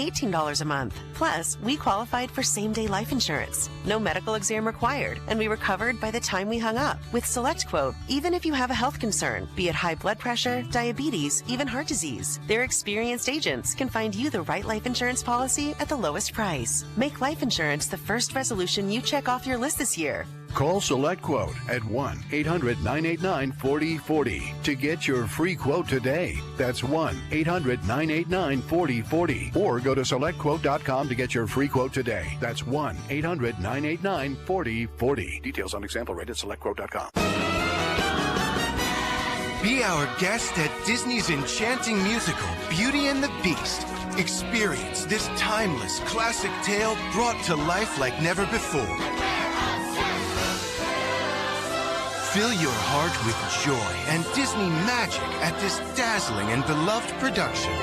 only $18 a month. Plus, we qualified for same-day life insurance. No medical exam required, and we were covered by the time we hung up. With SelectQuote, even if you have a health concern, be it high blood pressure, diabetes, even heart disease, their experienced agents can find you the right life insurance policy at the lowest price. Make life insurance the first resolution you check off your list this year. Call SelectQuote at 1-800-989-4040 to get your free quote today. That's 1-800-989-4040. Or go to SelectQuote.com to get your free quote today. That's 1-800-989-4040. Details on example rate at SelectQuote.com. Be our guest at Disney's enchanting musical, Beauty and the Beast. Experience this timeless classic tale brought to life like never before. Fill your heart with joy and Disney magic at this dazzling and beloved production.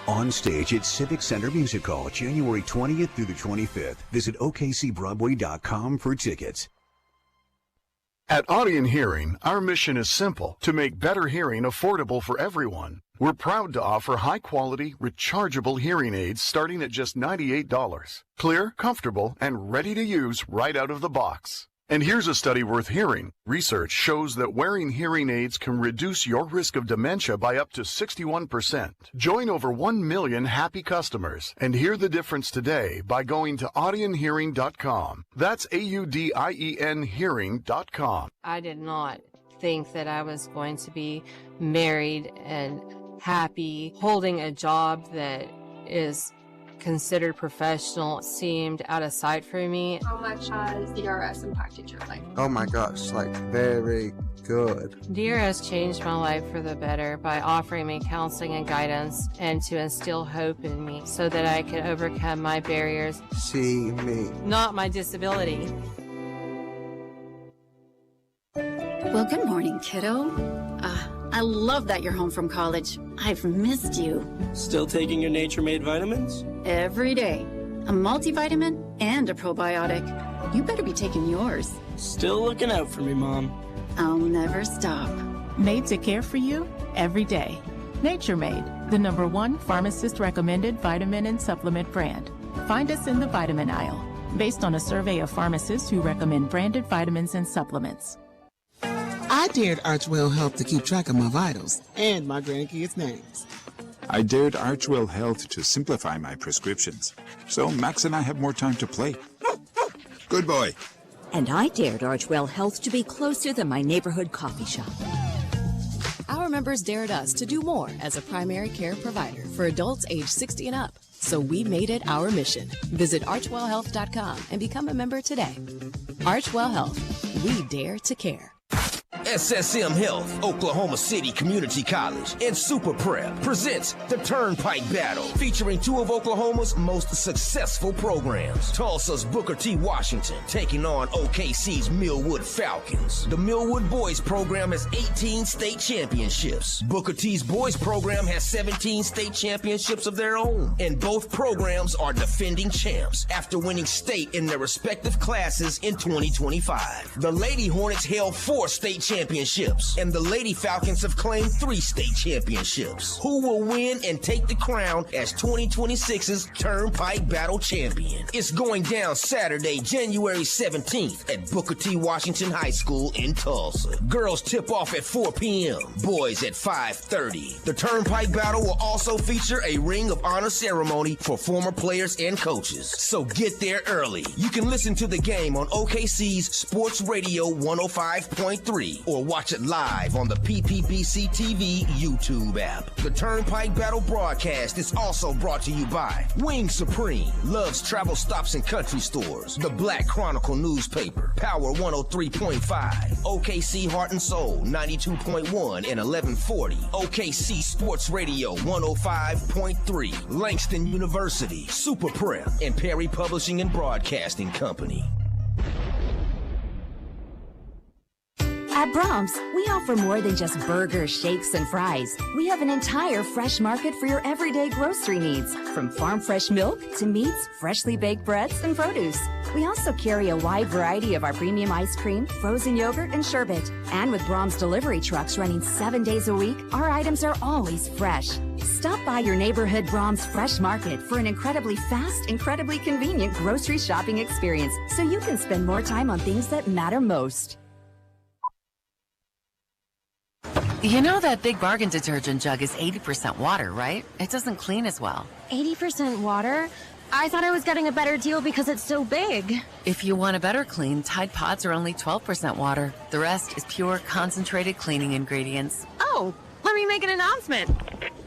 On stage at Civic Center Music Hall, January 20th through the 25th. Visit OKCBroadway.com for tickets. At Audion Hearing, our mission is simple: to make better hearing affordable for everyone. We're proud to offer high-quality, rechargeable hearing aids starting at just $98. Clear, comfortable, and ready to use right out of the box. And here's a study worth hearing. Research shows that wearing hearing aids can reduce your risk of dementia by up to 61%. Join over 1 million happy customers and hear the difference today by going to audionhearing.com. That's AUDIEN hearing.com. I did not think that I was going to be married and happy. Holding a job that is considered professional seemed out of sight for me. How much has DRS impacted your life? Oh my gosh, like very good. DRS changed my life for the better by offering me counseling and guidance and to instill hope in me so that I could overcome my barriers. See me. Not my disability. Well, good morning, kiddo. I love that you're home from college. I've missed you. Still taking your Nature-Made vitamins? Every day. A multivitamin and a probiotic. You better be taking yours. Still looking out for me, Mom. I'll never stop. Made to care for you every day. Nature-Made, the #1 pharmacist-recommended vitamin and supplement brand. Find us in the vitamin aisle, based on a survey of pharmacists who recommend branded vitamins and supplements. I dared Archwell Health to keep track of my vitals and my grandkids' names. I dared Archwell Health to simplify my prescriptions, so Max and I have more time to play. Good boy. And I dared Archwell Health to be closer than my neighborhood coffee shop. Our members dared us to do more as a primary care provider for adults age 60 and up. So we made it our mission. Visit archwellhealth.com and become a member today. Archwell Health. We dare to care. SSM Health, Oklahoma City Community College, and Super Prep presents the Turnpike Battle, featuring two of Oklahoma's most successful programs. Tulsa's Booker T. Washington taking on OKC's Millwood Falcons. The Millwood Boys program has 18 state championships. Booker T's boys program has 17 state championships of their own. And both programs are defending champs after winning state in their respective classes in 2025. The Lady Hornets held 4 state championships, and the Lady Falcons have claimed 3 state championships. Who will win and take the crown as 2026's Turnpike Battle champion? It's going down Saturday, January 17th at Booker T. Washington High School in Tulsa. Girls tip off at 4 p.m., boys at 5:30. The Turnpike Battle will also feature a Ring of Honor ceremony for former players and coaches. So get there early. You can listen to the game on OKC's Sports Radio 105.3 or watch it live on the PPBC TV YouTube app. The Turnpike Battle broadcast is also brought to you by Wing Supreme, Love's Travel Stops and Country Stores, The Black Chronicle newspaper, Power 103.5, OKC Heart and Soul 92.1 and 1140, OKC Sports Radio 105.3, Langston University, Super Prep, and Perry Publishing and Broadcasting Company. At Brahms, we offer more than just burgers, shakes, and fries. We have an entire fresh market for your everyday grocery needs, from farm fresh milk to meats, freshly baked breads, and produce. We also carry a wide variety of our premium ice cream, frozen yogurt, and sherbet. And with Brahms delivery trucks running 7 days a week, our items are always fresh. Stop by your neighborhood Brahms Fresh Market for an incredibly fast, incredibly convenient grocery shopping experience so you can spend more time on things that matter most. You know that Big Bargain detergent jug is 80% water, right? It doesn't clean as well. 80% water? I thought I was getting a better deal because it's so big. If you want a better clean, Tide Pods are only 12% water. The rest is pure, concentrated cleaning ingredients. Oh, let me make an announcement.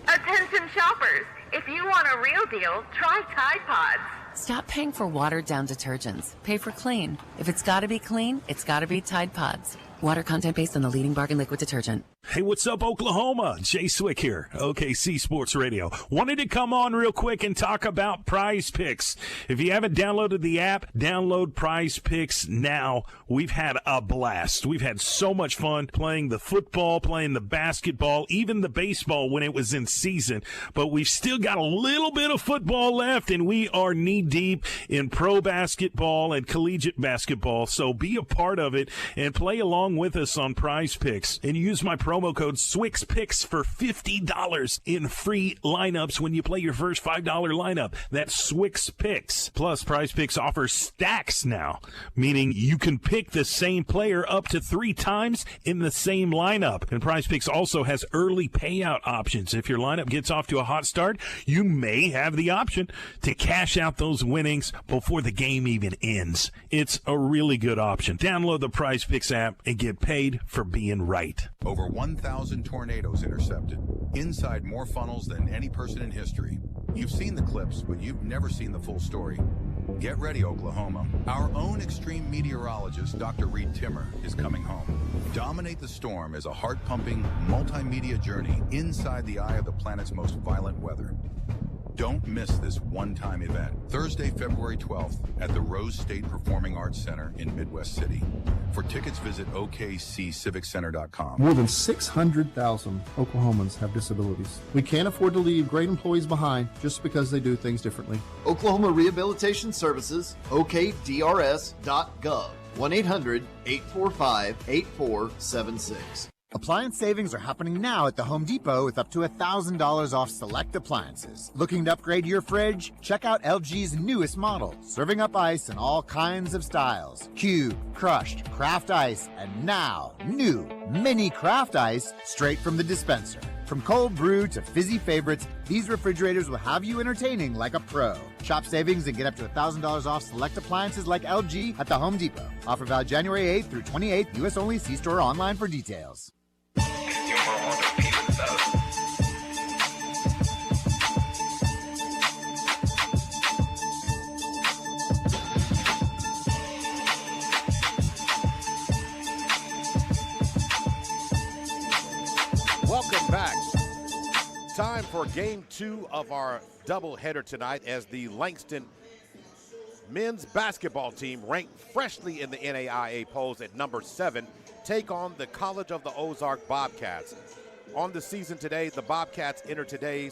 Attention shoppers, if you want a real deal, try Tide Pods. Stop paying for watered-down detergents. Pay for clean. If it's gotta be clean, it's gotta be Tide Pods. Water content based on the leading bargain liquid detergent. Hey, what's up, Oklahoma? Jay Swick here, OKC Sports Radio. Wanted to come on real quick and talk about Prize Picks. If you haven't downloaded the app, download Prize Picks now. We've had a blast. We've had so much fun playing the football, playing the basketball, even the baseball when it was in season. But we've still got a little bit of football left, and we are knee-deep in pro basketball and collegiate basketball. So be a part of it and play along with us on Prize Picks. And use my promo code SWIXPICKS for $50 in free lineups when you play your first $5 lineup. That's SWIXPICKS. Plus, Prize Picks offers stacks now, meaning you can pick the same player up to 3 times in the same lineup. And Prize Picks also has early payout options. If your lineup gets off to a hot start, you may have the option to cash out those winnings before the game even ends. It's a really good option. Download the Prize Picks app and get paid for being right. Over 1,000 tornadoes intercepted. Inside more funnels than any person in history. You've seen the clips, but you've never seen the full story. Get ready, Oklahoma. Our own extreme meteorologist, Dr. Reed Timmer, is coming home. Dominate the Storm is a heart-pumping, multimedia journey inside the eye of the planet's most violent weather. Don't miss this one-time event, Thursday, February 12th at the Rose State Performing Arts Center in Midwest City. For tickets, visit okcciviccenter.com. More than 600,000 Oklahomans have disabilities. We can't afford to leave great employees behind just because they do things differently. Oklahoma Rehabilitation Services, okdrs.gov, 1-800-845-8476. Appliance savings are happening now at the Home Depot with up to $1,000 off select appliances. Looking to upgrade your fridge? Check out LG's newest model, serving up ice in all kinds of styles. Cube, crushed, craft ice, and now, new mini craft ice straight from the dispenser. From cold brew to fizzy favorites, these refrigerators will have you entertaining like a pro. Shop savings and get up to $1,000 off select appliances like LG at the Home Depot. Offer valid January 8th through 28th, U.S. only. See store or online for details. Welcome back. Time for game 2 of our doubleheader tonight as the Langston men's basketball team, ranked freshly in the NAIA polls at number 7, take on the College of the Ozark Bobcats. On the season today, the Bobcats enter today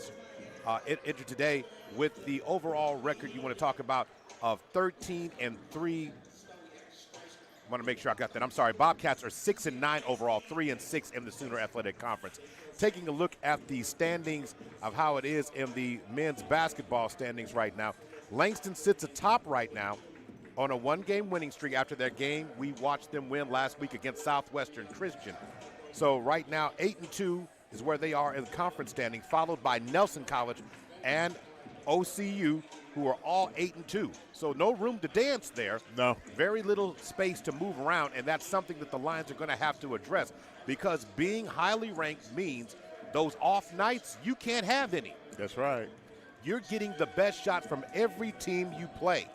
with the overall record you want to talk about of 13-3. I want to make sure I got that. I'm sorry. Bobcats are 6-9 overall, 3-6 in the Sooner Athletic Conference. Taking a look at the standings of how it is in the men's basketball standings right now, Langston sits atop right now on a 1-game winning streak after their game we watched them win last week against Southwestern Christian. So right now, 8-2 is where they are in the conference standing, followed by Nelson College and OCU, who are all 8-2. So no room to dance there. No. Very little space to move around, and that's something that the Lions are going to have to address, because being highly ranked means those off nights, you can't have any. That's right. You're getting the best shot from every team you play.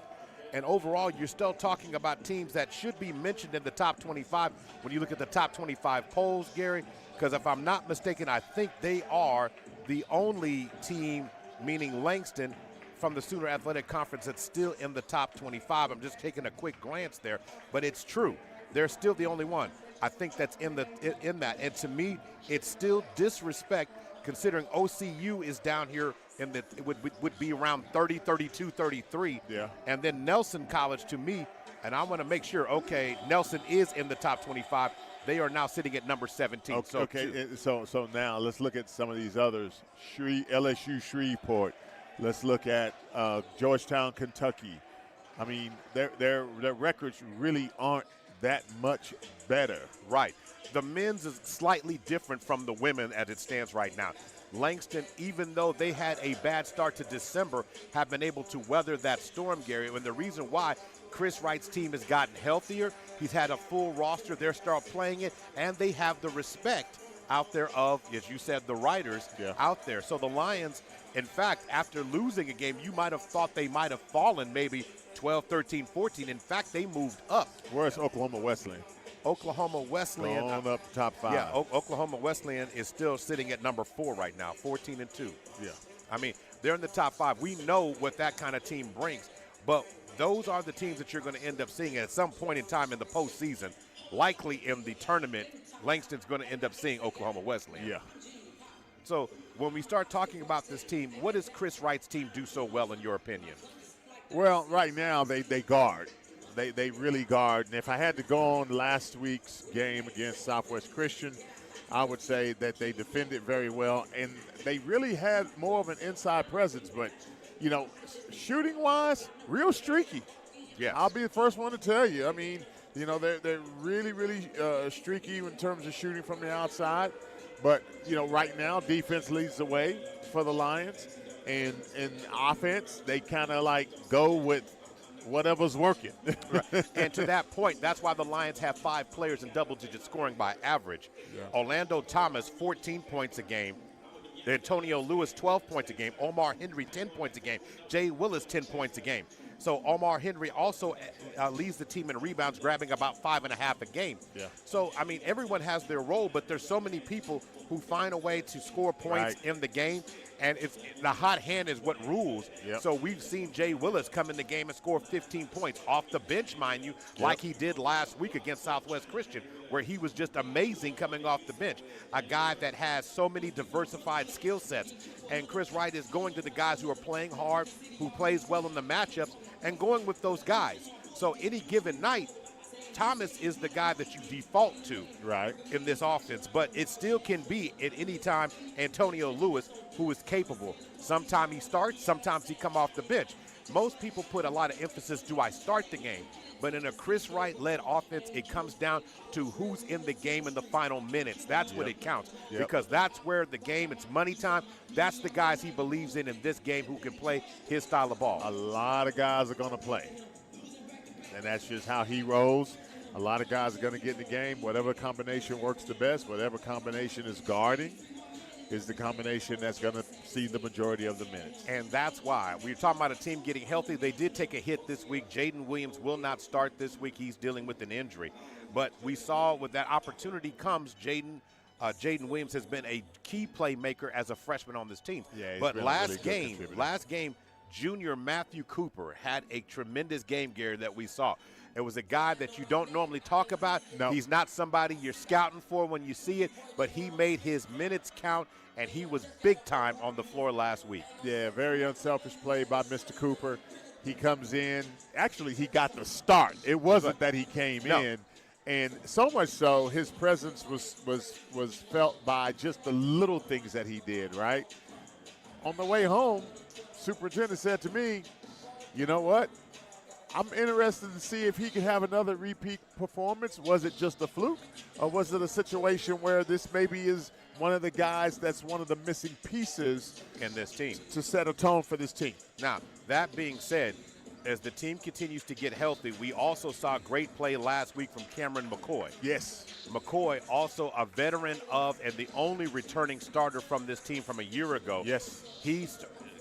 And overall, you're still talking about teams that should be mentioned in the top 25 when you look at the top 25 polls, Gary, because if I'm not mistaken, I think they are the only team, meaning Langston, from the Sooner Athletic Conference that's still in the top 25. I'm just taking a quick glance there, but it's true. They're still the only one. I think that's in that. And to me, it's still disrespect considering OCU is down here in the it would be around 30, 32, 33. Yeah. And then Nelson College to me, and I want to make sure, okay, Nelson is in the top 25. They are now sitting at number 17. So now let's look at some of these others. LSU Shreveport. Let's look at Georgetown, Kentucky. I mean, their records really aren't that much better. Right. The men's is slightly different from the women as it stands right now. Langston, even though they had a bad start to December, have been able to weather that storm, Gary. And the reason why Chris Wright's team has gotten healthier, he's had a full roster, they're start playing it, and they have the respect out there of, as you said, the writers out there. So the Lions, in fact, after losing a game, you might have thought they might have fallen maybe 12, 13, 14. In fact, they moved up. Where's Oklahoma Wesleyan? Oklahoma Wesleyan. On up top 5. Yeah, Oklahoma Wesleyan is still sitting at number 4 right now, 14-2. Yeah. I mean, they're in the top 5. We know what that kind of team brings, but those are the teams that you're going to end up seeing at some point in time in the postseason. Likely in the tournament, Langston's going to end up seeing Oklahoma Wesleyan. Yeah. So when we start talking about this team, what does Chris Wright's team do so well in your opinion? Well, right now they guard. They really guard. And if I had to go on last week's game against Southwest Christian, I would say that they defended very well. And they really had more of an inside presence. But, you know, shooting-wise, real streaky. Yeah, I'll be the first one to tell you. I mean, you know, they're really, really streaky in terms of shooting from the outside. But, you know, right now, defense leads the way for the Lions. And in offense, they kind of like go with whatever's working. Right. And to that point, that's why the Lions have 5 players in double-digit scoring by average. Yeah. Orlando Thomas, 14 points a game. Antonio Lewis, 12 points a game. Omar Henry, 10 points a game. Jay Willis, 10 points a game. So Omar Henry also leads the team in rebounds, grabbing about 5.5 a game. Yeah. So, I mean, everyone has their role, but there's so many people who find a way to score points in the game. And it's the hot hand is what rules. Yep. So we've seen Jay Willis come in the game and score 15 points off the bench, mind you, like he did last week against Southwest Christian, where he was just amazing coming off the bench. A guy that has so many diversified skill sets. And Chris Wright is going to the guys who are playing hard, who plays well in the matchups, and going with those guys. So any given night, Thomas is the guy that you default to in this offense, but it still can be at any time Antonio Lewis, who is capable. Sometimes he starts, sometimes he come off the bench. Most people put a lot of emphasis, do I start the game? But in a Chris Wright-led offense, it comes down to who's in the game in the final minutes. That's what it counts, because that's where the game, it's money time. That's the guys he believes in this game who can play his style of ball. A lot of guys are going to play, and that's just how he rolls. A lot of guys are going to get in the game. Whatever combination works the best, whatever combination is guarding, is the combination that's going to see the majority of the minutes. And that's why we're talking about a team getting healthy. They did take a hit this week. Jaden Williams will not start this week. He's dealing with an injury. But we saw with that opportunity comes Jaden Williams has been a key playmaker as a freshman on this team. Yeah, but last game, junior Matthew Cooper had a tremendous game, Gary, that we saw. It was a guy that you don't normally talk about. No. He's not somebody you're scouting for when you see it, but he made his minutes count, and he was big time on the floor last week. Yeah, very unselfish play by Mr. Cooper. He comes in. Actually, he got the start. It wasn't that he came in. And so much so, his presence was felt by just the little things that he did, right? On the way home, Superintendent said to me, you know what? I'm interested to see if he could have another repeat performance. Was it just a fluke, or was it a situation where this maybe is one of the guys that's one of the missing pieces in this team to set a tone for this team? Now, that being said, as the team continues to get healthy, we also saw great play last week from Cameron McCoy. Yes. McCoy, also a veteran of and the only returning starter from this team from a year ago. Yes. He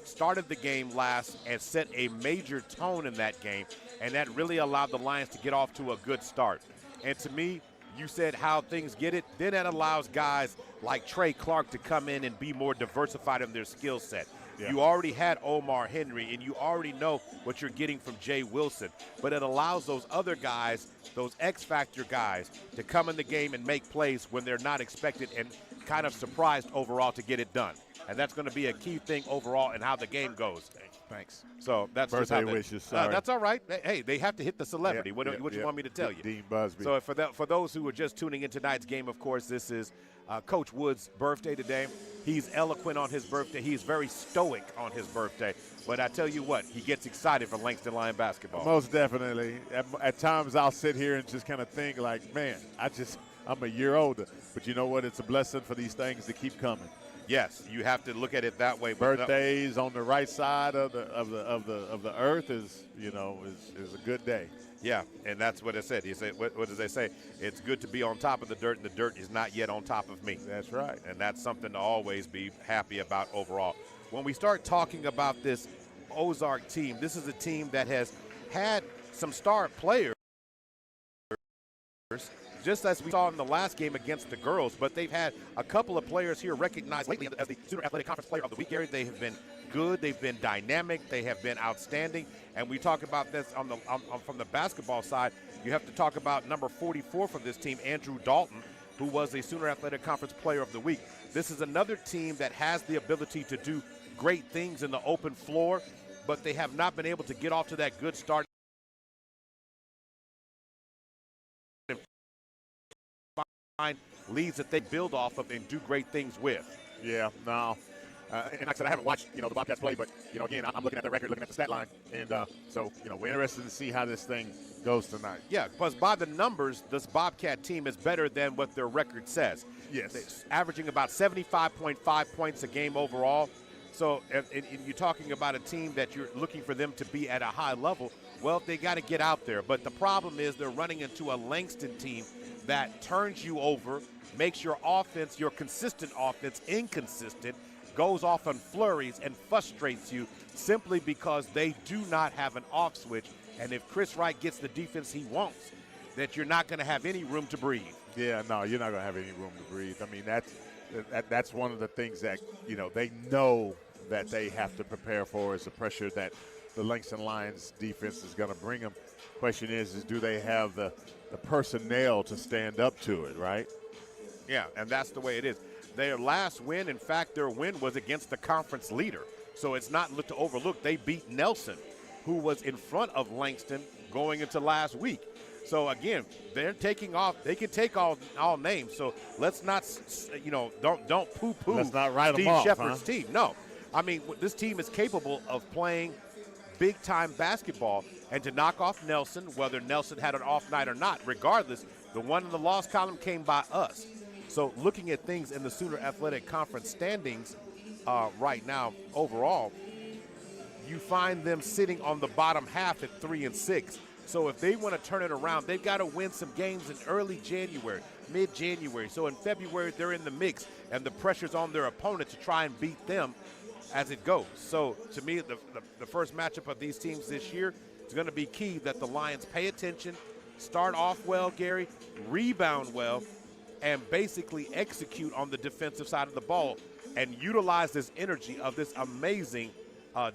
started the game last and set a major tone in that game, and that really allowed the Lions to get off to a good start. And to me, you said how things get it, then that allows guys like Trey Clark to come in and be more diversified in their skill set. Yeah. You already had Omar Henry, and you already know what you're getting from Jay Wilson. But it allows those other guys, those X-factor guys, to come in the game and make plays when they're not expected and kind of surprised overall to get it done. And that's going to be a key thing overall in how the game goes. Thanks. So that's just birthday how wishes. Sorry. that's all right. Hey, they have to hit the celebrity. Yeah, what you want me to tell you? Dean Busby. So for those who are just tuning in tonight's game, of course, this is Coach Wood's birthday today. He's eloquent on his birthday. He's very stoic on his birthday. But I tell you what, he gets excited for Langston Lion basketball. Most definitely. At times I'll sit here and just kind of think like, man, I'm a year older. But you know what? It's a blessing for these things to keep coming. Yes, you have to look at it that way. Birthdays on the right side of the earth is a good day. Yeah, and that's what it said. He said, what does they say? It's good to be on top of the dirt, and the dirt is not yet on top of me. That's right. And that's something to always be happy about overall. When we start talking about this Ozark team, this is a team that has had some star players, just as we saw in the last game against the girls, but they've had a couple of players here recognized lately as the Sooner Athletic Conference Player of the Week. Gary, they have been good, they've been dynamic, they have been outstanding, and we talk about this from the basketball side. You have to talk about number 44 for this team, Andrew Dalton, who was a Sooner Athletic Conference Player of the Week. This is another team that has the ability to do great things in the open floor, but they have not been able to get off to that good start. Find leads that they build off of and do great things with. Yeah, no. And like I said, I haven't watched, the Bobcats play, but, again, I'm looking at the record, looking at the stat line. And so, we're interested to see how this thing goes tonight. Yeah, because by the numbers, this Bobcat team is better than what their record says. Yes. They're averaging about 75.5 points a game overall. So, and you're talking about a team that you're looking for them to be at a high level. Well, they got to get out there. But the problem is they're running into a Langston team that turns you over, makes your offense, your consistent offense, inconsistent, goes off on flurries and frustrates you simply because they do not have an off switch. And if Chris Wright gets the defense he wants, that you're not going to have any room to breathe. Yeah, no, you're not going to have any room to breathe. I mean, that's one of the things that, they know that they have to prepare for is the pressure that the Langston Lions defense is going to bring them. Question is do they have the personnel to stand up to it, right? Yeah, and that's the way it is. Their last win, in fact, their win was against the conference leader. So it's not to overlook. They beat Nelson, who was in front of Langston going into last week. So, again, they're taking off. They can take all names. So let's not, don't poo-poo let's not write Steve them off, Shepard's team. No. I mean, this team is capable of playing big-time basketball, and to knock off Nelson, whether Nelson had an off night or not, regardless, the one in the loss column came by us. So looking at things in the Sooner Athletic Conference standings right now overall, you find them sitting on the bottom half at 3-6. So if they want to turn it around, they've got to win some games in early January, mid-January. So in February, they're in the mix, and the pressure's on their opponent to try and beat them as it goes. So to me, the first matchup of these teams this year is going to be key that the Lions pay attention, start off well, Gary, rebound well, and basically execute on the defensive side of the ball and utilize this energy of this amazing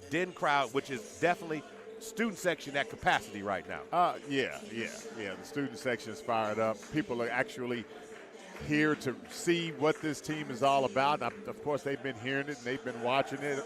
Den crowd, which is definitely student section at capacity right now. Yeah. The student section is fired up. People are actually here to see what this team is all about. Now, of course, they've been hearing it and they've been watching it.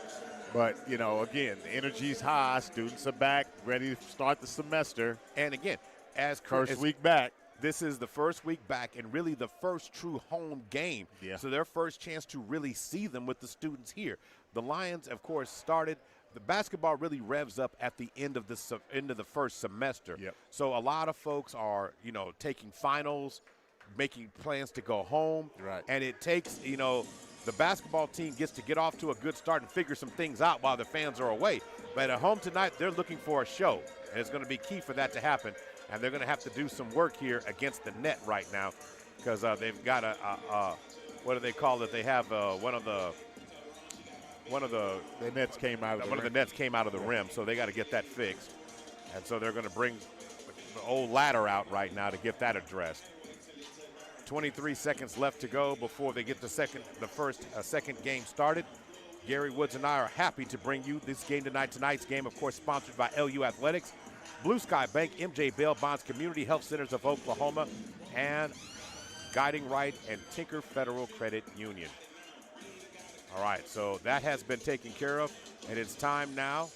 But, again, the energy's high. Students are back, ready to start the semester. And, again, as first week back. This is the first week back and really the first true home game. Yeah. So their first chance to really see them with the students here. The Lions, of course, started. The basketball really revs up at the end of the first semester. Yep. So a lot of folks are, taking finals, making plans to go home. Right. And it takes, the basketball team gets to get off to a good start and figure some things out while the fans are away. But at home tonight, they're looking for a show. And it's going to be key for that to happen. And they're going to have to do some work here against the net right now because they've got what do they call it? They have one of the nets came out of the rim. The nets came out of the rim, so they got to get that fixed. And so they're going to bring the old ladder out right now to get that addressed. 23 seconds left to go before they get the second game started. Gary Woods and I are happy to bring you this game tonight. Tonight's game, of course, sponsored by LU Athletics, Blue Sky Bank, MJ Bell Bonds Community Health Centers of Oklahoma, and Guiding Right and Tinker Federal Credit Union. All right, so that has been taken care of, and it's time now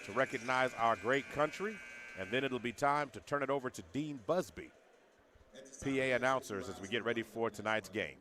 to recognize our great country, and then it'll be time to turn it over to Dean Busby, PA announcers, as we get ready for tonight's game.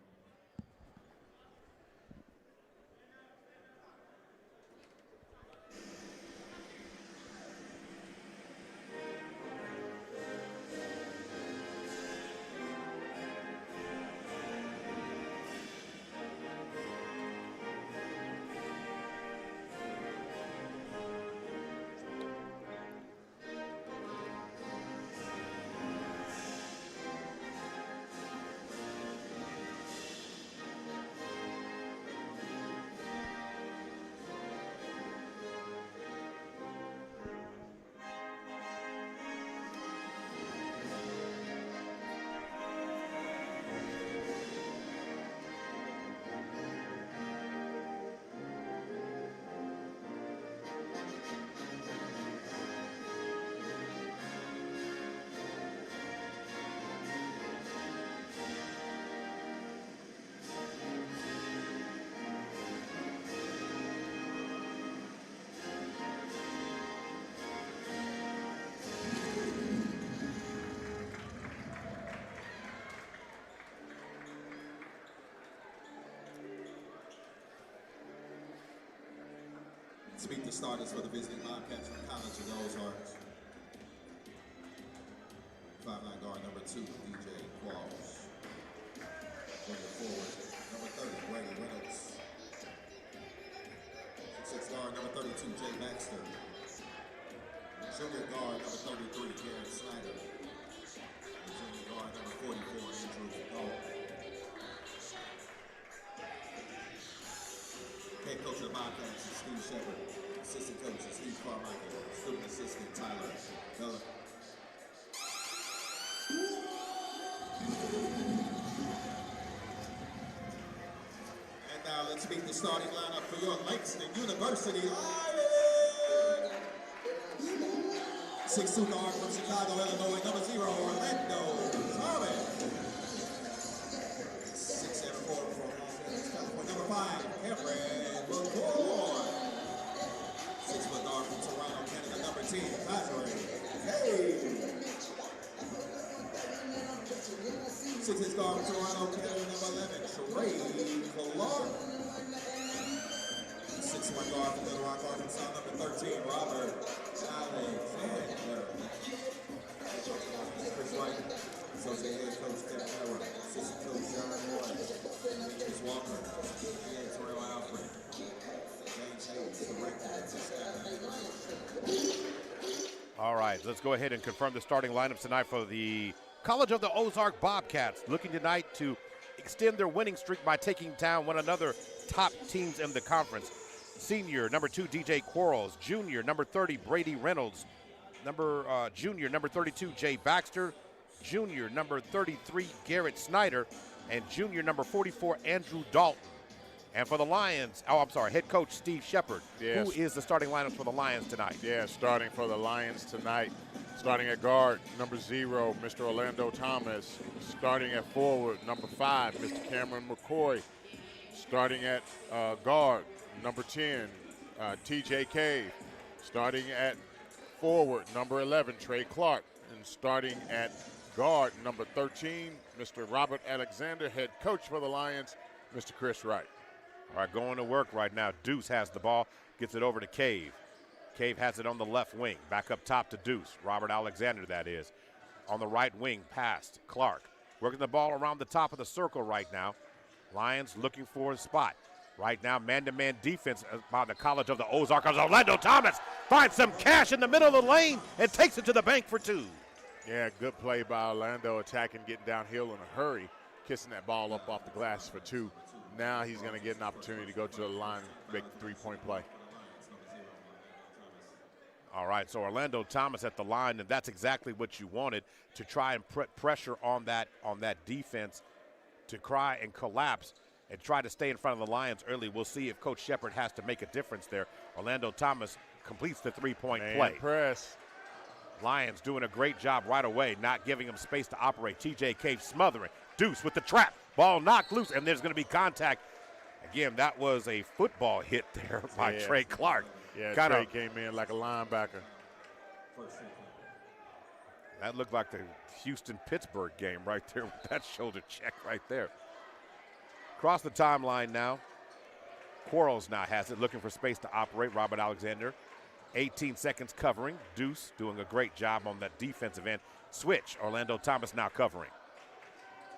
Speak the starters for the visiting Bobcats from College of the Ozarks. 5'9" guard number 2, DJ Qualls. Going forward, number 30, Brady Reynolds. 6'6" guard number 32, Jay Baxter. Junior guard number 33, Garrett Snyder. And junior guard number 44, Andrew Dalton. Head coach of the Bobcats is Steve Shepard. Assistant coach is Steve Carmichael. Student assistant Tyler Bella. And now let's meet the starting lineup for your Langston University Lions. 6'2" guard from Chicago, Illinois, number 0, Orlando Thomas. 6'7" forward from number 5, Cameron McCoy. 6' guard from Toronto, Canada, number 10, Padre. Hey! 6' guard from Toronto, Canada, number 11, Sheree Clark. 6' guard from Little Rock, Arkansas, number 13, Robert Alexander. Chris Wright, associate head coach Kevin Howard, assistant coach John Moore, Chris Walker, PA Terrell Alfred. All right, let's go ahead and confirm the starting lineups tonight for the College of the Ozark Bobcats, looking tonight to extend their winning streak by taking down one another top teams in the conference. Senior, number 2, DJ Quarles. Junior, number 30, Brady Reynolds. Junior, number 32, Jay Baxter. Junior, number 33, Garrett Snyder. And junior, number 44, Andrew Dalton. And for the Lions, head coach Steve Shepard. Yes. Who is the starting lineup for the Lions tonight? Yeah, starting for the Lions tonight. Starting at guard, number 0, Mr. Orlando Thomas. Starting at forward, number 5, Mr. Cameron McCoy. Starting at guard, number 10, TJ Cave. Starting at forward, number 11, Trey Clark. And starting at guard, number 13, Mr. Robert Alexander. Head coach for the Lions, Mr. Chris Wright. All right, going to work right now. Deuce has the ball, gets it over to Cave. Cave has it on the left wing, back up top to Deuce. Robert Alexander, that is. On the right wing, past Clark. Working the ball around the top of the circle right now. Lions looking for a spot. Right now, man-to-man defense by the College of the Ozarks. Orlando Thomas finds some cash in the middle of the lane and takes it to the bank for 2. Yeah, good play by Orlando, attacking, getting downhill in a hurry, kissing that ball up off the glass for 2. Now he's going to get an opportunity to go to the line, make the 3-point play. All right, so Orlando Thomas at the line, and that's exactly what you wanted, to try and put pressure on that defense to try and collapse and try to stay in front of the Lions early. We'll see if Coach Shepard has to make a difference there. Orlando Thomas completes the three-point play. Press. Lions doing a great job right away, not giving him space to operate. TJ Cave smothering. Deuce with the trap. Ball knocked loose, and there's going to be contact. Again, that was a football hit there by Trey Clark. Yeah, Trey came in like a linebacker. That looked like the Houston-Pittsburgh game right there with that shoulder check right there. Across the timeline now. Quarles now has it, looking for space to operate. Robert Alexander, 18 seconds covering. Deuce doing a great job on that defensive end. Switch, Orlando Thomas now covering.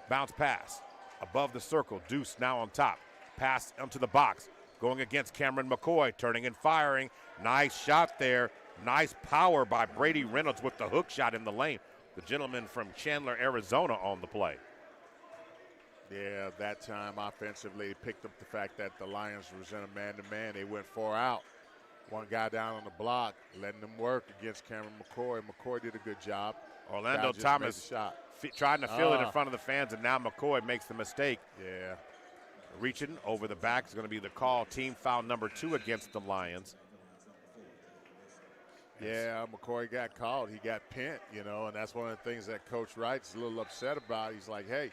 Bounce pass, above the circle. Deuce now on top. Pass into the box, going against Cameron McCoy, turning and firing. Nice shot there. Nice power by Brady Reynolds with the hook shot in the lane. The gentleman from Chandler, Arizona on the play. Yeah, that time offensively picked up the fact that the Lions was in a man-to-man. They went 4 out. One guy down on the block, letting them work against Cameron McCoy. McCoy did a good job. Orlando Thomas trying to fill it in front of the fans, and now McCoy makes the mistake. Yeah. Reaching over the back is going to be the call. Team foul number 2 against the Lions. Yeah, McCoy got called. He got pent, you know, and that's one of the things that Coach Wright's a little upset about. He's like, hey,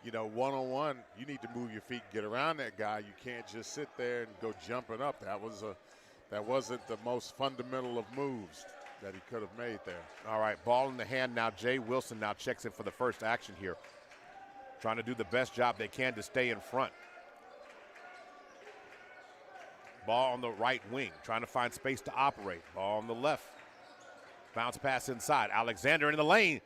you know, one-on-one, you need to move your feet and get around that guy. You can't just sit there and go jumping up. That wasn't the most fundamental of moves that he could have made there. All right, ball in the hand now. Jay Wilson now checks in for the first action here. Trying to do the best job they can to stay in front. Ball on the right wing, trying to find space to operate. Ball on the left. Bounce pass inside. Alexander in the lane.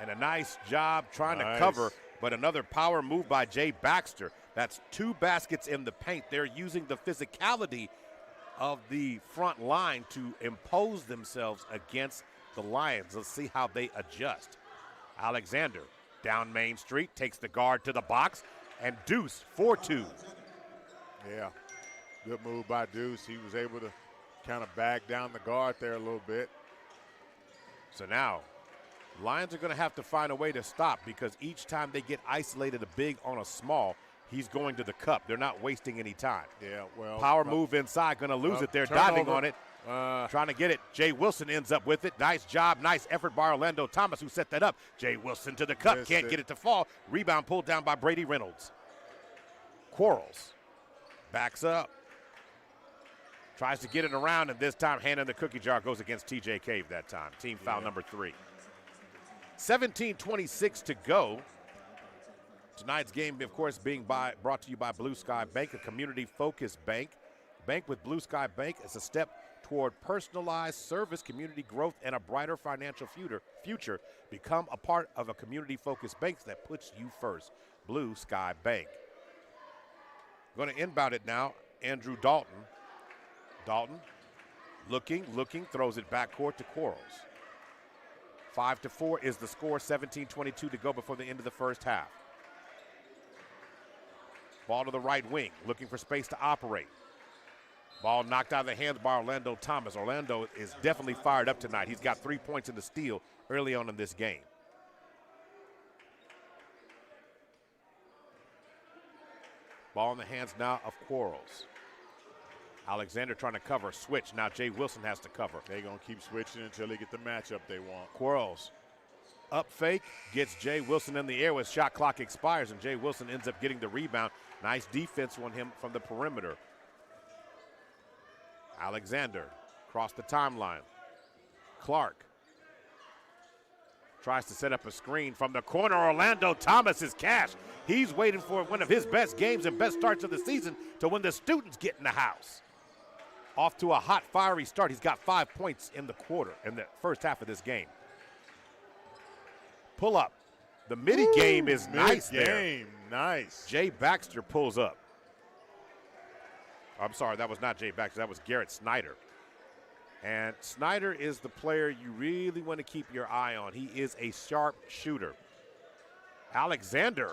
And a nice job trying to cover, but another power move by Jay Baxter. That's 2 baskets in the paint. They're using the physicality of the front line to impose themselves against the Lions. Let's see how they adjust. Alexander down Main Street, takes the guard to the box, and Deuce 4-2. Yeah, good move by Deuce. He was able to kind of bag down the guard there a little bit. So now, Lions are going to have to find a way to stop, because each time they get isolated a big on a small, he's going to the cup. They're not wasting any time. Yeah, well. Power move inside, going to lose it. They're diving on it, trying to get it. Jay Wilson ends up with it. Nice job, nice effort by Orlando Thomas, who set that up. Jay Wilson to the cup, can't get it to fall. Rebound pulled down by Brady Reynolds. Quarles backs up. Tries to get it around, and this time hand in the cookie jar goes against TJ Cave that time. Team foul number 3. 17:26 to go. Tonight's game, of course, being brought to you by Blue Sky Bank, a community-focused bank. Bank with Blue Sky Bank is a step toward personalized service, community growth, and a brighter financial future. Become a part of a community-focused bank that puts you first. Blue Sky Bank. Going to inbound it now, Andrew Dalton. Dalton looking, throws it backcourt to Quarles. 5-4 is the score, 17:22 to go before the end of the first half. Ball to the right wing, looking for space to operate. Ball knocked out of the hands by Orlando Thomas. Orlando is definitely fired up tonight. He's got 3 points in the steal early on in this game. Ball in the hands now of Quarles. Alexander trying to cover, switch. Now Jay Wilson has to cover. They're going to keep switching until they get the matchup they want. Quarles up fake, gets Jay Wilson in the air with shot clock expires, and Jay Wilson ends up getting the rebound. Nice defense on him from the perimeter. Alexander across the timeline. Clark tries to set up a screen from the corner. Orlando Thomas is cash. He's waiting for one of his best games and best starts of the season to when the students get in the house. Off to a hot, fiery start. He's got 5 points in the first half of this game. Pull up. The midi game is nice there. Nice. Jay Baxter pulls up. I'm sorry, that was not Jay Baxter. That was Garrett Snyder. And Snyder is the player you really want to keep your eye on. He is a sharp shooter. Alexander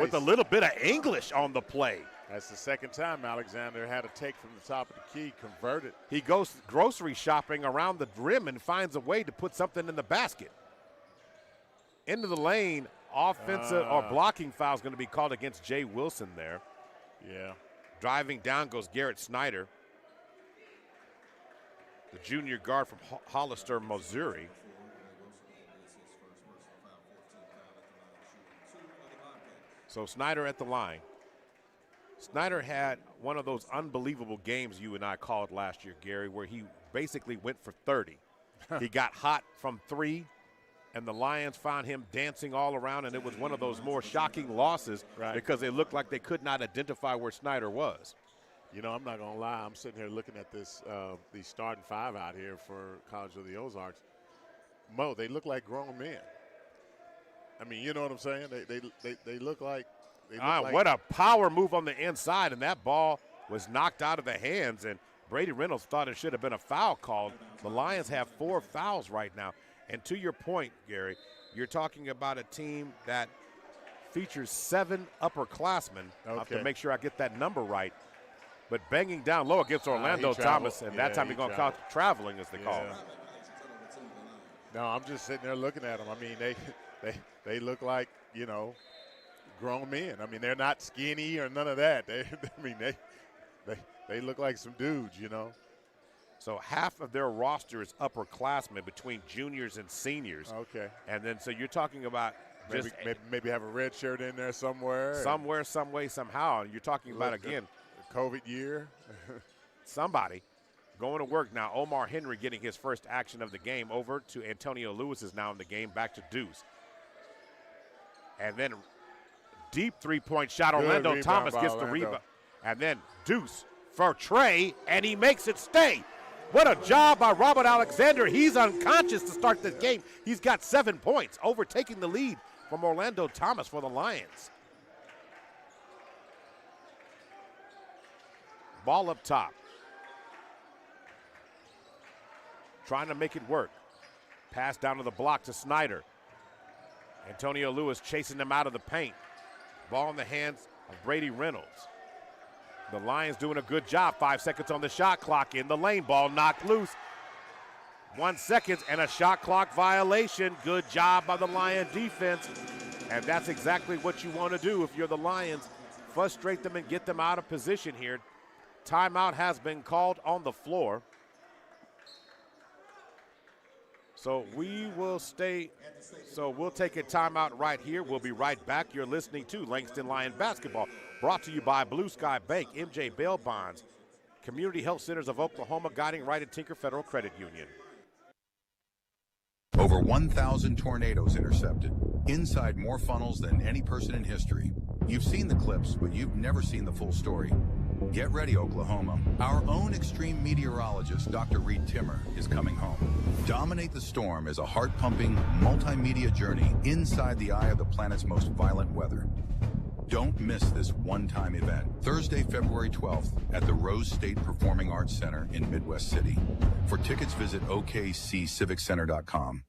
with a little bit of English on the play. That's the second time Alexander had a take from the top of the key, converted. He goes grocery shopping around the rim and finds a way to put something in the basket. Into the lane, offensive or blocking foul is going to be called against Jay Wilson there. Yeah. Driving down goes Garrett Snyder, the junior guard from Hollister, Missouri. So Snyder at the line. Snyder had one of those unbelievable games you and I called last year, Gary, where he basically went for 30. He got hot from 3, and the Lions found him dancing all around, and it was one of those more shocking losses because it looked like they could not identify where Snyder was. You know, I'm not going to lie. I'm sitting here looking at this, these starting 5 out here for College of the Ozarks. Mo, they look like grown men. I mean, you know what I'm saying? They look like What a power move on the inside, and that ball was knocked out of the hands, and Brady Reynolds thought it should have been a foul called. The Lions have 4 fouls right now. And to your point, Gary, you're talking about a team that features 7 upperclassmen. I'll have to make sure I get that number right. But banging down low against Orlando Thomas, and that time he's going to call traveling, as they call it. No, I'm just sitting there looking at them. I mean, they look like, you know, grown men. I mean, they're not skinny or none of that. They look like some dudes, you know. So half of their roster is upperclassmen between juniors and seniors. Okay. And then so you're talking about maybe have a red shirt in there somewhere. Somewhere, some way, somehow. And you're talking about, again, COVID year. Somebody going to work now. Omar Henry getting his first action of the game. Over to Antonio Lewis is now in the game. Back to Deuce. And then deep three-point shot. Orlando Thomas gets the rebound. And then Deuce for Trey, and he makes it stay. What a job by Robert Alexander. He's unconscious to start this game. He's got 7 points, overtaking the lead from Orlando Thomas for the Lions. Ball up top. Trying to make it work. Pass down to the block to Snyder. Antonio Lewis chasing them out of the paint. Ball in the hands of Brady Reynolds. The Lions doing a good job. 5 seconds on the shot clock in the lane. Ball knocked loose. 1 second and a shot clock violation. Good job by the Lion defense. And that's exactly what you want to do if you're the Lions. Frustrate them and get them out of position here. Timeout has been called on the floor. So we will stay. So we'll take a timeout right here. We'll be right back. You're listening to Langston Lion Basketball, brought to you by Blue Sky Bank, MJ Bail Bonds, Community Health Centers of Oklahoma, Guiding Right, and Tinker Federal Credit Union. Over 1,000 tornadoes intercepted. Inside more funnels than any person in history. You've seen the clips, but you've never seen the full story. Get ready, Oklahoma. Our own extreme meteorologist, Dr. Reed Timmer, is coming home. Dominate the Storm is a heart-pumping, multimedia journey inside the eye of the planet's most violent weather. Don't miss this one-time event, Thursday, February 12th at the Rose State Performing Arts Center in Midwest City. For tickets, visit okcciviccenter.com.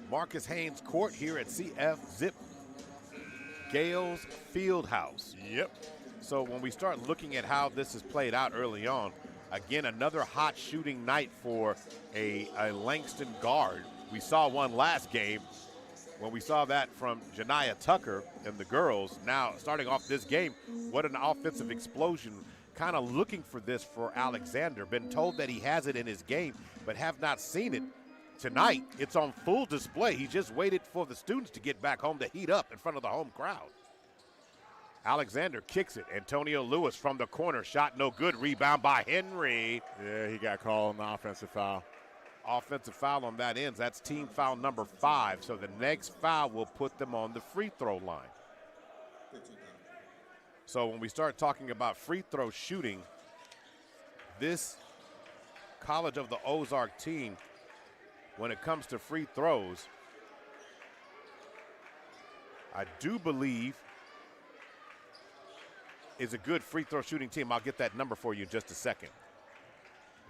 Marcus Haynes Court here at CF Zip Gales Fieldhouse. Yep. So when we start looking at how this has played out early on, again, another hot shooting night for a Langston guard. We saw one last game when we saw that from Janiyah Tucker and the girls. Now, starting off this game, what an offensive explosion. Kind of looking for this for Alexander. Been told that he has it in his game, but have not seen it. Tonight, it's on full display. He just waited for the students to get back home to heat up in front of the home crowd. Alexander kicks it. Antonio Lewis from the corner. Shot no good. Rebound by Henry. Yeah, he got called on the offensive foul. Offensive foul on that ends. That's team foul number 5. So the next foul will put them on the free throw line. So when we start talking about free throw shooting, this College of the Ozark team, when it comes to free throws, I do believe is a good free throw shooting team. I'll get that number for you in just a second.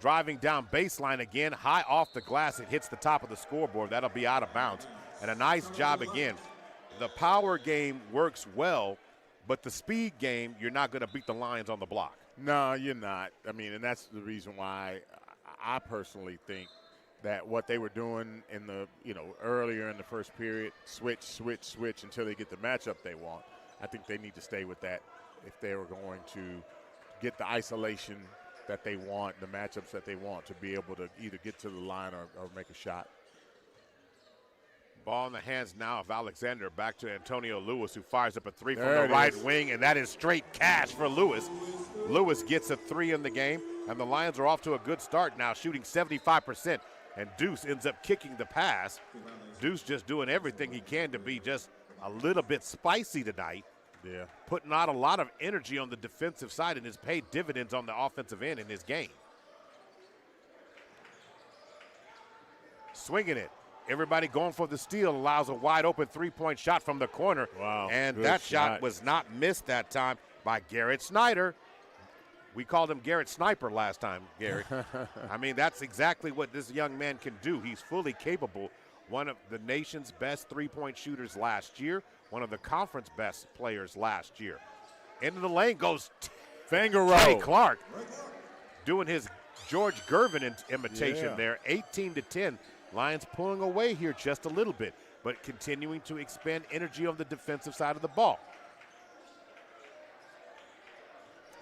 Driving down baseline again, high off the glass. It hits the top of the scoreboard. That'll be out of bounds. And a nice job again. The power game works well, but the speed game, you're not going to beat the Lions on the block. No, you're not. I mean, and that's the reason why I personally think that what they were doing in the, earlier in the first period, switch until they get the matchup they want. I think they need to stay with that if they were going to get the isolation that they want, the matchups that they want, to be able to either get to the line or make a shot. Ball in the hands now of Alexander. Back to Antonio Lewis, who fires up a three from the right wing, and that is straight cash for Lewis. Lewis gets a 3 in the game, and the Lions are off to a good start now, shooting 75%, and Deuce ends up kicking the pass. Deuce just doing everything he can to be just a little bit spicy tonight. Yeah. Putting out a lot of energy on the defensive side and has paid dividends on the offensive end in his game. Swinging it. Everybody going for the steal, allows a wide open three-point shot from the corner. Wow. And that shot was not missed that time by Garrett Snyder. We called him Garrett Sniper last time, Garrett. I mean, that's exactly what this young man can do. He's fully capable. One of the nation's best three-point shooters last year, one of the conference best players last year. Into the lane goes Trey Clark, doing his George Gervin imitation there, 18-10. Lions pulling away here just a little bit, but continuing to expend energy on the defensive side of the ball.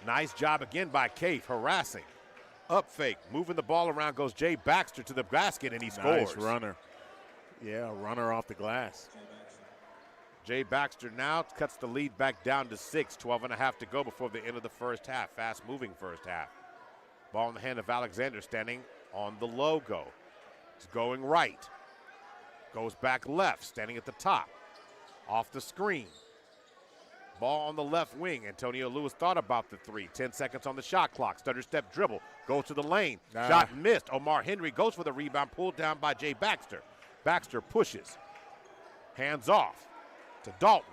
Nice job again by Cave, harassing. Up fake, moving the ball around goes Jay Baxter to the basket, and he scores. Nice runner. Yeah, runner off the glass. Jay Baxter now cuts the lead back down to 6, 12.5 to go before the end of the first half. Fast-moving first half. Ball in the hand of Alexander, standing on the logo. It's going right. Goes back left, standing at the top. Off the screen. Ball on the left wing. Antonio Lewis thought about the 3. 10 seconds on the shot clock. Stutter step dribble. Goes to the lane. Shot missed. Omar Henry goes for the rebound. Pulled down by Jay Baxter. Baxter pushes. Hands off to Dalton.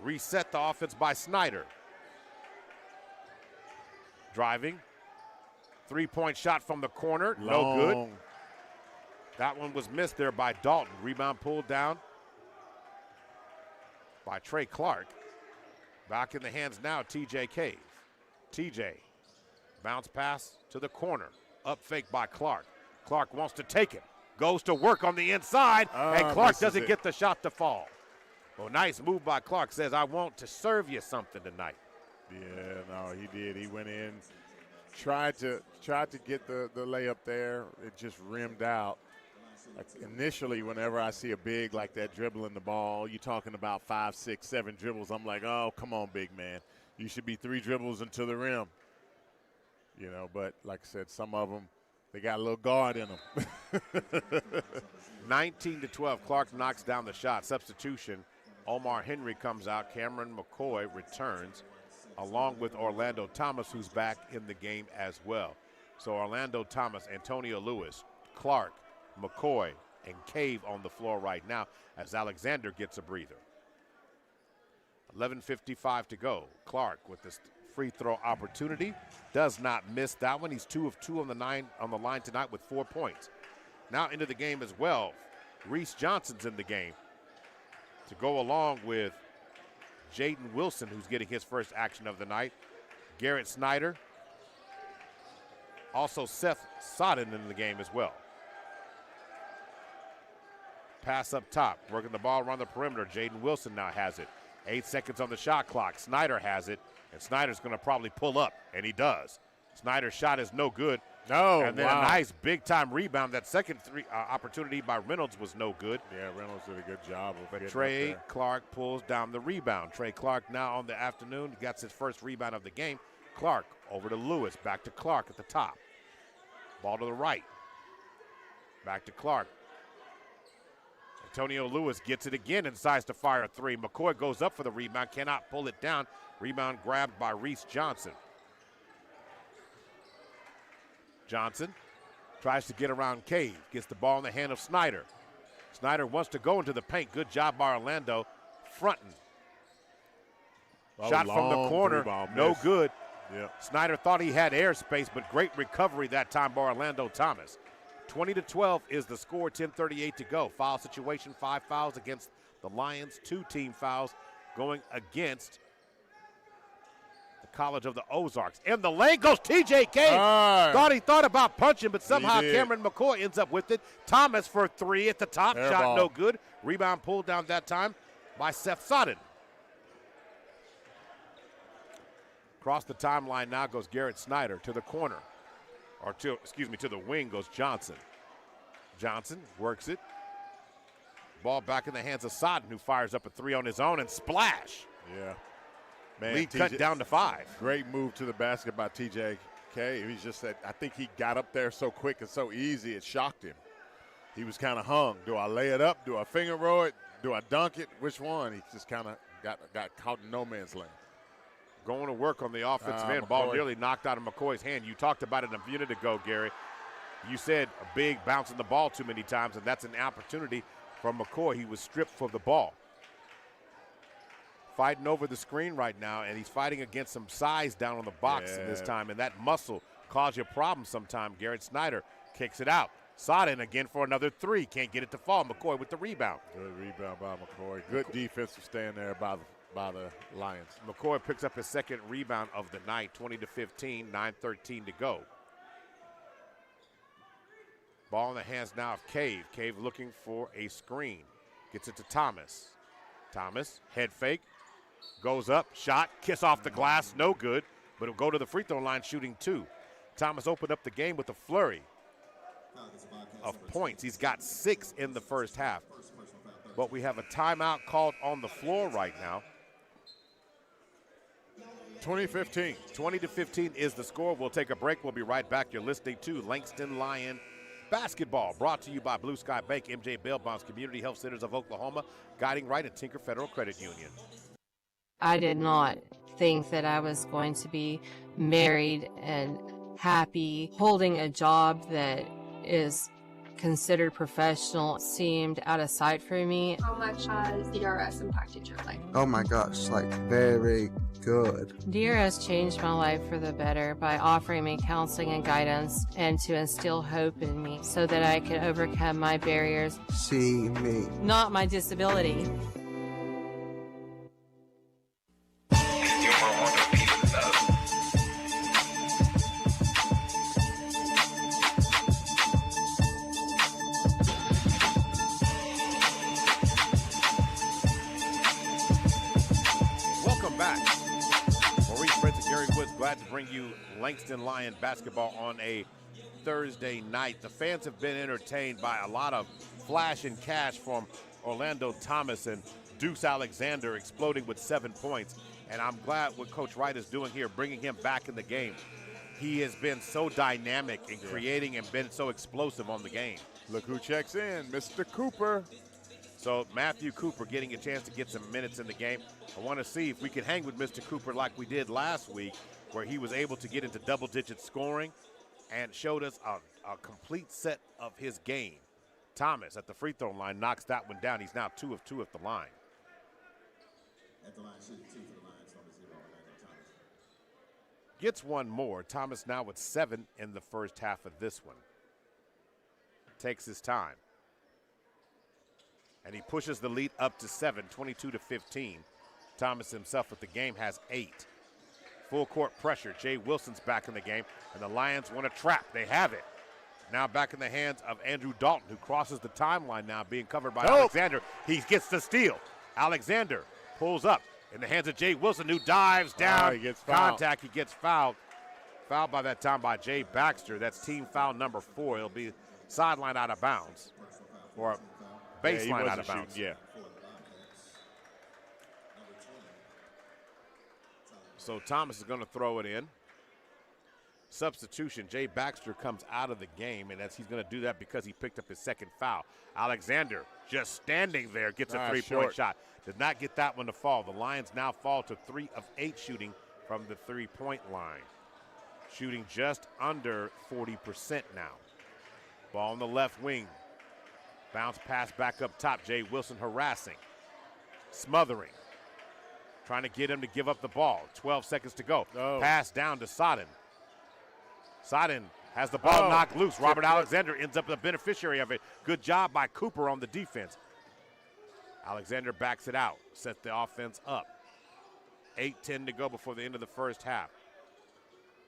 Reset the offense by Snyder. Driving. Three-point shot from the corner. No good. That one was missed there by Dalton. Rebound pulled down by Trey Clark. Back in the hands now, TJ Cave. TJ, bounce pass to the corner. Up fake by Clark. Clark wants to take it. Goes to work on the inside, and Clark doesn't get the shot to fall. Well, nice move by Clark. Says, I want to serve you something tonight. Yeah, no, he did. He went in, tried to get the layup there. It just rimmed out. Like initially, whenever I see a big like that dribbling the ball, you're talking about 5, 6, 7 dribbles. I'm like, oh, come on, big man. You should be 3 dribbles into the rim. But like I said, some of them, they got a little guard in them. 19-12, Clark knocks down the shot. Substitution, Omar Henry comes out. Cameron McCoy returns, along with Orlando Thomas, who's back in the game as well. So Orlando Thomas, Antonio Lewis, Clark, McCoy, and Cave on the floor right now as Alexander gets a breather. 11:55 to go. Clark with this free throw opportunity does not miss that one. He's 2 of 2 on the line tonight with 4 points. Now into the game as well. Reese Johnson's in the game to go along with Jaden Wilson, who's getting his first action of the night. Garrett Snyder. Also Seth Sodden in the game as well. Pass up top, working the ball around the perimeter. Jaden Wilson now has it. 8 seconds on the shot clock. Snyder has it, and Snyder's going to probably pull up, and he does. Snyder's shot is no good. And then a nice big-time rebound. That second opportunity by Reynolds was no good. Yeah, Reynolds did a good job of But Trey Clark pulls down the rebound. Trey Clark now on the afternoon. He gets his first rebound of the game. Clark over to Lewis. Back to Clark at the top. Ball to the right. Back to Clark. Antonio Lewis gets it again and decides to fire a 3. McCoy goes up for the rebound, cannot pull it down. Rebound grabbed by Reese Johnson. Johnson tries to get around Cave, gets the ball in the hand of Snyder. Snyder wants to go into the paint. Good job by Orlando, fronting. Shot from the corner, no good. Yeah. Snyder thought he had airspace, but great recovery that time by Orlando Thomas. 20-12 is the score, 10:38 to go. Foul situation, 5 fouls against the Lions, 2 team fouls going against the College of the Ozarks. In the lane goes TJ Cave. Thought about punching, but somehow Cameron McCoy ends up with it. Thomas for three at the top. Fair Shot ball. no good. Rebound pulled down that time by Seth Sodden. Across the timeline now goes Garrett Snyder to the corner. To the wing goes Johnson. Johnson works it. Ball back in the hands of Sodden, who fires up a three on his own and splash. Yeah. Man, Lead cut down to 5. Great move to the basket by TJ Cave. He's just that, I think he got up there so quick and so easy, it shocked him. He was kind of hung. Do I lay it up? Do I finger roll it? Do I dunk it? Which one? He just kind of got caught in no man's land. Going to work on the offensive end. McCoy. Ball nearly knocked out of McCoy's hand. You talked about it a minute ago, Gary. You said a big bouncing the ball too many times, and that's an opportunity from McCoy. He was stripped for the ball. Fighting over the screen right now, and he's fighting against some size down on the box this time, and that muscle cause you problems sometime. Garrett Snyder kicks it out. Sodden again for another three. Can't get it to fall. McCoy with the rebound. Good rebound by McCoy. Good defensive stand there by the Lions. McCoy picks up his second rebound of the night, 20-15, 9:13 to go. Ball in the hands now of Cave. Cave looking for a screen. Gets it to Thomas. Thomas, head fake, goes up, shot, kiss off the glass, no good, but he'll go to the free throw line shooting 2. Thomas opened up the game with a flurry of points. He's got 6 in the first half. But we have a timeout called on the floor right now. 20-15. 20-15 is the score. We'll take a break. We'll be right back. You're listening to Langston Lion Basketball, brought to you by Blue Sky Bank, MJ Bail Bonds, Community Health Centers of Oklahoma, Guiding Right, and Tinker Federal Credit Union. I did not think that I was going to be married and happy. Holding a job that is considered professional seemed out of sight for me. How much has DRS impacted your life? Oh my gosh, like very good. DRS changed my life for the better by offering me counseling and guidance and to instill hope in me so that I could overcome my barriers. See me. Not my disability. Glad to bring you Langston Lion basketball on a Thursday night. The fans have been entertained by a lot of flash and cash from Orlando Thomas and Deuce Alexander exploding with 7 points. And I'm glad what Coach Wright is doing here, bringing him back in the game. He has been so dynamic in creating and been so explosive on the game. Look who checks in, Mr. Cooper. So Matthew Cooper getting a chance to get some minutes in the game. I want to see if we can hang with Mr. Cooper like we did last week, where he was able to get into double-digit scoring and showed us a complete set of his game. Thomas at the free throw line knocks that one down. He's now 2 of 2 at the line. At the line, shooting 2 for the Lions, number 0, Orlando Thomas. Gets one more. Thomas now with 7 in the first half of this one. Takes his time. And he pushes the lead up to 7, 22-15. Thomas himself with the game has 8. Full court pressure. Jay Wilson's back in the game, and the Lions want a trap. They have it. Now back in the hands of Andrew Dalton, who crosses the timeline now, being covered by Alexander. He gets the steal. Alexander pulls up in the hands of Jay Wilson, who dives down. He gets fouled. Contact. He gets fouled. Fouled by that time by Jay Baxter. That's team foul number 4. It'll be sideline out of bounds, or baseline out of bounds. Yeah. So Thomas is going to throw it in. Substitution, Jay Baxter comes out of the game, and he's going to do that because he picked up his second foul. Alexander just standing there gets a three-point shot. Did not get that one to fall. The Lions now fall to 3 of 8 shooting from the three-point line. Shooting just under 40% now. Ball on the left wing. Bounce pass back up top. Jay Wilson harassing. Smothering. Trying to get him to give up the ball. 12 seconds to go. Pass down to Sodden. Sodden has the ball knocked loose. Robert Alexander ends up the beneficiary of it. Good job by Cooper on the defense. Alexander backs it out. Sets the offense up. 8:10 to go before the end of the first half.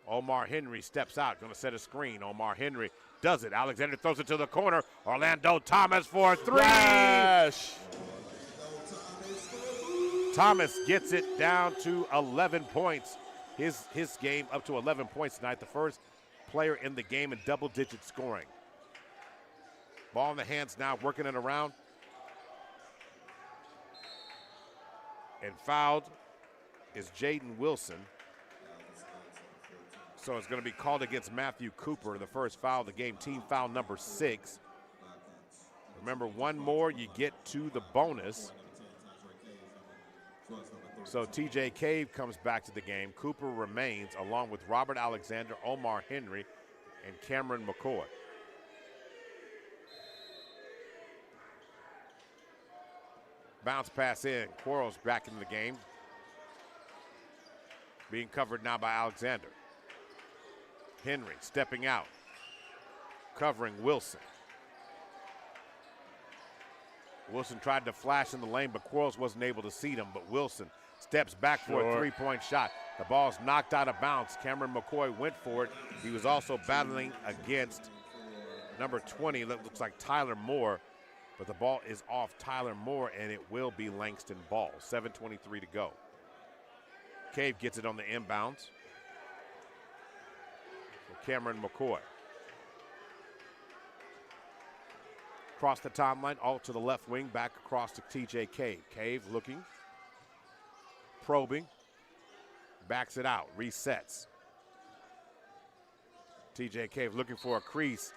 Omar Henry steps out, going to set a screen. Omar Henry does it. Alexander throws it to the corner. Orlando Thomas for a three. Flash. Thomas gets it down to 11 points. His game up to 11 points tonight. The first player in the game in double-digit scoring. Ball in the hands now, working it around. And fouled is Jaden Wilson. So it's going to be called against Matthew Cooper, the first foul of the game, team foul number 6. Remember, one more, you get to the bonus. So TJ Cave comes back to the game. Cooper remains along with Robert Alexander, Omar Henry, and Cameron McCoy. Bounce pass in. Quarles back into the game. Being covered now by Alexander. Henry stepping out. Covering Wilson. Wilson tried to flash in the lane, but Quarles wasn't able to see him. But Wilson steps back for a three-point shot. The ball's knocked out of bounds. Cameron McCoy went for it. He was also battling against number 20. That looks like Tyler Moore. But the ball is off Tyler Moore, and it will be Langston Ball. 7:23 to go. Cave gets it on the inbounds. For Cameron McCoy. Across the timeline, all to the left wing, back across to TJ Cave. Cave looking, probing, backs it out, resets. TJ Cave looking for a crease,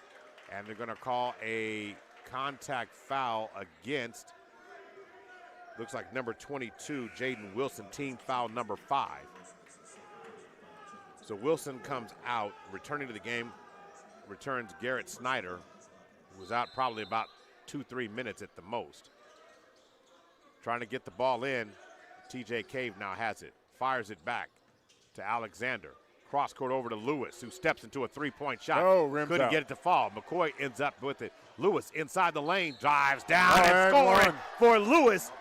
and they're going to call a contact foul against, looks like number 22, Jaden Wilson, team foul number 5. So Wilson comes out, returning to the game, returns Garrett Snyder, who was out probably about 2-3 minutes at the most. Trying to get the ball in, TJ Cave now has it, fires it back to Alexander. Cross court over to Lewis, who steps into a three-point shot. Couldn't out. get it to fall. McCoy ends up with it. Lewis inside the lane, drives down and scoring for Lewis.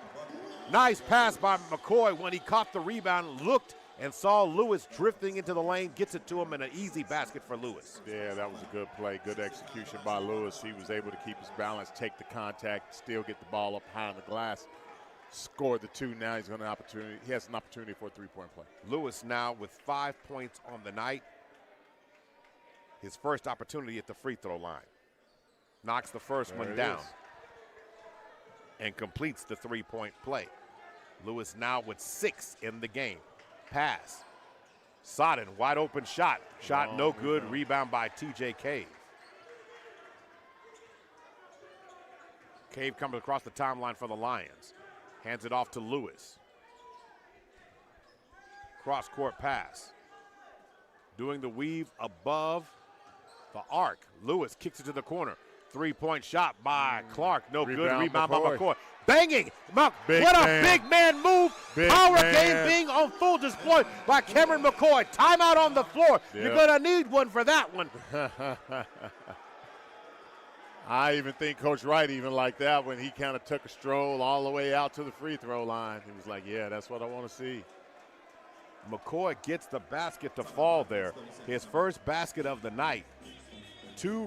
Nice pass by McCoy when he caught the rebound, looked and saw Lewis drifting into the lane, gets it to him, and an easy basket for Lewis. Yeah, that was a good play, good execution by Lewis. He was able to keep his balance, take the contact, still get the ball up high on the glass. Scored the 2. Now he's going to opportunity. He has an opportunity for a three-point play. Lewis now with 5 points on the night. His first opportunity at the free throw line. Knocks the first one down and completes the three-point play. Lewis now with 6 in the game. Pass. Sodden, wide open shot. Shot no good. Rebound by TJ Cave. Cave comes across the timeline for the Lions. Hands it off to Lewis. Cross-court pass. Doing the weave above the arc. Lewis kicks it to the corner. Three-point shot by Clark. No good. Rebound by McCoy. Banging. What a big man move. Power game being on full display by Cameron McCoy. Timeout on the floor. Yep. You're going to need one for that one. I even think Coach Wright even liked that when he kind of took a stroll all the way out to the free throw line. He was like, yeah, that's what I want to see. McCoy gets the basket to fall there. His first basket of the night. 2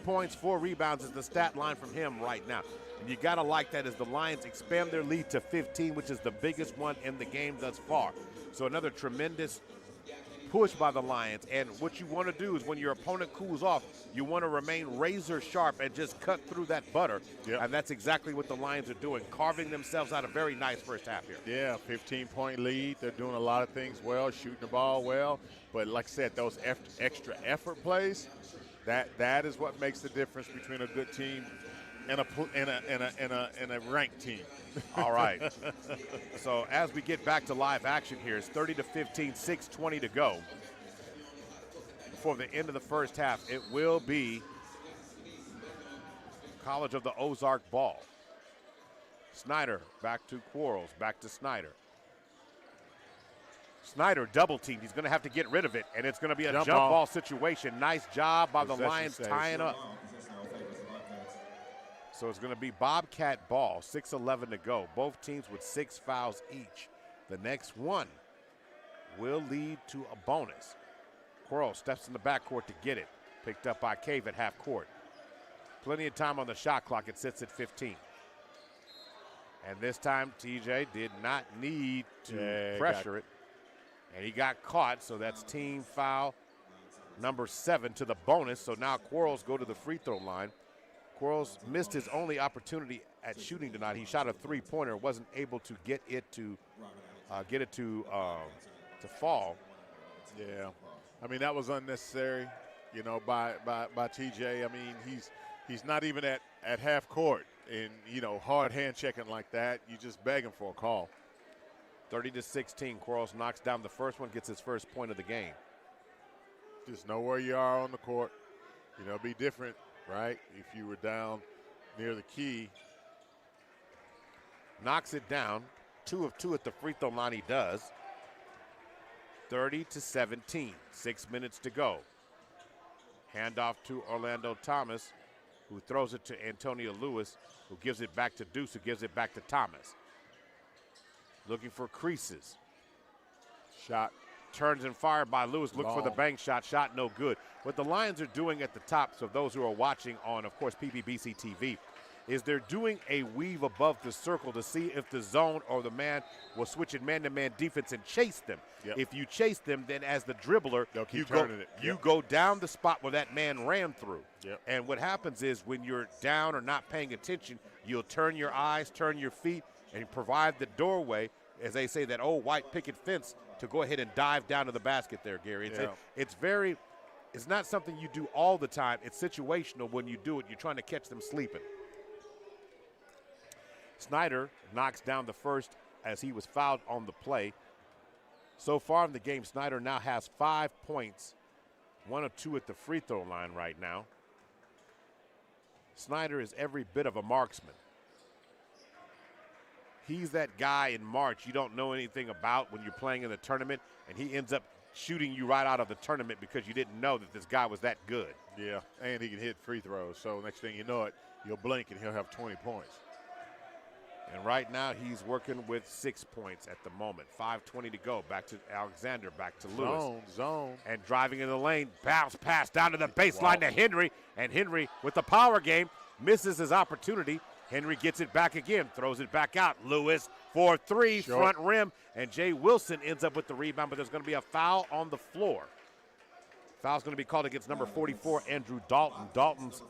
points, 4 rebounds is the stat line from him right now. And you got to like that as the Lions expand their lead to 15, which is the biggest one in the game thus far. So another tremendous push by the Lions. And what you want to do is when your opponent cools off, you want to remain razor sharp and just cut through that butter. Yep. And that's exactly what the Lions are doing, carving themselves out a very nice first half here. Yeah, 15-point lead. They're doing a lot of things well, shooting the ball well. But like I said, those extra effort plays, that is what makes the difference between a good team and a ranked team. All right. So as we get back to live action here, it's 30-15, 6:20 to go. Before the end of the first half, it will be College of the Ozark ball. Snyder back to Quarles, back to Snyder. Snyder double teamed. He's going to have to get rid of it, and it's going to be a jump ball situation. Nice job by the Lions tying up. So it's going to be Bobcat ball, 6:11 to go. Both teams with 6 fouls each. The next one will lead to a bonus. Quarles steps in the backcourt to get it. Picked up by Cave at half court. Plenty of time on the shot clock. It sits at 15. And this time, TJ did not need to pressure it. And he got caught, so that's team foul number 7 to the bonus. So now Quarles go to the free throw line. Quarles missed his only opportunity at shooting tonight. He shot a three-pointer, wasn't able to get it to fall. Yeah, I mean that was unnecessary, you know, by TJ. I mean he's not even at half court, and you know hard hand checking like that. You just begging for a call. 30-16. Quarles knocks down the first one, gets his first point of the game. Just know where you are on the court. You know, it'd be different, right? If you were down near the key. Knocks it down. 2 of 2 at the free throw line. He does. 30-17. 6 minutes to go. Handoff to Orlando Thomas, who throws it to Antonio Lewis, who gives it back to Deuce, who gives it back to Thomas. Looking for creases. Shot turns and fired by Lewis. Look for the bank shot. Shot no good. What the Lions are doing at the top, so those who are watching on, of course, PPBC TV, is they're doing a weave above the circle to see if the zone or the man will switch in man-to-man defense and chase them. Yep. If you chase them, then as the dribbler, you you go down the spot where that man ran through. Yep. And what happens is when you're down or not paying attention, you'll turn your eyes, turn your feet, and provide the doorway, as they say, that old white picket fence to go ahead and dive down to the basket there, Gary. It's not something you do all the time. It's situational. When you do it, you're trying to catch them sleeping. Snyder knocks down the first as he was fouled on the play. So far in the game, Snyder now has 5 points, 1 of 2 at the free throw line right now. Snyder is every bit of a marksman. He's that guy in March you don't know anything about when you're playing in the tournament, and he ends up shooting you right out of the tournament because you didn't know that this guy was that good. Yeah, and he can hit free throws. So next thing you know it, you'll blink and he'll have 20 points. And right now he's working with 6 points at the moment. 5:20 to go. Back to Alexander, back to Lewis. Zone. And driving in the lane, bounce pass down to the baseline to Henry. And Henry, with the power game, misses his opportunity. Henry gets it back again, throws it back out. Lewis for 3, front rim, and Jay Wilson ends up with the rebound, but there's going to be a foul on the floor. Foul's going to be called against number 44, Andrew Dalton. Dalton's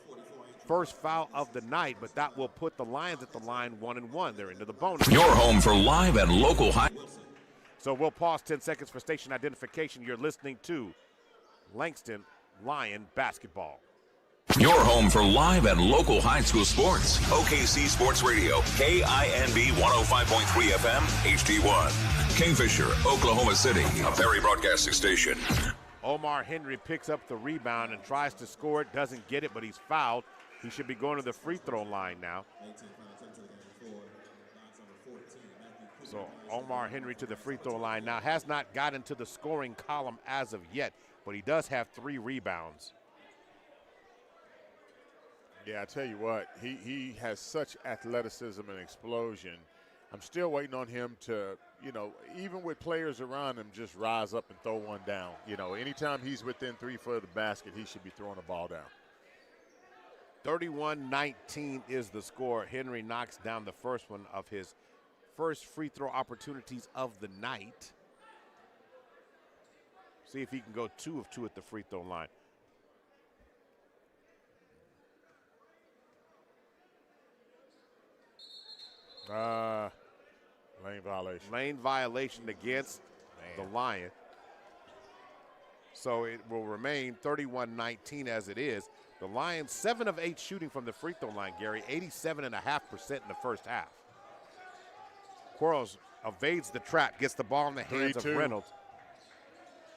first foul of the night, but that will put the Lions at the line 1-1. They're into the bonus. Your home for live and local high. So we'll pause 10 seconds for station identification. You're listening to Langston Lion Basketball. Your home for live and local high school sports. OKC Sports Radio, KINB 105.3 FM, HD1. Kingfisher, Oklahoma City, a Perry Broadcasting Station. Omar Henry picks up the rebound and tries to score it, doesn't get it, but he's fouled. He should be going to the free throw line now. So Omar Henry to the free throw line now. Has not gotten to the scoring column as of yet, but he does have 3 rebounds. Yeah, I tell you what, he has such athleticism and explosion. I'm still waiting on him to, you know, even with players around him, just rise up and throw one down. You know, anytime he's within 3 foot of the basket, he should be throwing the ball down. 31-19 is the score. Henry knocks down the first one of his first free throw opportunities of the night. See if he can go 2 of 2 at the free throw line. Lane violation. Lane violation against the Lion. So it will remain 31-19 as it is. The Lions 7 of 8 shooting from the free throw line, Gary, 87.5% in the first half. Quarles evades the trap, gets the ball in the hands of Reynolds.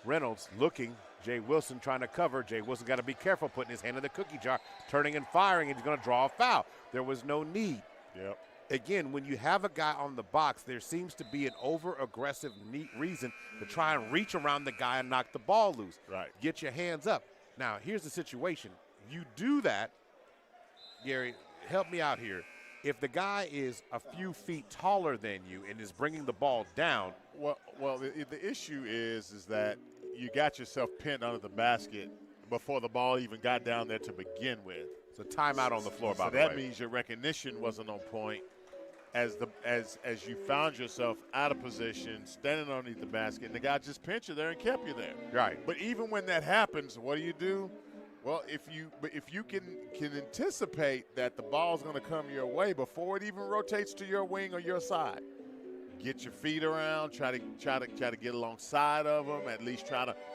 Reynolds looking, Jay Wilson trying to cover. Jay Wilson got to be careful putting his hand in the cookie jar, turning and firing, and he's going to draw a foul. There was no need. Yep. Again, when you have a guy on the box, there seems to be an over-aggressive reason to try and reach around the guy and knock the ball loose. Right. Get your hands up. Now, here's the situation. You do that, Gary, help me out here. if the guy is a few feet taller than you and is bringing the ball down. Well, the issue is that you got yourself pinned under the basket before the ball even got down there to begin with. It's a timeout on the floor, by so the way. that means your recognition wasn't on point as you found yourself out of position, standing underneath the basket, and the guy just pinned you there and kept you there. Right. But even when that happens, what do? Well, if you can anticipate that the ball's going to come your way before it even rotates to your wing or your side, get your feet around, try to get alongside of them, at least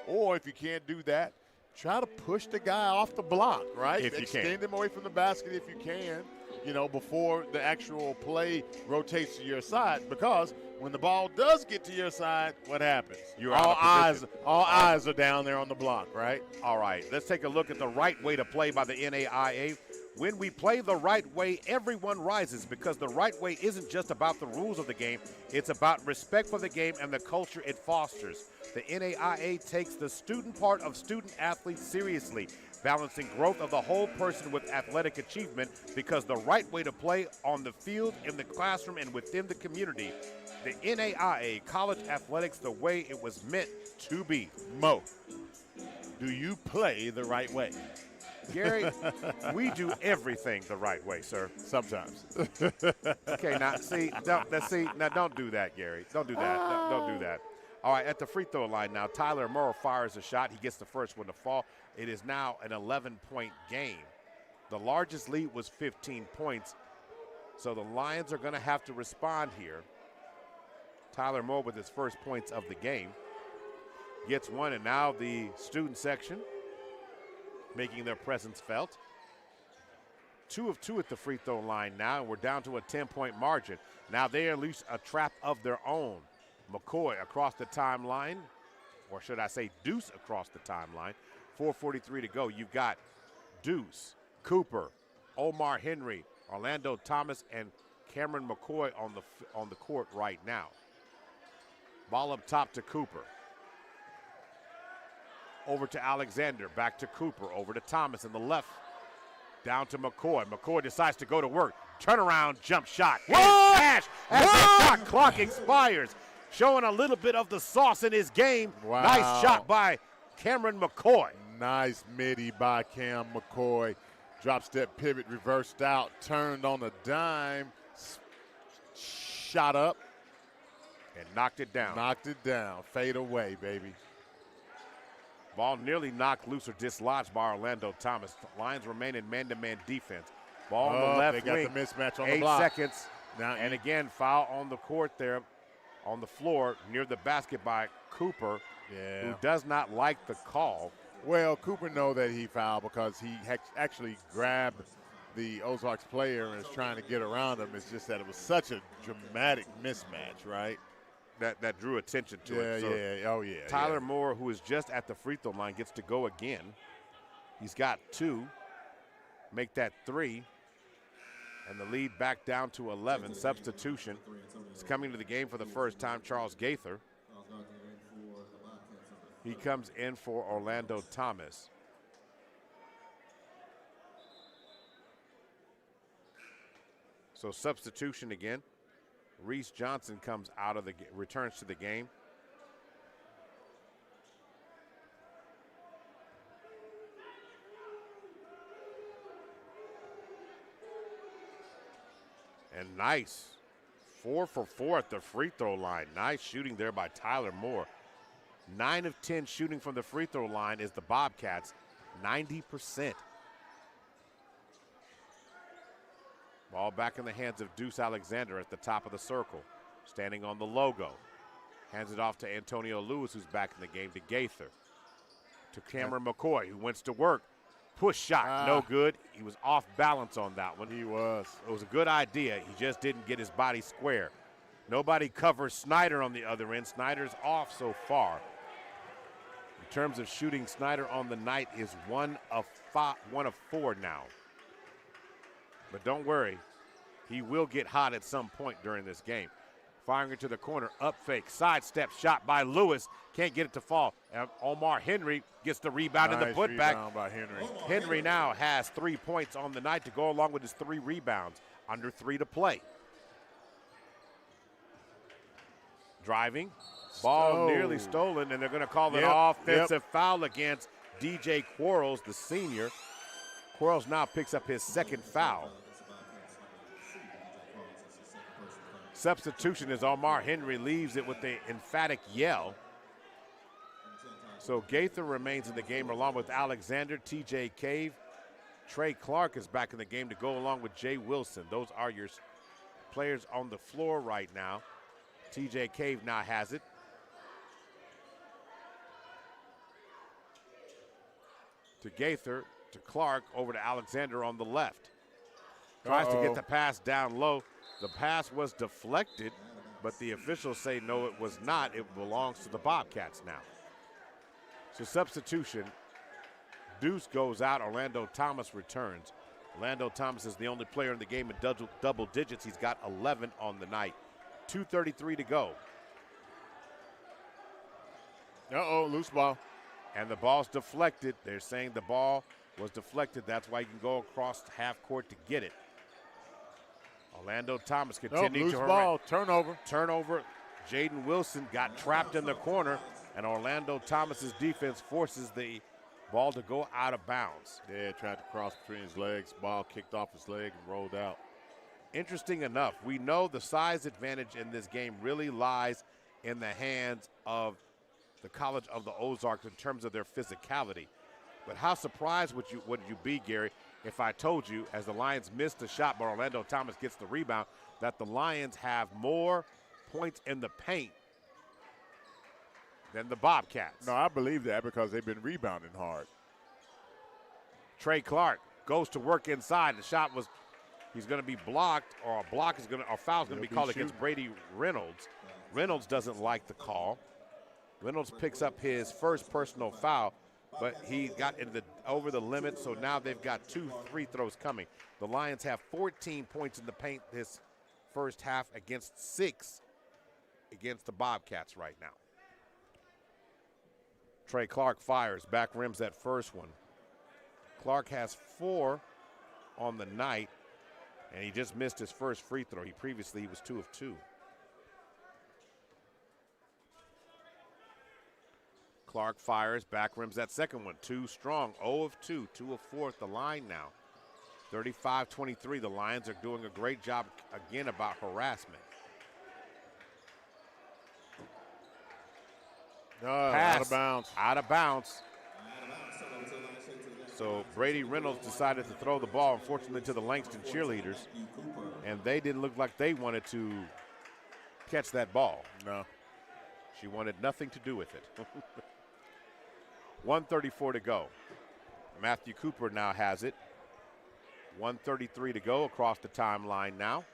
or if you can't do that, try to push the guy off the block, right? If you can. Extend him away from the basket if you can, before the actual play rotates to your side, because when the ball does get to your side, what happens? All eyes are down there on the block, right? All right, let's take a look at the right way to play by the NAIA. When we play the right way, everyone rises, because the right way isn't just about the rules of the game. It's about respect for the game and the culture it fosters. The NAIA takes the student part of student athletes seriously, balancing growth of the whole person with athletic achievement, because the right way to play on the field, in the classroom, and within the community. The NAIA, college athletics the way it was meant to be. Mo, do you play the right way? Gary, we do everything the right way, sir. Sometimes. Okay, now don't do that, Gary. Don't do that. Don't do that. All right, at the free throw line now, Tyler Morrow fires a shot. He gets the first one to fall. It is now an 11-point game. The largest lead was 15 points, so the Lions are going to have to respond here. Tyler Moore with his first points of the game gets one, and now the student section making their presence felt. 2 of 2 at the free throw line now, and we're down to a 10-point margin. Now they unleash a trap of their own. McCoy across the timeline, or should I say Deuce across the timeline. 4:43 to go. You've got Deuce, Cooper, Omar Henry, Orlando Thomas, and Cameron McCoy on the court right now. Ball up top to Cooper. Over to Alexander, back to Cooper, over to Thomas in the left. Down to McCoy. McCoy decides to go to work. Turnaround jump shot. Cash as the shot clock expires. Showing a little bit of the sauce in his game. Wow. Nice shot by Cameron McCoy. Nice midi by Cam McCoy. Drop step pivot, reversed out, turned on a dime, shot up. And knocked it down. Knocked it down. Fade away, baby. Ball nearly knocked loose or dislodged by Orlando Thomas. The Lions remain in man-to-man defense. Ball on the left wing. They got the mismatch on 8 the block. seconds. Now, and again, foul on the court there, on the floor near the basket by Cooper, who does not like the call. Well, Cooper know that he fouled because he actually grabbed the Ozarks player and is trying to get around him. It's just that it was such a dramatic mismatch, right? That drew attention to it. So Tyler Moore, who is just at the free throw line, gets to go again. He's got 2. Make that 3. And the lead back down to 11. Substitution is coming to the game for the first time, Charles Gaither. He comes in for Orlando Thomas. So substitution again. Reese Johnson comes out of returns to the game. And nice. 4 for 4 at the free throw line. Nice shooting there by Tyler Moore. 9 of 10 shooting from the free throw line is the Bobcats. 90%. Ball back in the hands of Deuce Alexander at the top of the circle. Standing on the logo. Hands it off to Antonio Lewis, who's back in the game, to Gaither. To Cameron McCoy, who wants to work. Push shot, no good. He was off balance on that one. He was. It was a good idea. He just didn't get his body square. Nobody covers Snyder on the other end. Snyder's off so far. In terms of shooting, Snyder on the night is 1 of 4 now. But don't worry, he will get hot at some point during this game. Firing it to the corner, up fake, sidestep shot by Lewis. Can't get it to fall. Omar Henry gets the rebound and the putback. By Henry. Henry now has 3 points on the night to go along with his 3 rebounds. Under 3 to play. Driving. Ball nearly stolen, and they're going to call an offensive foul against DJ Quarles, the senior. Quarles now picks up his second foul. Substitution as Omar Henry leaves it with the emphatic yell. So Gaither remains in the game along with Alexander, TJ Cave. Trey Clark is back in the game to go along with Jay Wilson. Those are your players on the floor right now. TJ Cave now has it. To Gaither, to Clark, over to Alexander on the left. Tries to get the pass down low. The pass was deflected, but the officials say no, it was not. It belongs to the Bobcats now. So substitution. Deuce goes out. Orlando Thomas returns. Orlando Thomas is the only player in the game in double digits. He's got 11 on the night. 2:33 to go. Loose ball. And the ball's deflected. They're saying the ball was deflected. That's why you can go across half court to get it. Orlando Thomas continuing to loose ball. Turnover. Jaden Wilson got trapped in the corner, and Orlando Thomas's defense forces the ball to go out of bounds. Yeah, tried to cross between his legs. Ball kicked off his leg and rolled out. Interesting enough, we know the size advantage in this game really lies in the hands of the College of the Ozarks in terms of their physicality. But how surprised would you be, Gary, if I told you, as the Lions missed the shot but Orlando Thomas gets the rebound, that the Lions have more points in the paint than the Bobcats? No, I believe that because they've been rebounding hard. Trey Clark goes to work inside. The shot was, he's going to be blocked, or a foul's going to be called against Brady Reynolds. Reynolds doesn't like the call. Reynolds picks up his first personal foul, but he got over the limit, so now they've got 2 free throws coming. The Lions have 14 points in the paint this first half against 6 against the Bobcats right now. Trey Clark fires, back rims that first one. Clark has 4 on the night, and he just missed his first free throw. He was 2 of 2. Clark fires, back rims that second one. 2 strong, 0 of 2, 2 of 4 at the line now. 35-23, the Lions are doing a great job again about harassment. Pass, out of bounds. So Brady Reynolds decided to throw the ball, unfortunately, to the Langston cheerleaders, and they didn't look like they wanted to catch that ball. No. She wanted nothing to do with it. 1:34 to go. Matthew Cooper now has it. 1:33 to go across the timeline now.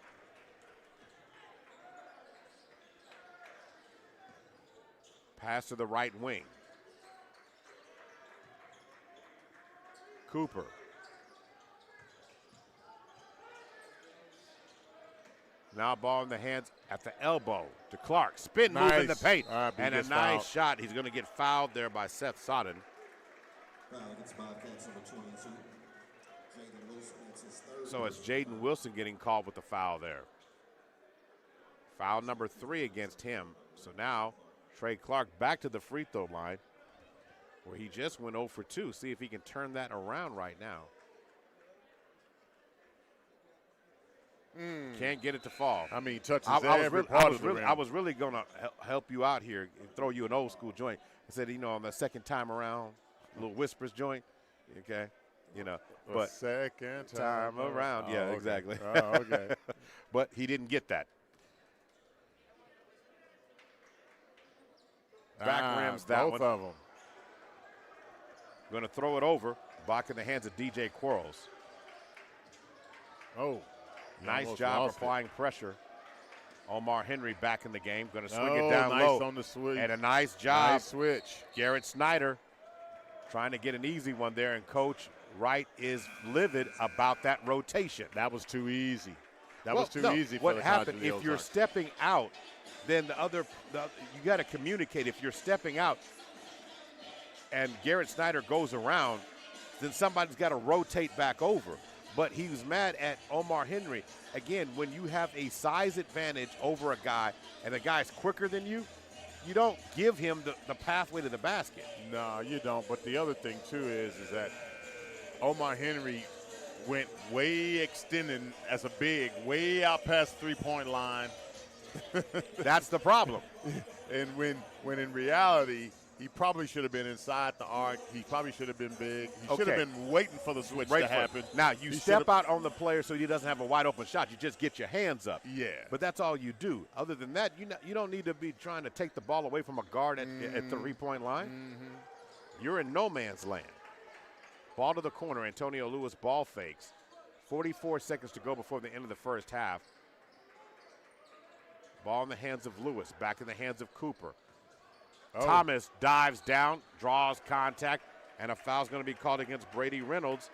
Pass to the right wing. Cooper. Now ball in the hands at the elbow to Clark. Spin move in the paint. And a nice shot. He's going to get fouled there by Seth Sodden. So it's Jaden Wilson getting called with the foul there. Foul number 3 against him. So now Trey Clark back to the free throw line where he just went 0 for 2. See if he can turn that around right now. Can't get it to fall. I mean, he touches every part of the rim. I was really going to help you out here and throw you an old school joint. I said, on the second time around, a little whispers joint, okay? But second time around. Oh, Yeah, okay. exactly. Oh, okay. But he didn't get that. Back rims that both one. of them. Going to throw it over. Back in the hands of DJ Quarles. Oh. Nice job applying pressure. Omar Henry back in the game. Going to swing Oh, it down nice low. on the switch. And a nice job. Nice switch. Garrett Snyder trying to get an easy one there. And Coach Wright is livid about that rotation. That was too easy. That was too easy for what the happened, College of the if you're Ozarks. stepping out, then you got to communicate. If you're stepping out and Garrett Snyder goes around, then somebody's got to rotate back over. but he was mad at Omar Henry. Again, when you have a size advantage over a guy and the guy's quicker than you, you don't give him the pathway to the basket. No, you don't. But the other thing, too, is that Omar Henry went way extending as a big, way out past three-point line. That's the problem. And when in reality, he probably should have been inside the arc. He probably should have been big. He should have been waiting for the switch to happen. Now, you step out on the player so he doesn't have a wide open shot. You just get your hands up. Yeah. But that's all you do. Other than that, you don't need to be trying to take the ball away from a guard at the three-point line. You're in no man's land. Ball to the corner. Antonio Lewis ball fakes. 44 seconds to go before the end of the first half. Ball in the hands of Lewis. Back in the hands of Cooper. Thomas dives down, draws contact, and a foul's going to be called against Brady Reynolds.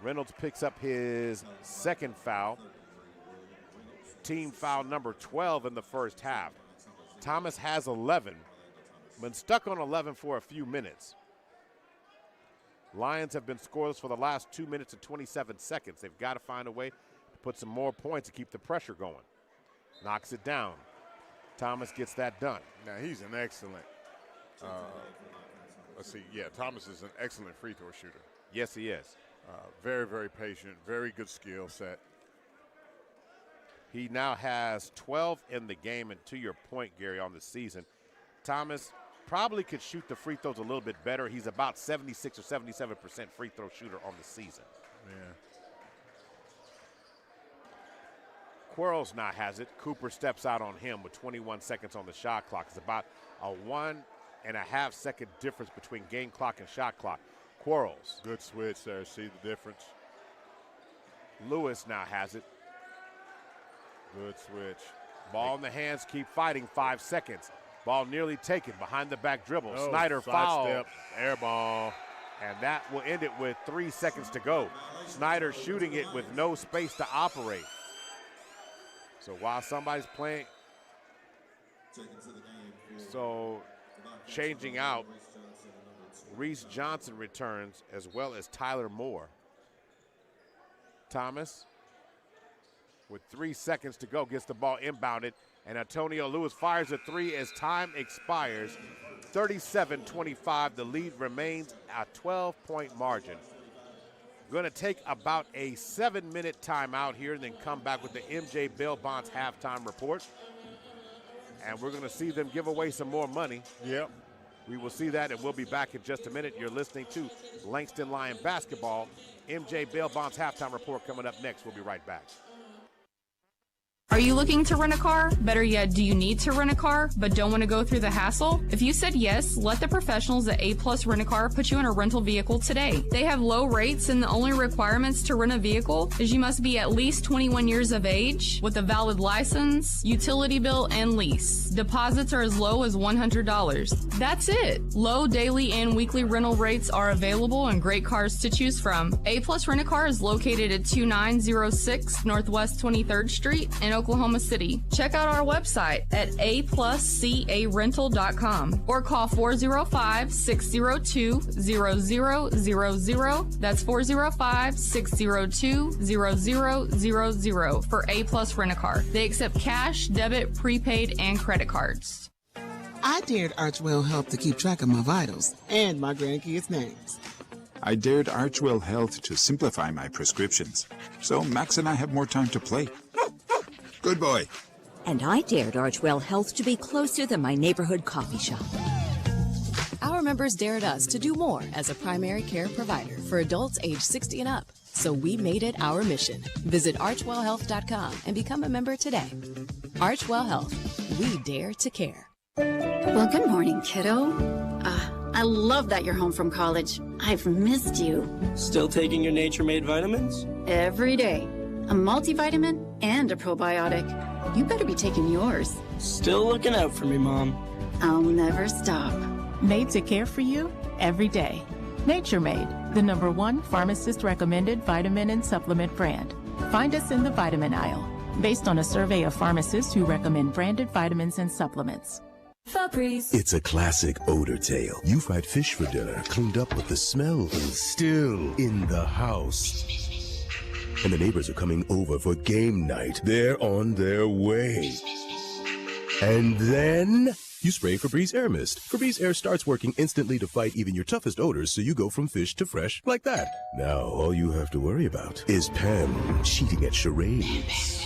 Reynolds picks up his second foul. Team foul number 12 in the first half. Thomas has 11. Been stuck on 11 for a few minutes. Lions have been scoreless for the last 2 minutes and 27 seconds. They've got to find a way to put some more points to keep the pressure going. Knocks it down. Thomas gets that done. Now, he's an excellent let's see. Yeah, Thomas is an excellent free throw shooter. Yes, he is. Very, very patient. Very good skill set. He now has 12 in the game, and to your point, Gary, on the season, Thomas probably could shoot the free throws a little bit better. He's about 76 or 77% free throw shooter on the season. Yeah. Quarles now has it. Cooper steps out on him with 21 seconds on the shot clock. It's about a 1.5 second difference between game clock and shot clock. Quarles. Good switch there. See the difference. Lewis now has it. Good switch. Ball in the hands. Keep fighting. 5 seconds. Ball nearly taken. Behind the back dribble. Oh, Snyder foul. Step, air ball. And that will end it with 3 seconds to go. Snyder shooting it with no space to operate. So while somebody's playing, changing out, Reese Johnson returns as well as Tyler Moore. Thomas, with 3 seconds to go, gets the ball inbounded, and Antonio Lewis fires a three as time expires. 37-25, the lead remains a 12-point margin. Going to take about a 7-minute timeout here and then come back with the MJ Bail Bonds halftime report. And we're going to see them give away some more money. Yep. We will see that, and we'll be back in just a minute. You're listening to Langston Lion Basketball. MJ Bail Bonds halftime report coming up next. We'll be right back. Are you looking to rent a car? Better yet, do you need to rent a car but don't want to go through the hassle? If you said yes, let the professionals at A+ Rent a Car put you in a rental vehicle today. They have low rates, and the only requirements to rent a vehicle is you must be at least 21 years of age with a valid license, utility bill, and lease. Deposits are as low as $100. That's it. Low daily and weekly rental rates are available and great cars to choose from. A+ Rent a Car is located at 2906 Northwest 23rd Street in Oklahoma City. Check out our website at apluscarental.com or call 405-602-0000. That's 405-602-0000 for A+ Rent a Car. They accept cash, debit, prepaid, and credit cards. I dared Archwell Health to keep track of my vitals and my grandkids' names. I dared Archwell Health to simplify my prescriptions, so Max and I have more time to play. Good boy. And I dared Archwell Health to be closer than my neighborhood coffee shop. Our members dared us to do more as a primary care provider for adults age 60 and up. So we made it our mission. Visit archwellhealth.com and become a member today. Archwell Health. We dare to care. Well, good morning, kiddo. I love that you're home from college. I've missed you. Still taking your Nature Made vitamins? Every day. A multivitamin and a probiotic. You better be taking yours. Still looking out for me, Mom. I'll never stop. Made to care for you every day. Nature Made, the #1 pharmacist-recommended vitamin and supplement brand. Find us in the vitamin aisle, based on a survey of pharmacists who recommend branded vitamins and supplements. Febreze. It's a classic odor tale. You fried fish for dinner, cleaned up with the smell, and still in the house. and the neighbors are coming over for game night. They're on their way. And then you spray Febreze Air Mist. Febreze Air starts working instantly to fight even your toughest odors, so you go from fish to fresh like that. Now all you have to worry about is Pam cheating at charades.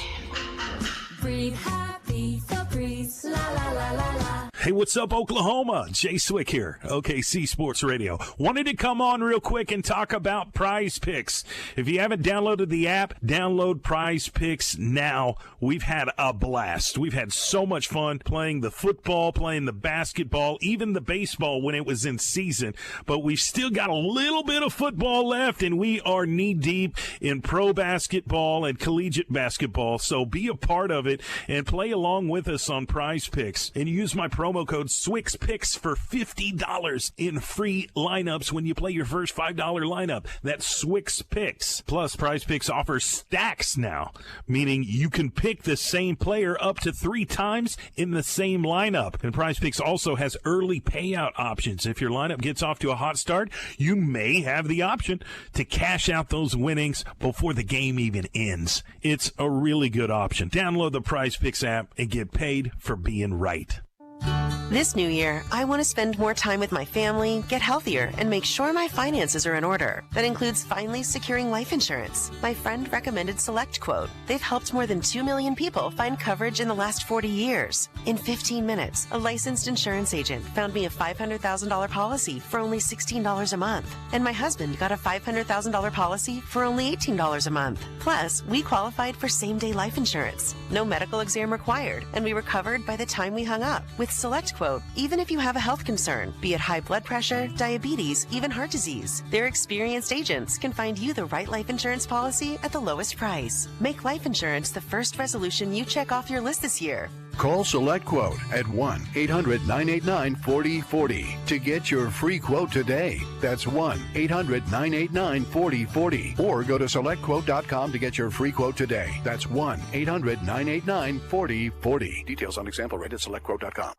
Breathe happy, Febreze, la la la la la. Hey, what's up, Oklahoma? Jay Swick here, OKC Sports Radio. Wanted to come on real quick and talk about Prize Picks. If you haven't downloaded the app, download Prize Picks now. We've had a blast. We've had so much fun playing the football, playing the basketball, even the baseball when it was in season. But we've still got a little bit of football left, and we are knee-deep in pro basketball and collegiate basketball. So be a part of it and play along with us on Prize Picks. And use my promo code SWIXPICKS for $50 in free lineups when you play your first $5 lineup. That's SWIXPICKS. Plus, Prize Picks offers stacks now, meaning you can pick the same player up to 3 times in the same lineup. And Prize Picks also has early payout options. If your lineup gets off to a hot start, you may have the option to cash out those winnings before the game even ends. It's a really good option. Download the Prize Picks app and get paid for being right. This new year, I want to spend more time with my family, get healthier, and make sure my finances are in order. That includes finally securing life insurance. My friend recommended SelectQuote. They've helped more than 2 million people find coverage in the last 40 years. In 15 minutes, a licensed insurance agent found me a $500,000 policy for only $16 a month. And my husband got a $500,000 policy for only $18 a month. Plus, we qualified for same-day life insurance. No medical exam required, and we were covered by the time we hung up. With SelectQuote, even if you have a health concern, be it high blood pressure, diabetes, even heart disease, their experienced agents can find you the right life insurance policy at the lowest price. Make life insurance the first resolution you check off your list this year. Call SelectQuote at 1-800-989-4040 to get your free quote today. That's 1-800-989-4040. Or go to SelectQuote.com to get your free quote today. That's 1-800-989-4040. Details on example rate at SelectQuote.com.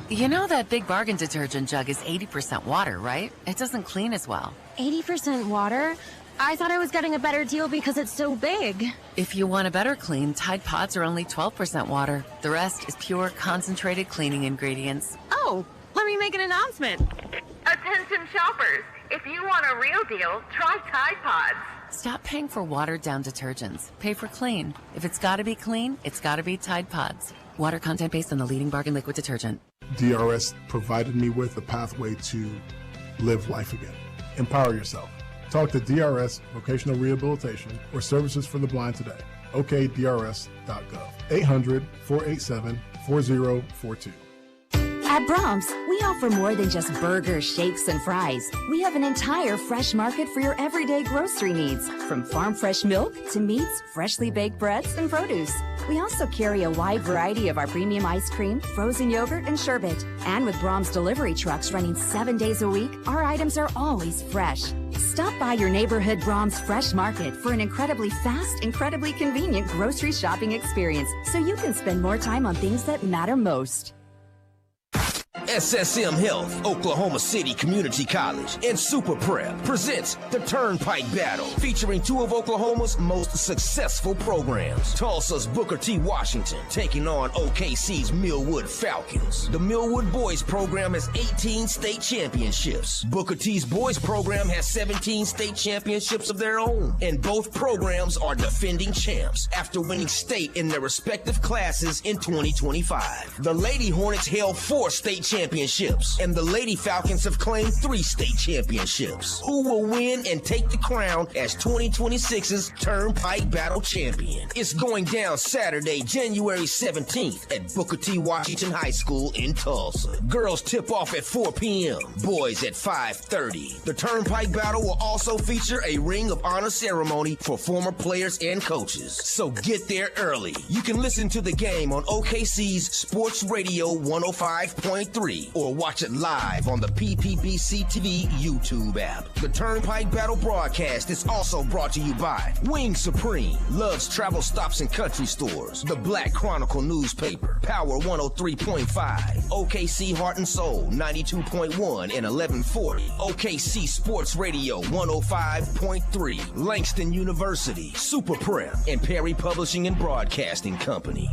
You know that Big Bargain detergent jug is 80% water, right? It doesn't clean as well. 80% water? I thought I was getting a better deal because it's so big. If you want a better clean, Tide Pods are only 12% water. The rest is pure, concentrated cleaning ingredients. Oh, let me make an announcement. Attention shoppers, if you want a real deal, try Tide Pods. Stop paying for watered-down detergents. Pay for clean. If it's got to be clean, it's got to be Tide Pods. Water content based on the leading bargain liquid detergent. DRS provided me with a pathway to live life again. Empower yourself. Talk to DRS Vocational Rehabilitation or Services for the Blind today. okdrs.gov. 800-487-4042. At Brahms, we offer more than just burgers, shakes, and fries. We have an entire fresh market for your everyday grocery needs, from farm fresh milk to meats, freshly baked breads, and produce. We also carry a wide variety of our premium ice cream, frozen yogurt, and sherbet. And with Brahms delivery trucks running 7 days a week, our items are always fresh. Stop by your neighborhood Brahms Fresh Market for an incredibly fast, incredibly convenient grocery shopping experience so you can spend more time on things that matter most. SSM Health, Oklahoma City Community College, and Super Prep presents the Turnpike Battle, featuring 2 of Oklahoma's most successful programs. Tulsa's Booker T. Washington taking on OKC's Millwood Falcons. The Millwood Boys program has 18 state championships. Booker T's boys program has 17 state championships of their own. And both programs are defending champs after winning state in their respective classes in 2025. The Lady Hornets held 4 state championships, and the Lady Falcons have claimed 3 state championships. Who will win and take the crown as 2026's Turnpike Battle champion? It's going down Saturday, January 17th at Booker T. Washington High School in Tulsa. Girls tip off at 4 p.m., boys at 5:30. The Turnpike Battle will also feature a Ring of Honor ceremony for former players and coaches. So get there early. You can listen to the game on OKC's Sports Radio 105.3 3 or watch it live on the PPBC TV YouTube app. The Turnpike Battle broadcast is also brought to you by Wing Supreme, Love's Travel Stops and Country Stores, The Black Chronicle newspaper, Power 103.5, OKC Heart and Soul 92.1 and 1140, OKC Sports Radio 105.3, Langston University, Super Prep, and Perry Publishing and Broadcasting Company.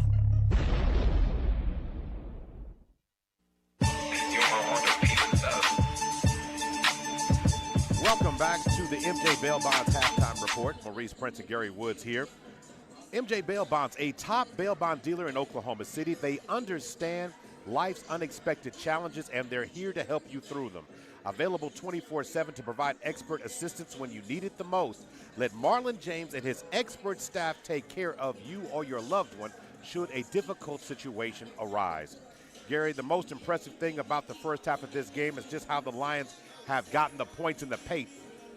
Welcome back to the MJ Bail Bonds halftime report. Maurice Prince and Gary Woods here. MJ Bail Bonds, a top bail bond dealer in Oklahoma City. They understand life's unexpected challenges, and they're here to help you through them. Available 24/7 to provide expert assistance when you need it the most. Let Marlon James and his expert staff take care of you or your loved one should a difficult situation arise. Gary, the most impressive thing about the first half of this game is just how the Lions have gotten the points in the paint,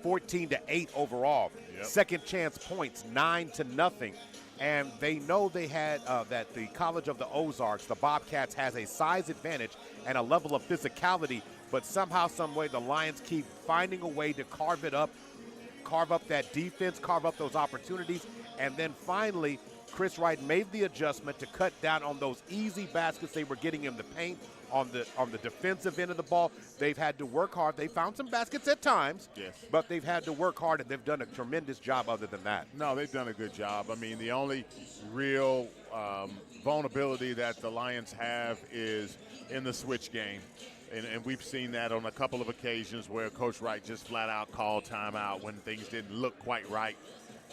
14-8 overall. Yep. Second chance points, 9-0. And they know they had that the College of the Ozarks, the Bobcats, has a size advantage and a level of physicality, but somehow, some way, the Lions keep finding a way to carve up that defense, carve up those opportunities, and then finally, Chris Wright made the adjustment to cut down on those easy baskets they were getting in the paint. On the defensive end of the ball, they've had to work hard. They found some baskets at times, yes, but they've had to work hard, and they've done a tremendous job other than that. No, they've done a good job. I mean, the only real vulnerability that the Lions have is in the switch game. And we've seen that on a couple of occasions where Coach Wright just flat out called timeout when things didn't look quite right.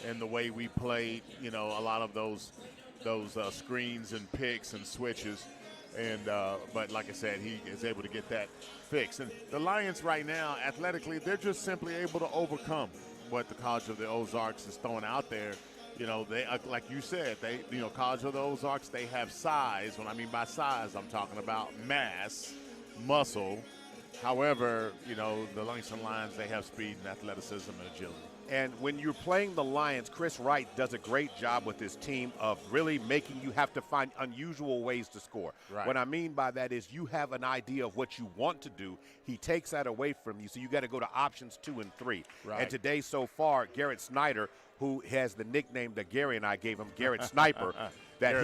And the way we played, you know, a lot of those screens and picks and switches. And but like I said, he is able to get that fixed. And the Lions right now, athletically, they're just simply able to overcome what the College of the Ozarks is throwing out there. You know, they, like you said, College of the Ozarks, they have size. When I mean by size, I'm talking about mass, muscle. However, you know, the Langston Lions, they have speed and athleticism and agility. And when you're playing the Lions, Chris Wright does a great job with his team of really making you have to find unusual ways to score. Right. What I mean by that is you have an idea of what you want to do. He takes that away from you, so you got to go to options 2 and 3. Right. And today so far, Garrett Snyder, who has the nickname that Gary and I gave him, Garrett Sniper, that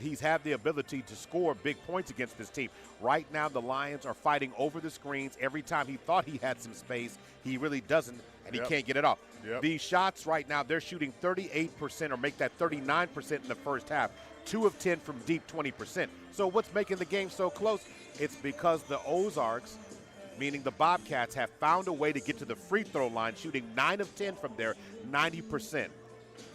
he's had the ability to score big points against this team. Right now, the Lions are fighting over the screens. Every time he thought he had some space, he really doesn't, and he can't get it off. Yep. These shots right now, they're shooting 38% or make that 39% in the first half. 2 of 10 from deep, 20%. So what's making the game so close? It's because the Ozarks, meaning the Bobcats, have found a way to get to the free throw line, shooting 9 of 10 from there, 90%.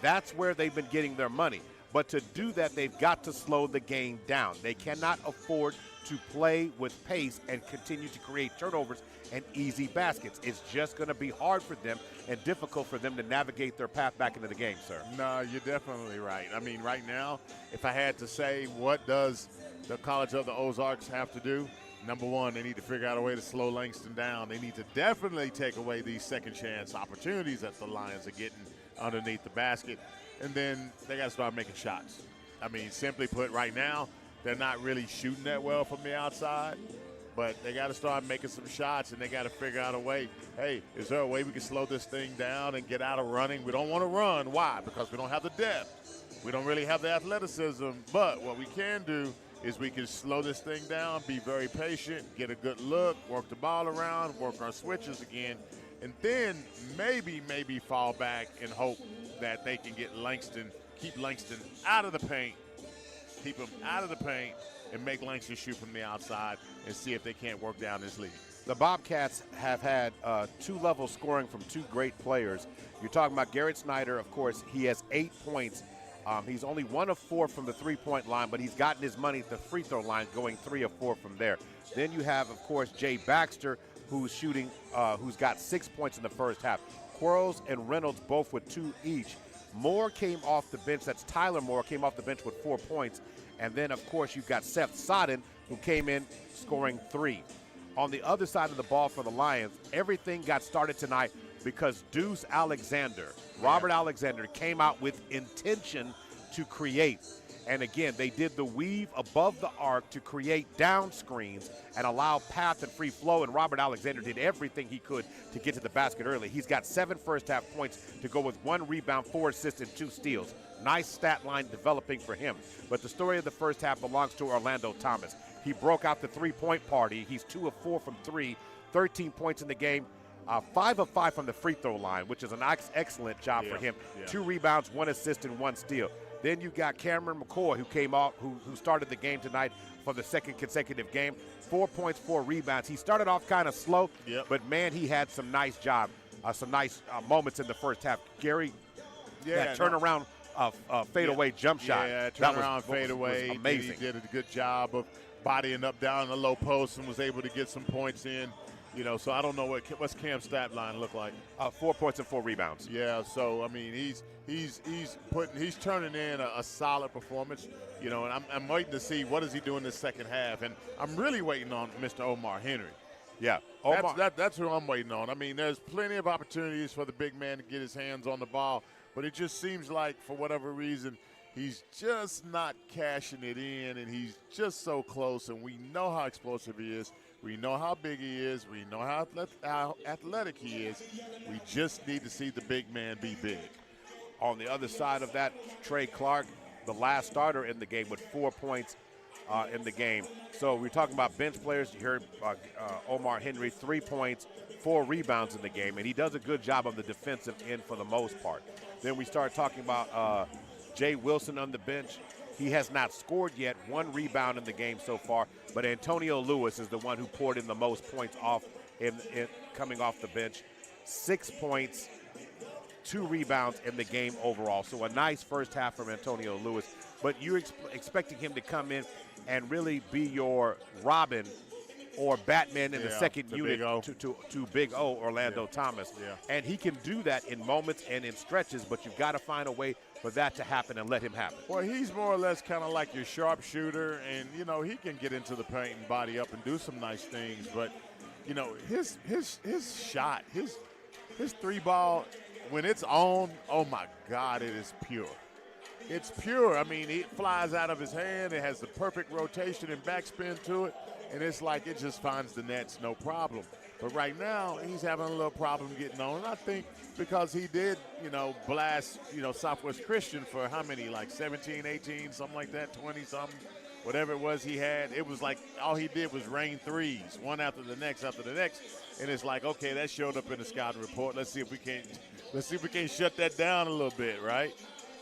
That's where they've been getting their money. But to do that, they've got to slow the game down. They cannot afford to play with pace and continue to create turnovers and easy baskets. It's just going to be hard for them and difficult for them to navigate their path back into the game, sir. No, you're definitely right. I mean, right now, if I had to say what does the College of the Ozarks have to do, number one, they need to figure out a way to slow Langston down. They need to definitely take away these second chance opportunities that the Lions are getting underneath the basket. And then they got to start making shots. I mean, simply put, right now, they're not really shooting that well from the outside, but they got to start making some shots, and they got to figure out a way. Hey, is there a way we can slow this thing down and get out of running? We don't want to run. Why? Because we don't have the depth. We don't really have the athleticism. But what we can do is we can slow this thing down, be very patient, get a good look, work the ball around, work our switches again, and then maybe fall back and hope that they can get Langston, keep Langston out of the paint, keep him out of the paint, and make Langston shoot from the outside and see if they can't work down this lead. The Bobcats have had two-level scoring from 2 great players. You're talking about Garrett Snyder, of course. He has 8 points. He's only 1 of 4 from the three-point line, but he's gotten his money at the free throw line, going 3 of 4 from there. Then you have, of course, Jay Baxter, who's shooting, who's got 6 points in the first half. Quarles and Reynolds both with 2 each. Moore came off the bench. That's Tyler Moore, came off the bench with 4 points. And then, of course, you've got Seth Sodden, who came in scoring 3. On the other side of the ball for the Lions, everything got started tonight because Deuce Alexander, Robert Alexander, came out with intention to create. And again, they did the weave above the arc to create down screens and allow path and free flow, and Robert Alexander did everything he could to get to the basket early. He's got 7 first-half points to go with 1 rebound, 4 assists, and 2 steals. Nice stat line developing for him. But the story of the first half belongs to Orlando Thomas. He broke out the three-point party. He's 2 of 4 from 3, 13 points in the game, 5 of 5 from the free throw line, which is an excellent job for him. 2 rebounds, 1 assist, and 1 steal. Then you got Cameron McCoy, who came off, who started the game tonight for the second consecutive game. 4 points, 4 rebounds. He started off kind of slow, but man, he had some nice moments in the first half. Gary, that turnaround fadeaway jump shot. Yeah, turnaround fadeaway. Was amazing. He did a good job of bodying up down the low post and was able to get some points in. You know, so I don't know what's Cam's stat line look like. 4 points and 4 rebounds. Yeah, so I mean he's turning in a solid performance. You know, and I'm waiting to see what does he do in the second half, and I'm really waiting on Mr. Omar Henry. Yeah, that's who I'm waiting on. I mean, there's plenty of opportunities for the big man to get his hands on the ball, but it just seems like for whatever reason he's just not cashing it in, and he's just so close. And we know how explosive he is. We know how big he is. We know how athletic he is. We just need to see the big man be big. On the other side of that, Trey Clark, the last starter in the game with 4 points in the game. So we're talking about bench players. You heard Omar Henry, 3 points, 4 rebounds in the game, and he does a good job on the defensive end for the most part. Then we start talking about Jay Wilson on the bench. He has not scored yet, 1 rebound in the game so far, but Antonio Lewis is the one who poured in the most points coming off the bench. 6 points, 2 rebounds in the game overall. So a nice first half from Antonio Lewis, but you're expecting him to come in and really be your Robin or Batman in the second unit to Big O, Orlando Thomas. And he can do that in moments and in stretches, but you've got to find a way for that to happen and let him happen. Well, he's more or less kind of like your sharpshooter, and, you know, he can get into the paint and body up and do some nice things. But, you know, his shot, his 3-ball, when it's on, oh, my God, it is pure. It's pure. I mean, it flies out of his hand. It has the perfect rotation and backspin to it. And it's like it just finds the nets, no problem. But right now, he's having a little problem getting on. And I think because he did, you know, blast, you know, Southwest Christian for how many, like 17, 18, something like that, 20-something, whatever it was he had. It was like all he did was rain threes, one after the next. And it's like, okay, that showed up in the scouting report. Let's see if we can't shut that down a little bit, right?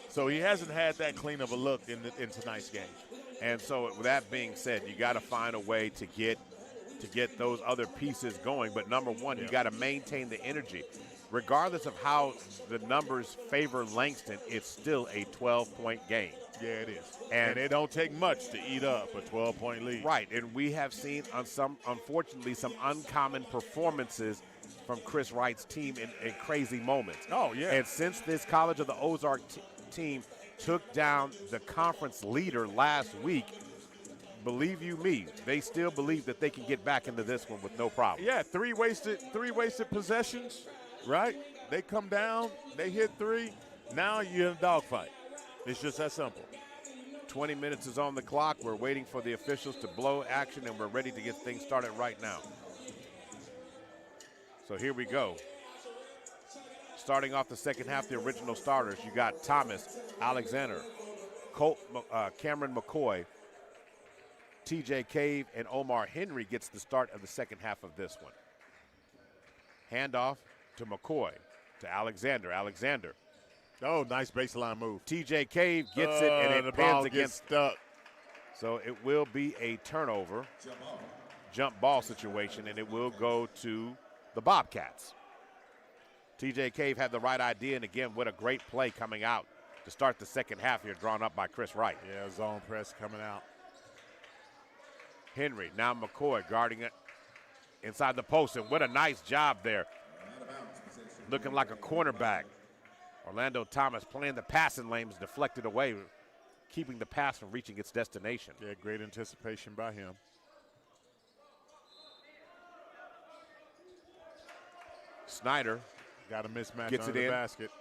So he hasn't had that clean of a look in tonight's game. And so with that being said, you got to find a way to get those other pieces going. But number one, you got to maintain the energy. Regardless of how the numbers favor Langston, it's still a 12-point game. Yeah, it is. And it don't take much to eat up a 12-point lead. Right, and we have seen, unfortunately, some uncommon performances from Chris Wright's team in crazy moments. Oh, yeah. And since this College of the Ozarks team took down the conference leader last week, believe you me, they still believe that they can get back into this one with no problem. Yeah, three wasted possessions, right? They come down, they hit 3. Now you're in a dogfight. It's just that simple. 20 minutes is on the clock. We're waiting for the officials to blow action, and we're ready to get things started right now. So here we go. Starting off the second half, the original starters, you got Thomas, Alexander, Cameron McCoy, TJ Cave, and Omar Henry gets the start of the second half of this one. Handoff to McCoy, to Alexander. Alexander. Oh, nice baseline move. TJ Cave gets it, and it pins against stuck. So it will be a turnover, jump ball situation, and it will go to the Bobcats. TJ Cave had the right idea, and again, what a great play coming out to start the second half here, drawn up by Chris Wright. Yeah, zone press coming out. Henry, now McCoy guarding it inside the post, and what a nice job there. Looking like a cornerback. Orlando Thomas playing the passing lanes, deflected away, keeping the pass from reaching its destination. Yeah, great anticipation by him. Snyder got a mismatch gets under it in. The basket.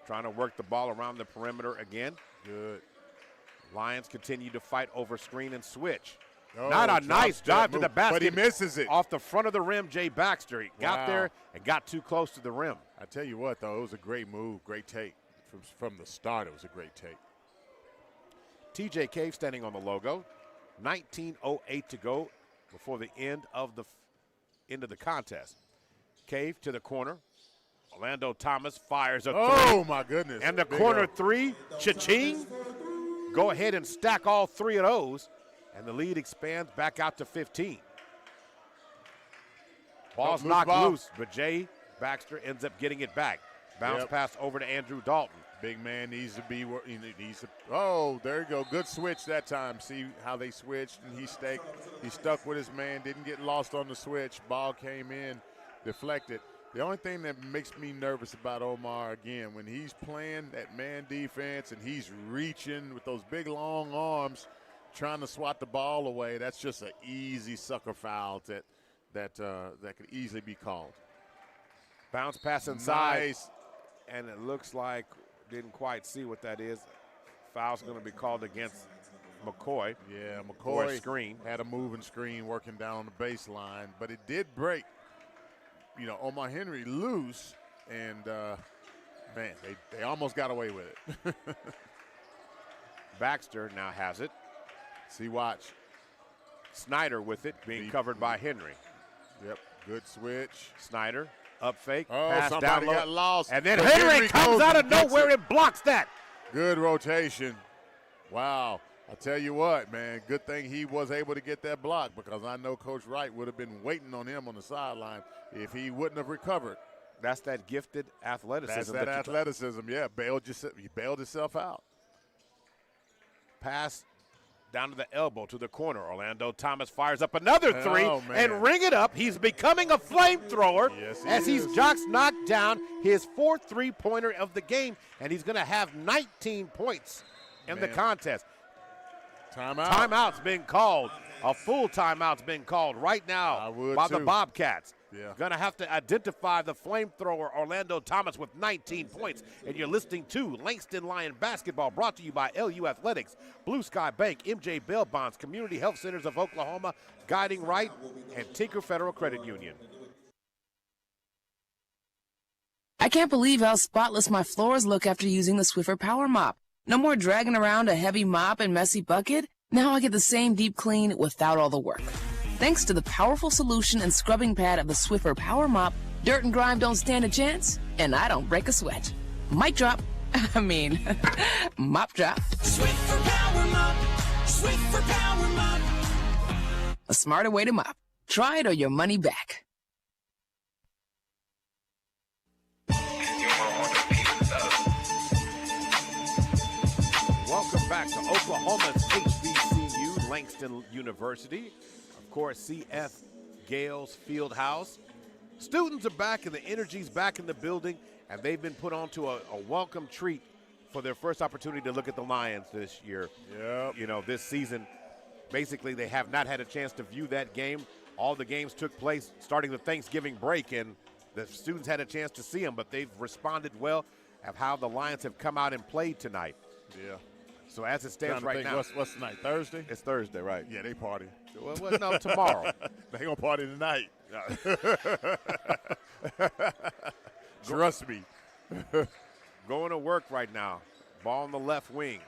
trying to work the ball around the perimeter again. Good. Lions continue to fight over screen and switch. Oh, Not a nice drive to the basket. But he misses it. Off the front of the rim, Jay Baxter. He got there and got too close to the rim. I tell you what, though, it was a great move, great take. From the start, it was a great take. TJ Cave standing on the logo. 19:08 to go before the end of the contest. Cave to the corner. Orlando Thomas fires a three. Oh, my goodness. And the corner three, cha-ching. Go ahead and stack all three of those, and the lead expands back out to 15. Ball's knocked loose, but Jay Baxter ends up getting it back. Bounce pass over to Andrew Dalton. Big man needs to be. Oh, there you go. Good switch that time. See how they switched, and he stuck with his man. Didn't get lost on the switch. Ball came in, deflected. The only thing that makes me nervous about Omar, again, when he's playing that man defense and he's reaching with those big, long arms, trying to swat the ball away, that's just an easy sucker foul that could easily be called. Bounce pass inside. Nice. And it looks like, didn't quite see what that is. Foul's going to be called against McCoy. Yeah, McCoy screen. Had a moving screen working down on the baseline, but it did break, Omar Henry loose, and, man, they almost got away with it. Baxter now has it. See, watch. Snyder with it, being covered by Henry. Yep, good switch. Snyder, up fake, oh, pass somebody down low. got lost. And then Henry comes out of nowhere and blocks that. Good rotation. Wow. I'll tell you what, man, good thing he was able to get that block, because I know Coach Wright would have been waiting on him on the sideline if he wouldn't have recovered. That's that gifted athleticism. That's that athleticism, yeah. He bailed himself out. Pass down to the elbow to the corner. Orlando Thomas fires up another three and ring it up. He's becoming a flamethrower as he's Jocks knocked down his fourth three-pointer of the game, and he's going to have 19 points in the contest. Timeout. Timeout's been called. A full timeout's been called right now by the Bobcats. Yeah. Going to have to identify the flamethrower Orlando Thomas with 19 points. And you're listening to Langston Lion Basketball, brought to you by LU Athletics, Blue Sky Bank, MJ Bail Bonds, Community Health Centers of Oklahoma, Guiding Right, and Tinker Federal Credit Union. I can't believe how spotless my floors look after using the Swiffer Power Mop. No more dragging around a heavy mop and messy bucket. Now I get the same deep clean without all the work. Thanks to the powerful solution and scrubbing pad of the Swiffer Power Mop, dirt and grime don't stand a chance, and I don't break a sweat. Mic drop. Mop drop. Swiffer Power Mop. Swiffer Power Mop. A smarter way to mop. Try it or your money back. Welcome back to Oklahoma's HBCU, Langston University. Of course, CF Gales Fieldhouse. Students are back and the energy's back in the building, and they've been put onto a welcome treat for their first opportunity to look at the Lions this year. Yep. This season, basically they have not had a chance to view that game. All the games took place starting the Thanksgiving break, and the students had a chance to see them, but they've responded well of how the Lions have come out and played tonight. Yeah. So as it stands right now. What's tonight, Thursday? It's Thursday, right. Yeah, they party. Well, no, tomorrow. They gonna party tonight. Trust me. Going to work right now. Ball on the left wing.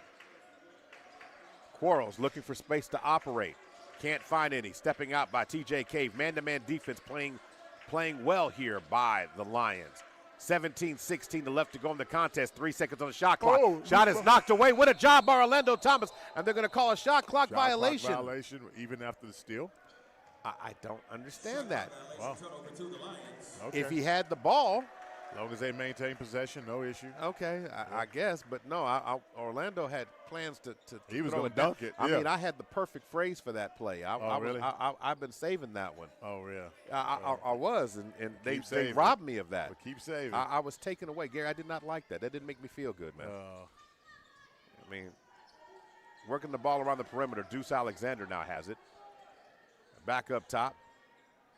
Quarles looking for space to operate. Can't find any. Stepping out by TJ Cave. Man-to-man defense playing well here by the Lions. 17-16 to left to go in the contest. 3 seconds on the shot clock. Shot is knocked away. What a job by Orlando Thomas. And they're going to call a shot clock violation. Violation even after the steal? I don't understand that. Wow. Okay. If he had the ball. As long as they maintain possession, no issue. Okay, I guess. But no, Orlando had plans to he was going to dunk it. I mean, I had the perfect phrase for that play. Really? I've been saving that one. Oh, yeah. I was, and they robbed me of that. But keep saving. I was taken away. Gary, I did not like that. That didn't make me feel good, man. I mean, working the ball around the perimeter. Deuce Alexander now has it. Back up top.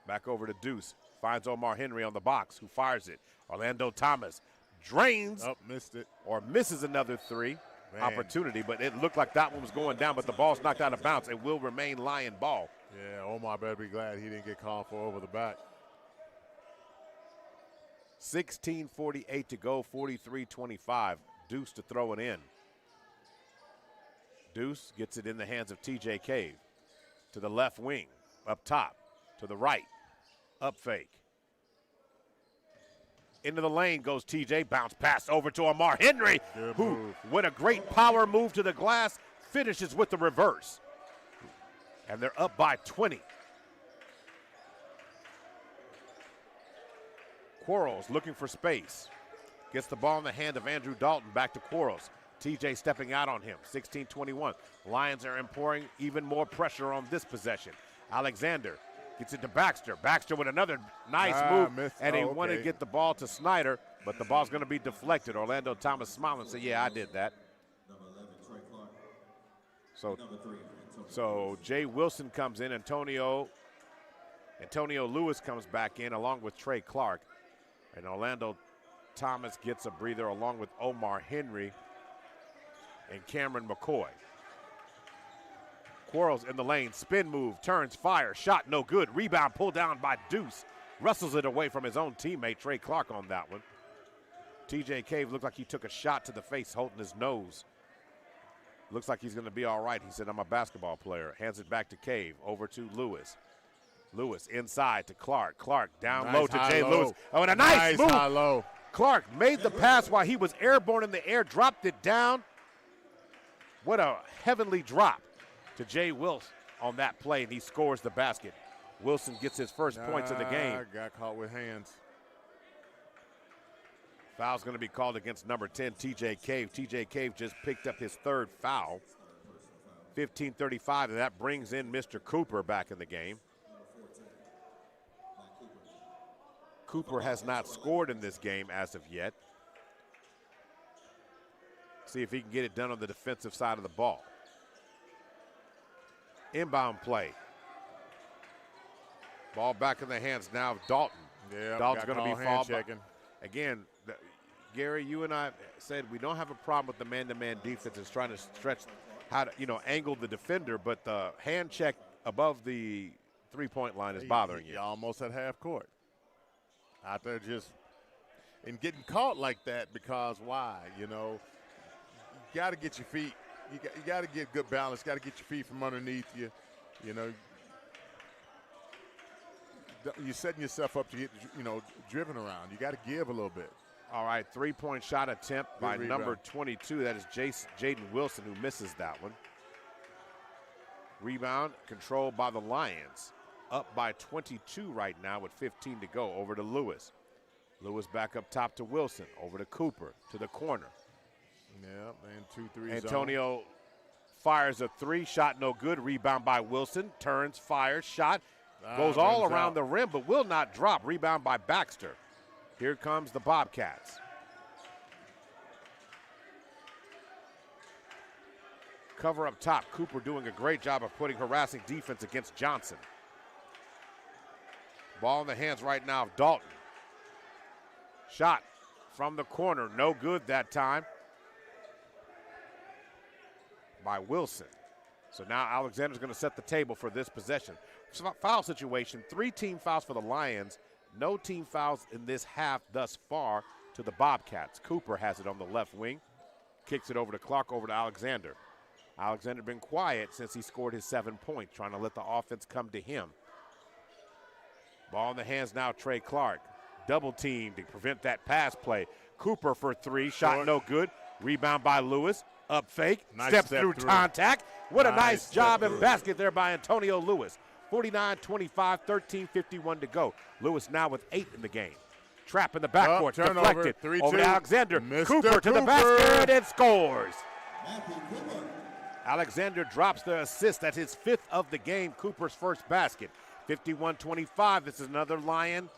Back over to Deuce. Finds Omar Henry on the box, who fires it. Orlando Thomas drains. Oh, missed it. Or misses another three opportunity, but it looked like that one was going down, but the ball's knocked out of bounds. It will remain Lion ball. Yeah, Omar better be glad he didn't get called for over the back. 16:48 to go, 43-25. Deuce to throw it in. Deuce gets it in the hands of TJ Cave. To the left wing, up top, to the right, up fake. Into the lane goes TJ, bounce pass over to Amar Henry, who, with a great power move to the glass, finishes with the reverse. And they're up by 20. Quarles looking for space. Gets the ball in the hand of Andrew Dalton, back to Quarles. TJ stepping out on him, 16-21. Lions are pouring even more pressure on this possession. Alexander gets it to Baxter. Baxter with another nice move, and he wanted to get the ball to Snyder, but the ball's going to be deflected. Orlando Thomas smiling and said, yeah, I did that. So Jay Wilson comes in. Antonio Lewis comes back in along with Trey Clark. And Orlando Thomas gets a breather along with Omar Henry and Cameron McCoy. Quarles in the lane, spin move, turns, fire, shot, no good. Rebound pulled down by Deuce. Wrestles it away from his own teammate, Trey Clark, on that one. TJ Cave looked like he took a shot to the face, holding his nose. Looks like he's going to be all right. He said, I'm a basketball player. Hands it back to Cave, over to Lewis. Lewis inside to Clark. Clark down low to Jay Lewis. Oh, and a nice move. High low. Clark made the pass while he was airborne in the air, dropped it down. What a heavenly drop to Jay Wilson on that play, and he scores the basket. Wilson gets his first points of the game. Got caught with hands. Foul's going to be called against number 10, TJ Cave. TJ Cave just picked up his third foul. 15:35, and that brings in Mr. Cooper back in the game. Cooper has not scored in this game as of yet. See if he can get it done on the defensive side of the ball. Inbound play. Ball back in the hands now of Dalton. Yeah, Dalton's going to be fouled. checking. Again, Gary, you and I said we don't have a problem with the man-to-man defense. It's trying to stretch how to, angle the defender, but the hand check above the three-point line is bothering you. You're almost at half court. Out there just and getting caught like that because why? You got to get your feet. You got to get good balance. Got to get your feet from underneath you. You're setting yourself up to get driven around. You got to give a little bit. All right, three-point shot attempt by number 22. That is Jaden Wilson, who misses that one. Rebound controlled by the Lions. Up by 22 right now with 15 to go. Over to Lewis. Lewis back up top to Wilson. Over to Cooper to the corner. Yeah, and 2-3 Antonio fires a three. Shot no good. Rebound by Wilson. Turns, fires, shot. Goes all around the rim but will not drop. Rebound by Baxter. Here comes the Bobcats. Cover up top. Cooper doing a great job of putting harassing defense against Johnson. Ball in the hands right now of Dalton. Shot from the corner. No good that time by Wilson. So now Alexander's going to set the table for this possession. Foul situation, 3 team fouls for the Lions. No team fouls in this half thus far to the Bobcats. Cooper has it on the left wing. Kicks it over to Clark, over to Alexander. Alexander been quiet since he scored his 7 points, trying to let the offense come to him. Ball in the hands now, Trey Clark. Double team to prevent that pass play. Cooper for 3, shot no good. Rebound by Lewis, up fake, step through contact. What a nice job and basket there by Antonio Lewis. 49-25, 13:51 to go. Lewis now with 8 in the game. Trap in the backcourt, deflected. Over to Alexander. Cooper to the basket and scores. Alexander drops the assist. That's his 5th of the game. Cooper's first basket. 51-25. This is another Lion.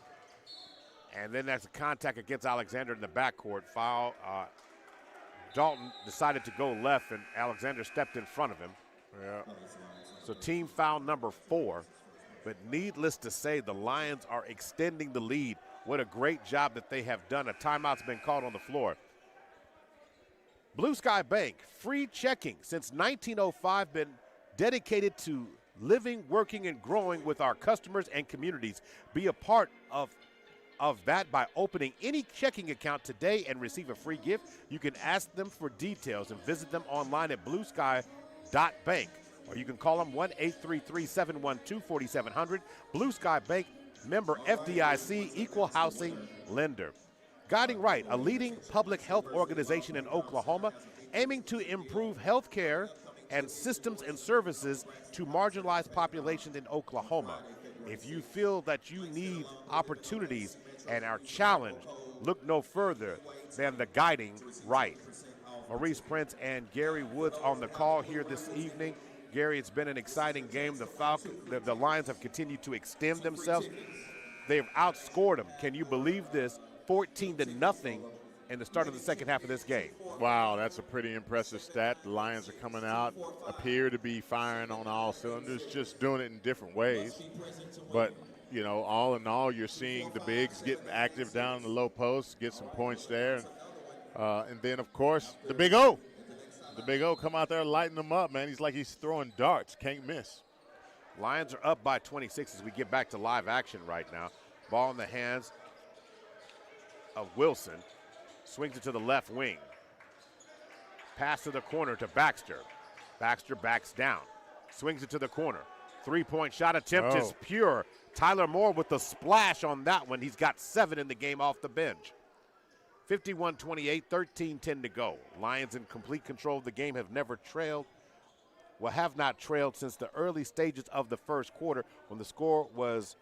And then that's a contact against Alexander in the backcourt. Foul. Dalton decided to go left, and Alexander stepped in front of him. Yeah. So team foul number 4. But needless to say, the Lions are extending the lead What a great job that they have done. A timeout's been called on the floor. Blue Sky Bank, free checking since 1905, been dedicated to living, working, and growing with our customers and communities. Be a part of that by opening any checking account today and receive a free gift. You can ask them for details and visit them online at bluesky.bank. Or you can call them 1-833-712-4700. Blue Sky Bank, member FDIC, equal housing lender. Guiding Right, a leading public health organization in Oklahoma, aiming to improve health care and systems and services to marginalized populations in Oklahoma. If you feel that you need opportunities and are challenged, look no further than the Guiding Right. Maurice Prince and Gary Woods on the call here this evening. Gary, it's been an exciting game. The Lions have continued to extend themselves. They've outscored them. Can you believe this? 14-0 in the start of the second half of this game. Wow, that's a pretty impressive stat. The Lions are coming out, appear to be firing on all cylinders, just doing it in different ways. But, you know, all in all, you're seeing the bigs getting active down in the low post, get some points there. And then, of course, the Big O. The Big O come out there lighting them up, man. He's like he's throwing darts, can't miss. Lions are up by 26 as we get back to live action right now. Ball in the hands of Wilson. Swings it to the left wing. Pass to the corner to Baxter. Baxter backs down. Swings it to the corner. Three-point shot attempt is pure. Tyler Moore with the splash on that one. He's got 7 in the game off the bench. 51-28, 13-10 to go. Lions in complete control of the game, have not trailed since the early stages of the first quarter when the score was,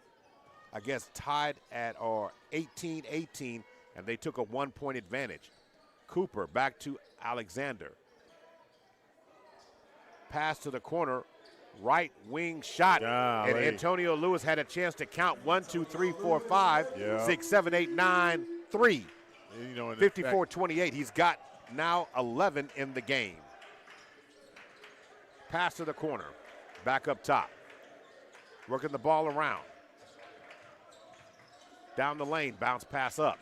I guess, tied at 18-18, and they took a 1-point advantage. Cooper back to Alexander. Pass to the corner, right wing shot. And Antonio Lewis had a chance to count 1, 2, 3, 4, 5, 6, 7, 8, 9, 3. 54-28. He's got now 11 in the game. Pass to the corner. Back up top. Working the ball around. Down the lane. Bounce pass up.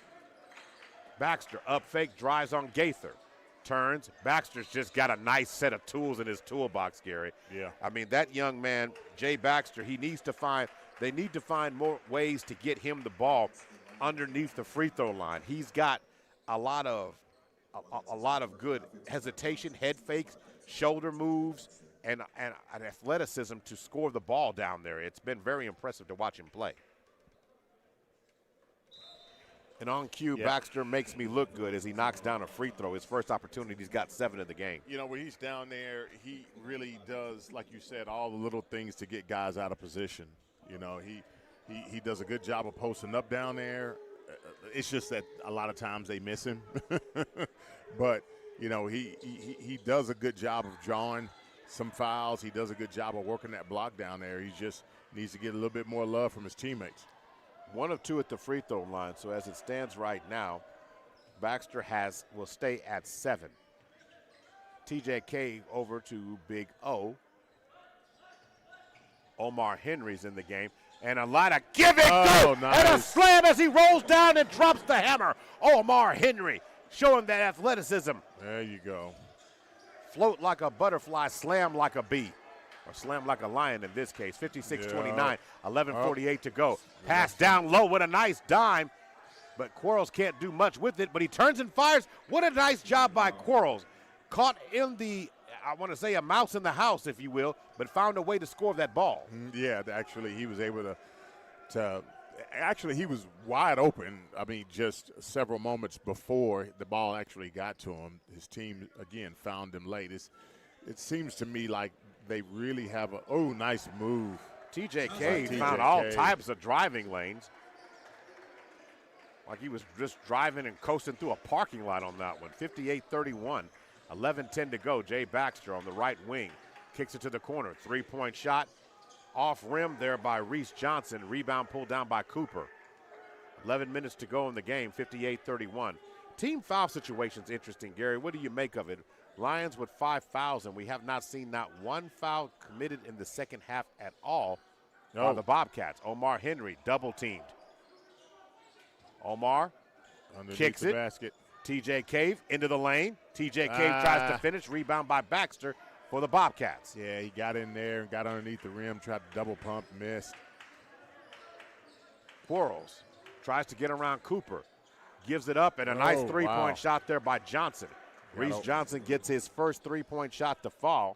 Baxter up fake. Drives on Gaither. Turns. Baxter's just got a nice set of tools in his toolbox, Gary. Yeah. I mean, that young man, Jay Baxter, they need to find more ways to get him the ball underneath the free throw line. He's got a lot of good hesitation, head fakes, shoulder moves, and an athleticism to score the ball down there. It's been very impressive to watch him play. And on cue, Baxter makes me look good as he knocks down a free throw. His first opportunity, he's got 7 in the game. You know, when he's down there, he really does, like you said, all the little things to get guys out of position. You know, he does a good job of posting up down there. It's just that a lot of times they miss him. But, you know, he does a good job of drawing some fouls. He does a good job of working that block down there. He just needs to get a little bit more love from his teammates. 1 of 2 at the free throw line. So as it stands right now, Baxter will stay at 7. TJ Cave over to Big O. Omar Henry's in the game. And a lot of give it good. Nice. And a slam as he rolls down and drops the hammer. Omar Henry showing that athleticism. There you go. Float like a butterfly, slam like a bee. Or slam like a lion in this case. 56-29, 11:48 to go. Pass down low with a nice dime. But Quarles can't do much with it. But he turns and fires. What a nice job by Quarles. Caught in the, I want to say, a mouse in the house, if you will, but found a way to score that ball. Yeah, actually, he was able to actually, he was wide open. I mean, just several moments before the ball actually got to him. His team, again, found him late. It seems to me like they really have nice move. TJ Cave found all types of driving lanes. Like he was just driving and coasting through a parking lot on that one. 58-31, 11:10 to go. Jay Baxter on the right wing. Kicks it to the corner. 3-point shot. Off rim there by Reese Johnson. Rebound pulled down by Cooper. 11 minutes to go in the game. 58-31. Team foul situation's interesting, Gary. What do you make of it? Lions with 5 fouls, and we have not seen not one foul committed in the second half at all by the Bobcats. Omar Henry double teamed. Omar Underneath kicks the it. basket. TJ Cave into the lane. TJ Cave tries to finish. Rebound by Baxter for the Bobcats. Yeah, he got in there and got underneath the rim, tried to double pump, missed. Quarles tries to get around Cooper. Gives it up, and a nice three-point shot there by Johnson. Reese Johnson gets his first three-point shot to fall.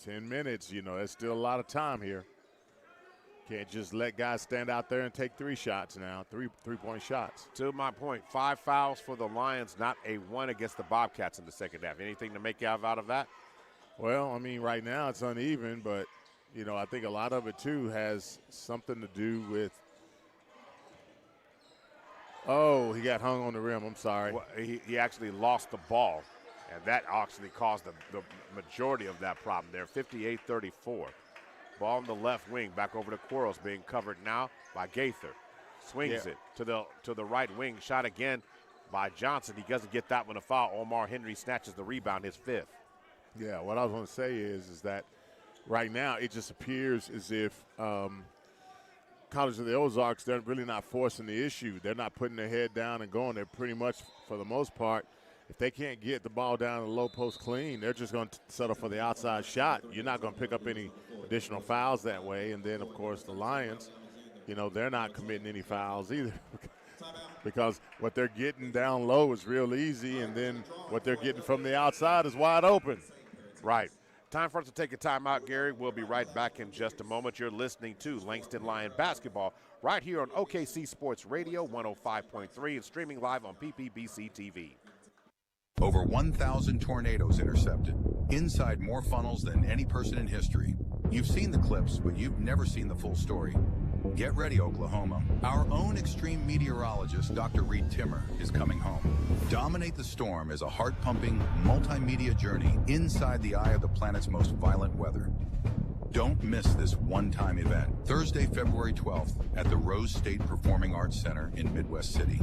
10 minutes, you know, there's still a lot of time here. Can't just let guys stand out there and take three shots now, three-point shots. To my point, 5 fouls for the Lions, not a one against the Bobcats in the second half. Anything to make out of that? Well, I mean, right now it's uneven, but, you know, I think a lot of it, too, has something to do with he got hung on the rim. I'm sorry. Well, he actually lost the ball, and that actually caused the majority of that problem there, 58-34. Ball on the left wing, back over to Quarles, being covered now by Gaither. Swings it to the right wing, shot again by Johnson. He doesn't get that one a foul. Omar Henry snatches the rebound, his fifth. Yeah, what I was going to say is that right now it just appears as if College of the Ozarks, they're really not forcing the issue. They're not putting their head down and going. They're pretty much, for the most part, if they can't get the ball down in the low post clean, they're just going to settle for the outside shot. You're not going to pick up any additional fouls that way. And then, of course, the Lions, you know, they're not committing any fouls either because what they're getting down low is real easy, and then what they're getting from the outside is wide open. Right. Time for us to take a timeout, Gary. We'll be right back in just a moment. You're listening to Langston Lion Basketball right here on OKC Sports Radio 105.3 and streaming live on PPBC TV. Over 1,000 tornadoes intercepted. Inside more funnels than any person in history. You've seen the clips, but you've never seen the full story. Get ready, Oklahoma. Our own extreme meteorologist, Dr. Reed Timmer, is coming home. Dominate the Storm is a heart-pumping, multimedia journey inside the eye of the planet's most violent weather. Don't miss this one-time event, Thursday, February 12th, at the Rose State Performing Arts Center in Midwest City.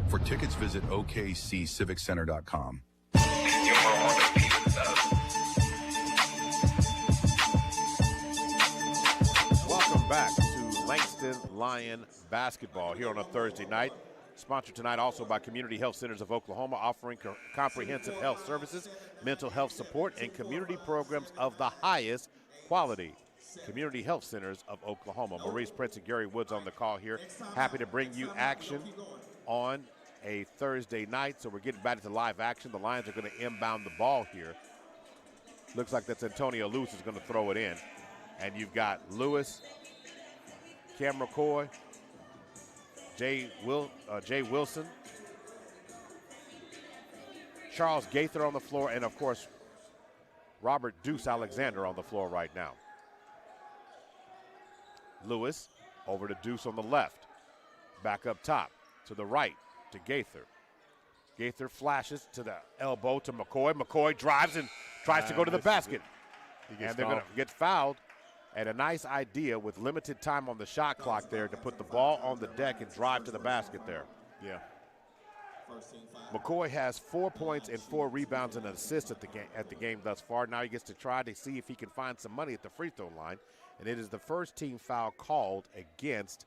For tickets, visit okcciviccenter.com. Welcome back to Langston Lion Basketball here on a Thursday night. Sponsored tonight also by Community Health Centers of Oklahoma, offering comprehensive health services, mental health support, and community programs of the highest quality. Community Health Centers of Oklahoma. Maurice Prince and Gary Woods on the call here. Happy to bring you action on a Thursday night. So we're getting back to live action. The Lions are going to inbound the ball here. Looks like that's Antonio Lewis is going to throw it in. And you've got Lewis, Cam McCoy, Jay Wilson, Charles Gaither on the floor, and, of course, Robert Deuce Alexander on the floor right now. Lewis over to Deuce on the left. Back up top to the right to Gaither. Gaither flashes to the elbow to McCoy. McCoy drives and tries to go to the basket. And they're going to get fouled. And a nice idea with limited time on the shot clock there to put the ball on the deck and drive to the basket there. Yeah. McCoy has 4 points and 4 rebounds and an assist at the game thus far. Now he gets to try to see if he can find some money at the free throw line. And it is the first team foul called against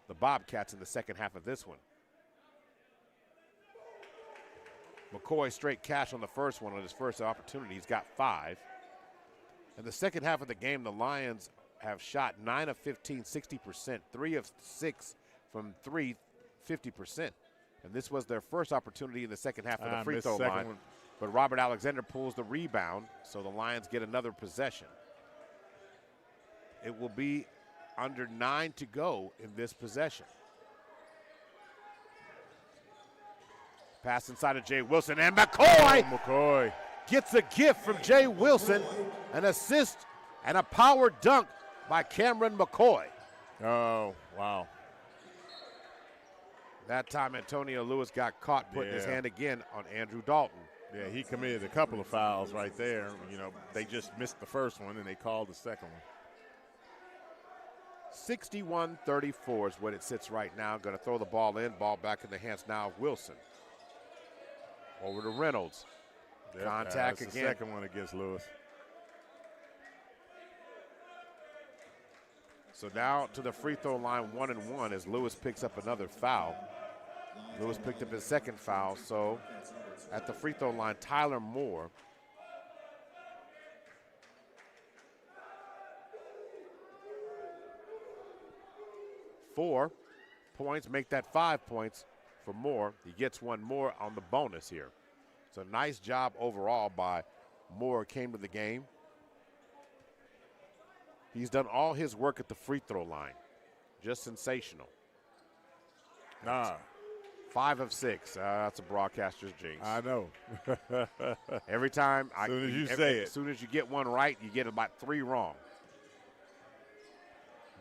the Bobcats in the second half of this one. McCoy straight cash on the first one on his first opportunity. He's got 5. In the second half of the game, the Lions have shot 9 of 15, 60%, 3 of 6 from 3, 50%. And this was their first opportunity in the second half of the free throw line. But Robert Alexander pulls the rebound, so the Lions get another possession. It will be under 9 to go in this possession. Pass inside of Jay Wilson, and McCoy gets a gift from Jay Wilson, an assist and a power dunk by Cameron McCoy. Oh, wow. That time Antonio Lewis got caught putting his hand again on Andrew Dalton. Yeah, he committed a couple of fouls right there. You know, they just missed the first one and they called the second one. 61-34 is what it sits right now. Going to throw the ball in, ball back in the hands now of Wilson. Over to Reynolds. Contact again. The second one against Lewis. So now to the free throw line, 1-1 as Lewis picks up another foul. Lewis picked up his second foul, so at the free throw line, Tyler Moore. Four points, make that 5 points for Moore. He gets one more on the bonus here. So nice job overall by Moore. Came to the game. He's done all his work at the free throw line. Just sensational. 5 of 6. That's a broadcaster's jinx. I know. Every time, as soon as you say it. As soon as you get one right, you get about 3 wrong.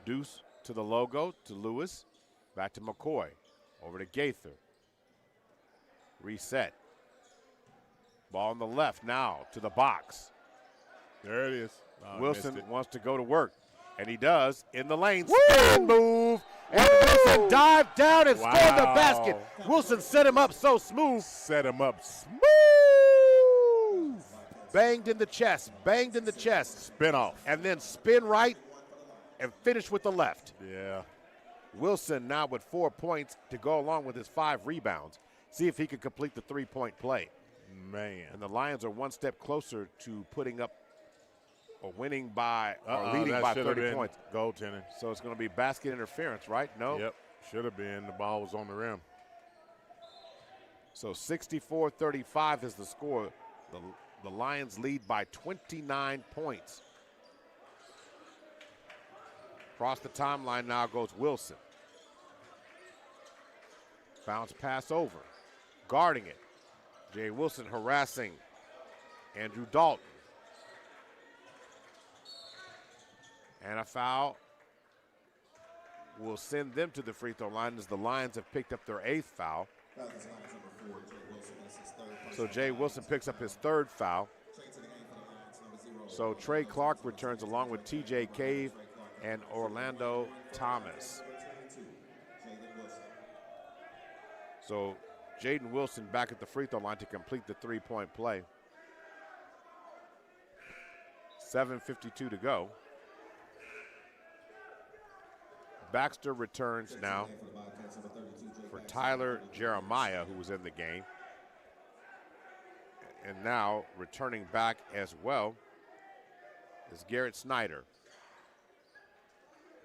Deuce to the logo, to Lewis. Back to McCoy. Over to Gaither. Reset. Ball on the left now to the box. There it is. Wilson wants to go to work, and he does in the lane. Spin move, and Wilson dive down and score the basket. Wilson set him up so smooth. Set him up smooth. Banged in the chest, banged in the chest. Spin off. And then spin right and finish with the left. Yeah. Wilson now with 4 points to go along with his 5 rebounds. See if he can complete the 3-point play. Man. And the Lions are one step closer to putting up or winning by or leading by 30 points. Goaltending. So it's going to be basket interference, right? No. Yep. Should have been. The ball was on the rim. So 64-35 is the score. The Lions lead by 29 points. Across the timeline now goes Wilson. Bounce pass over. Guarding it. Jay Wilson harassing Andrew Dalton. And a foul will send them to the free throw line as the Lions have picked up their 8th foul. So Jay Wilson picks up his 3rd foul. So Trey Clark returns along with TJ Cave and Orlando Thomas. So Jaden Wilson back at the free throw line to complete the 3-point play. 7:52 to go. Baxter returns now for Tyler Jeremiah, who was in the game. And now returning back as well is Garrett Snyder.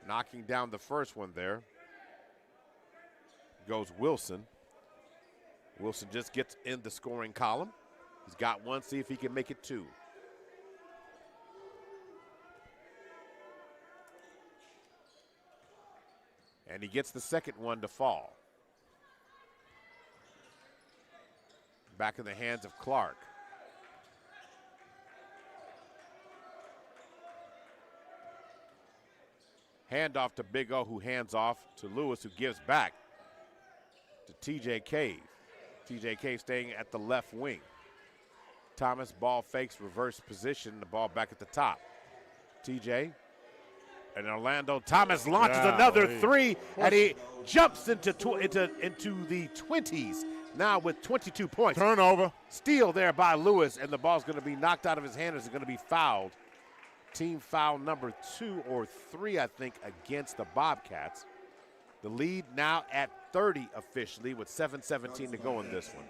Knocking down the first one there goes Wilson. Wilson just gets in the scoring column. He's got one, see if he can make it 2. And he gets the second one to fall. Back in the hands of Clark. Handoff to Big O, who hands off to Lewis, who gives back to TJ Cave. TJ Cave staying at the left wing. Thomas, ball fakes, reverse position, the ball back at the top. TJ. And Orlando Thomas launches another 3, and he jumps into the 20s now with 22 points. Turnover. Steal there by Lewis, and the ball's going to be knocked out of his hand. It's going to be fouled. Team foul number 2 or 3, I think, against the Bobcats. The lead now at 30 officially with 7:17 to go in this one.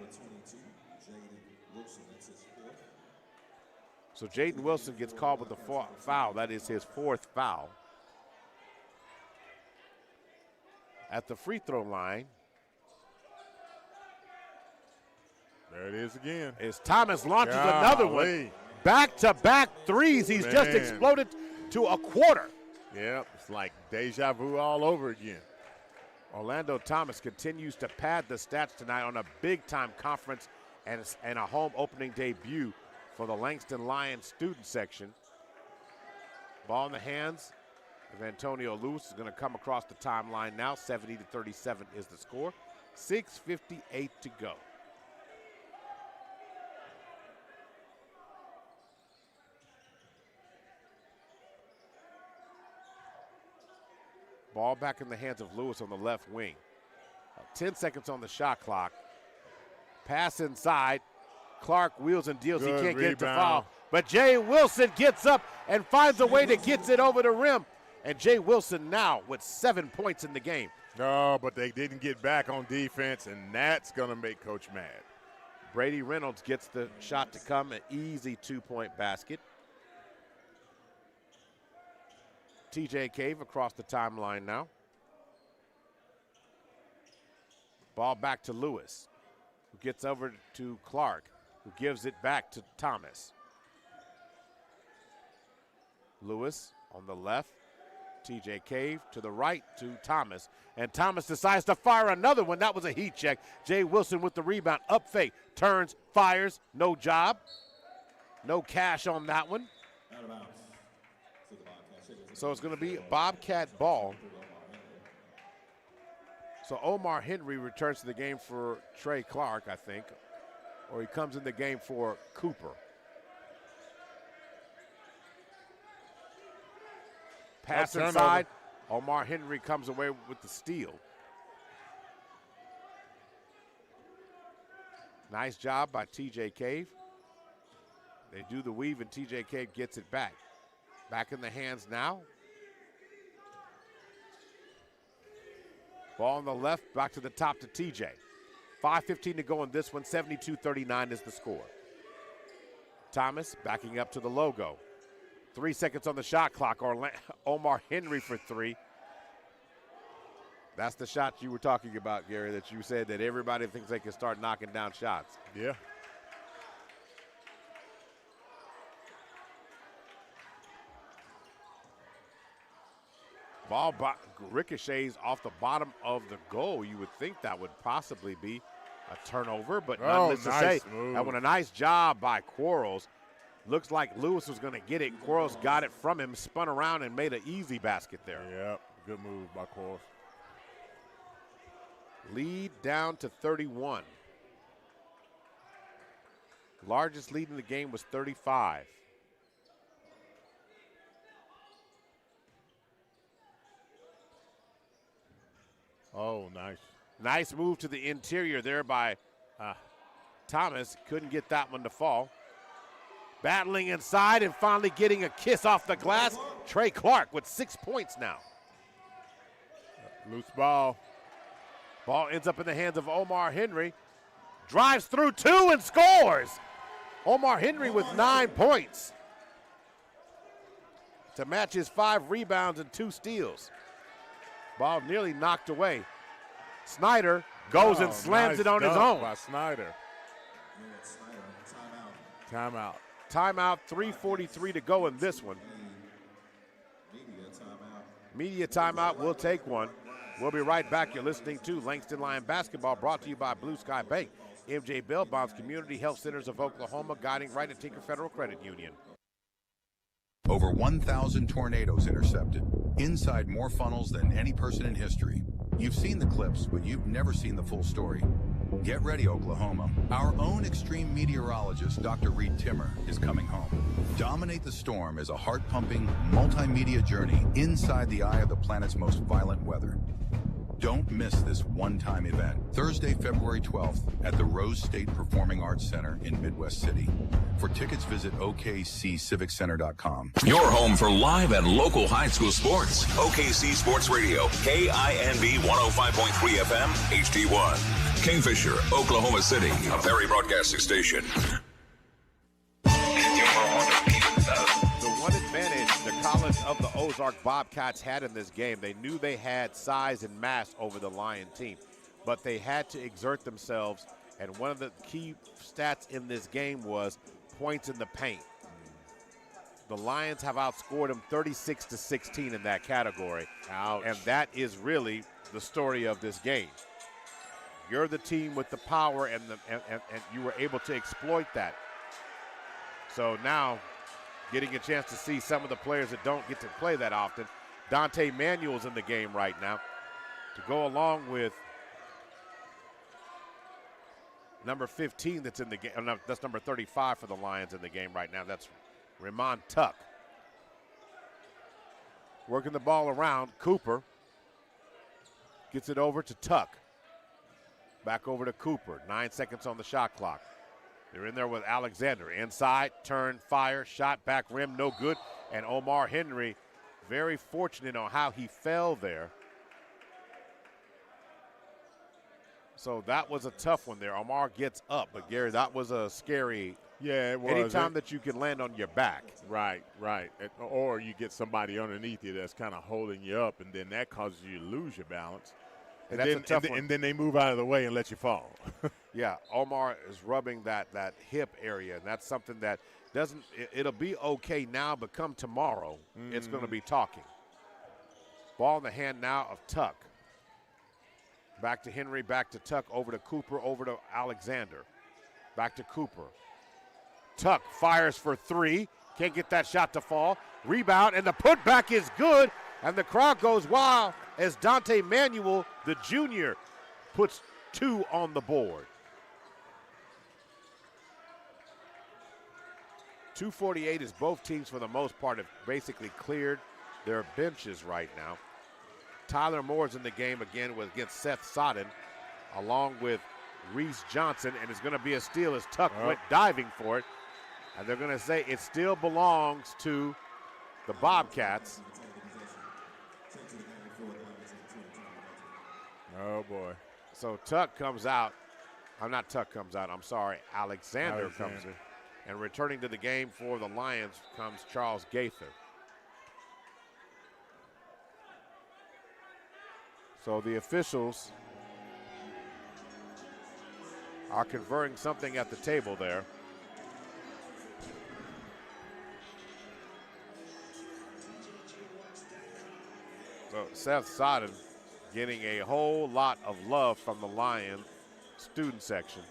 So Jaden Wilson gets called with the foul. That is his 4th foul. At the free throw line, there it is again. As Thomas launches another one. Back-to-back 3s. He's just exploded to a quarter. Yep, it's like deja vu all over again. Orlando Thomas continues to pad the stats tonight on a big-time conference and a home opening debut for the Langston Lions student section. Ball in the hands of Antonio Lewis is going to come across the timeline now. 70-37 is the score. 6:58 to go. Ball back in the hands of Lewis on the left wing. 10 seconds on the shot clock. Pass inside. Clark wheels and deals. Good he can't get the rebound. foul. But Jay Wilson gets up and finds a way to get it over the rim. And Jay Wilson now with 7 points in the game. No, but they didn't get back on defense, and that's going to make Coach mad. Brady Reynolds gets the shot to come, an easy 2-point basket. TJ Cave across the timeline now. Ball back to Lewis, who gets over to Clark, who gives it back to Thomas. Lewis on the left, TJ Cave to the right to Thomas, and Thomas decides to fire another one. That was a heat check. Jay Wilson with the rebound, up fake, turns, fires, no job. No cash on that one. So it's going to be Bobcat ball. So Omar Henry returns to the game for Trey Clark, I think, or he comes in the game for Cooper. Pass inside. Omar Henry comes away with the steal. Nice job by TJ Cave. They do the weave, and TJ Cave gets it back. Back in the hands now. Ball on the left, back to the top to TJ. 5:15 to go in this one, 72-39 is the score. Thomas backing up to the logo. 3 seconds on the shot clock. Omar Henry for three. That's the shot you were talking about, Gary, that you said that everybody thinks they can start knocking down shots. Yeah. Ball ricochets off the bottom of the goal. You would think that would possibly be a turnover, but needless to say, that was a nice job by Quarles. Looks like Lewis was going to get it. Quarles got it from him, spun around, and made an easy basket there. Yep, good move by Quarles. Lead down to 31. Largest lead in the game was 35. Oh, nice. Nice move to the interior there by Thomas. Couldn't get that one to fall. Battling inside and finally getting a kiss off the glass. Trey Clark with 6 points now. Loose ball. Ball ends up in the hands of Omar Henry. Drives through two and scores. Omar Henry with 9 points to match his 5 rebounds and 2 steals. Ball nearly knocked away. Snyder goes and slams it on his own. By Snyder. Timeout. Timeout, 3:43 to go in this one. Media timeout, we'll take one. We'll be right back. You're listening to Langston Lion Basketball, brought to you by Blue Sky Bank, MJ Bell Bonds Community Health Centers of Oklahoma, guiding right at Tinker Federal Credit Union. Over 1,000 tornadoes intercepted. Inside more funnels than any person in history. You've seen the clips, but you've never seen the full story. Get ready, Oklahoma. Our own extreme meteorologist, Dr. Reed Timmer, is coming home. Dominate the Storm is a heart-pumping, multimedia journey inside the eye of the planet's most violent weather. Don't miss this one-time event, Thursday, February 12th at the Rose State Performing Arts Center in Midwest City. For tickets, visit okcciviccenter.com. Your home for live and local high school sports. OKC Sports Radio, KINB 105.3 FM, HD1. Kingfisher, Oklahoma City, a Perry Broadcasting Station. The one advantage the College of the Ozark Bobcats had in this game, they knew they had size and mass over the Lion team, but they had to exert themselves, and one of the key stats in this game was points in the paint. The Lions have outscored them 36-16 in that category. Ouch. And that is really the story of this game. You're the team with the power, and you were able to exploit that. So now, getting a chance to see some of the players that don't get to play that often. Dante Manuel's in the game right now to go along with number 15 that's in the game. That's number 35 for the Lions in the game right now. That's Ramon Tuck. Working the ball around. Cooper gets it over to Tuck. Back over to Cooper. 9 seconds on the shot clock. They're in there with Alexander. Inside, turn, fire, shot, back rim, no good. And Omar Henry, very fortunate on how he fell there. So that was a tough one there. Omar gets up, but Gary, that was a scary. Yeah, it was. Anytime that you can land on your back. Right. Or you get somebody underneath you that's kind of holding you up, and then that causes you to lose your balance. And that's then, a tough one. And then they move out of the way and let you fall. Yeah, Omar is rubbing that hip area, and that's something that it'll be okay now, but come tomorrow, it's going to be talking. Ball in the hand now of Tuck. Back to Henry, back to Tuck, over to Cooper, over to Alexander. Back to Cooper. Tuck fires for three. Can't get that shot to fall. Rebound, and the putback is good, and the crowd goes wild as Dante Manuel, the junior, puts 2 on the board. 2:48 is both teams, for the most part, have basically cleared their benches right now. Tyler Moore's in the game again against Seth Sodden, along with Reese Johnson, and it's going to be a steal as Tuck went diving for it. And they're going to say it still belongs to the Bobcats. Oh, boy. So Tuck comes out. I'm sorry. Alexander comes in. And returning to the game for the Lions comes Charles Gaither. So the officials are conferring something at the table there. So Seth Sodden getting a whole lot of love from the Lion student section.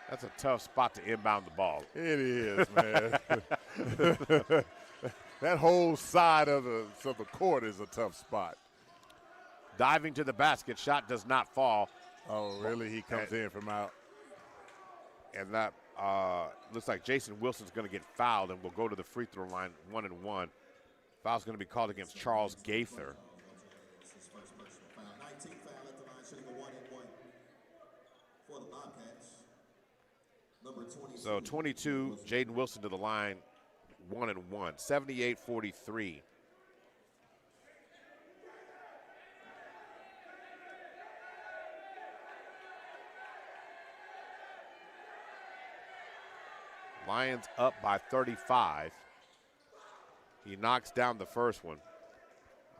That's a tough spot to inbound the ball. It is, man. That whole side of the court is a tough spot. Diving to the basket, shot does not fall. Oh, really? He comes in from out. And that looks like Jason Wilson's going to get fouled and will go to the free throw line 1-and-1. Foul's going to be called against Charles Gaither. So 22, Jaden Wilson to the line, 1-and-1, 78-43. Lions up by 35. He knocks down the first one.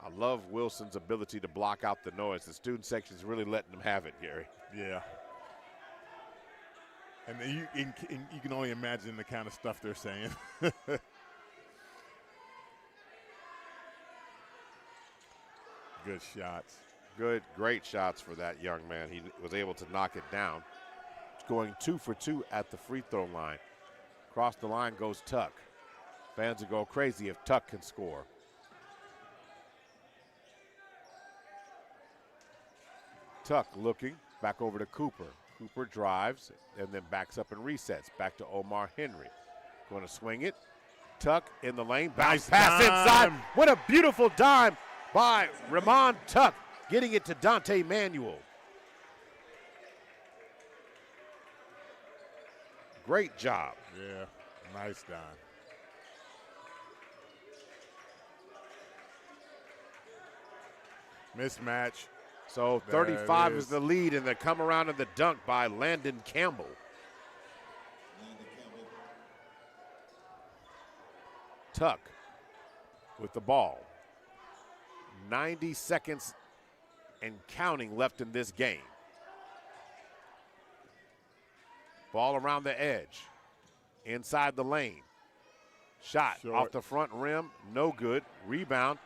I love Wilson's ability to block out the noise. The student section is really letting him have it, Gary. Yeah. And you can only imagine the kind of stuff they're saying. Good shots. Great shots for that young man. He was able to knock it down. Going 2 for 2 at the free throw line. Across the line goes Tuck. Fans will go crazy if Tuck can score. Tuck looking back over to Cooper. Cooper drives and then backs up and resets. Back to Omar Henry. Going to swing it. Tuck in the lane. Bounce pass inside. What a beautiful dime by Ramon Tuck, getting it to Dante Manuel. Great job. Yeah, nice dime. Mismatch. So 35 is the lead, and they come around in the dunk by Landon Campbell. Tuck with the ball. 90 seconds and counting left in this game. Ball around the edge. Inside the lane. Shot off the front rim. No good. Rebound.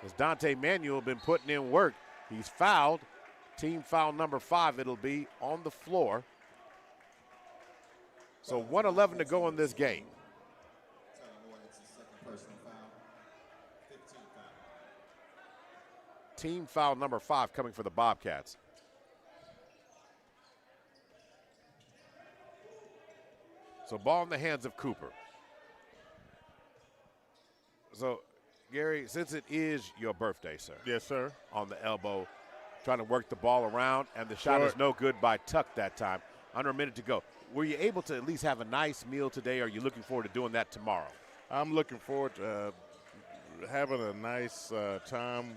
As Dante Manuel been putting in work. He's fouled. Team foul number 5. It'll be on the floor. So 1:11 to go in this game. Team foul number 5 coming for the Bobcats. So ball in the hands of Cooper. So, Gary, since it is your birthday, sir. Yes, sir. On the elbow, trying to work the ball around, and the shot is no good by Tuck that time. Under a minute to go. Were you able to at least have a nice meal today, or are you looking forward to doing that tomorrow? I'm looking forward to having a nice time,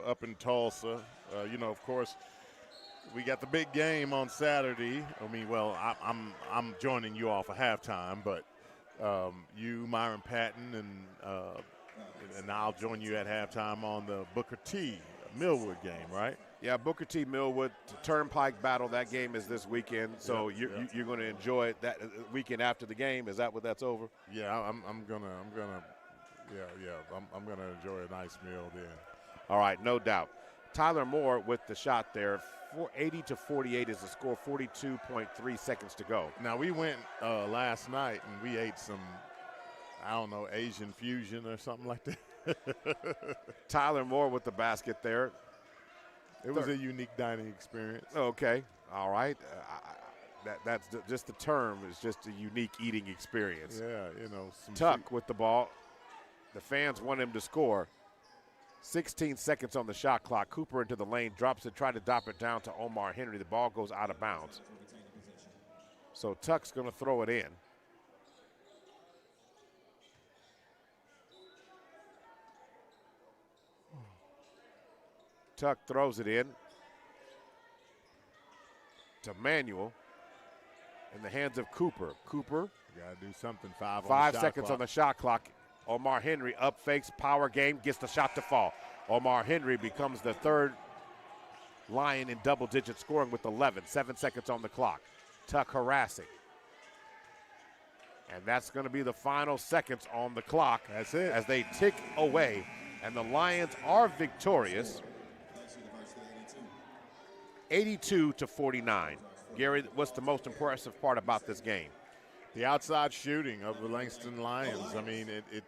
up in Tulsa. Of course, we got the big game on Saturday. I mean, well, I'm joining you all for halftime, but you, Myron Patton, and I'll join you at halftime on the Booker T. Millwood game, right? Yeah, Booker T. Millwood Turnpike battle. That game is this weekend, so you're going to enjoy it that weekend after the game. Is that what that's over? Yeah, I'm gonna enjoy a nice meal then. All right, no doubt. Tyler Moore with the shot there. 80-48 is the score. 42.3 seconds to go. Now we went last night and we ate some, I don't know, Asian fusion or something like that. Tyler Moore with the basket there. It was a unique dining experience. Okay, all right. That's just the term. It's just a unique eating experience. Yeah, Tuck with the ball. The fans want him to score. 16 seconds on the shot clock. Cooper into the lane, drops it, try to drop it down to Omar Henry. The ball goes out of bounds. So Tuck's going to throw it in. Tuck throws it in to Manuel in the hands of Cooper. Cooper. Got to do something. 5 seconds on the shot clock. Omar Henry up fakes, power game, gets the shot to fall. Omar Henry becomes the third Lion in double-digit scoring with 11. 7 seconds on the clock. Tuck harassing. And that's going to be the final seconds on the clock. That's it. As they tick away. And the Lions are victorious. 82-49. Gary, what's the most impressive part about this game? The outside shooting of the Langston Lions. I mean, it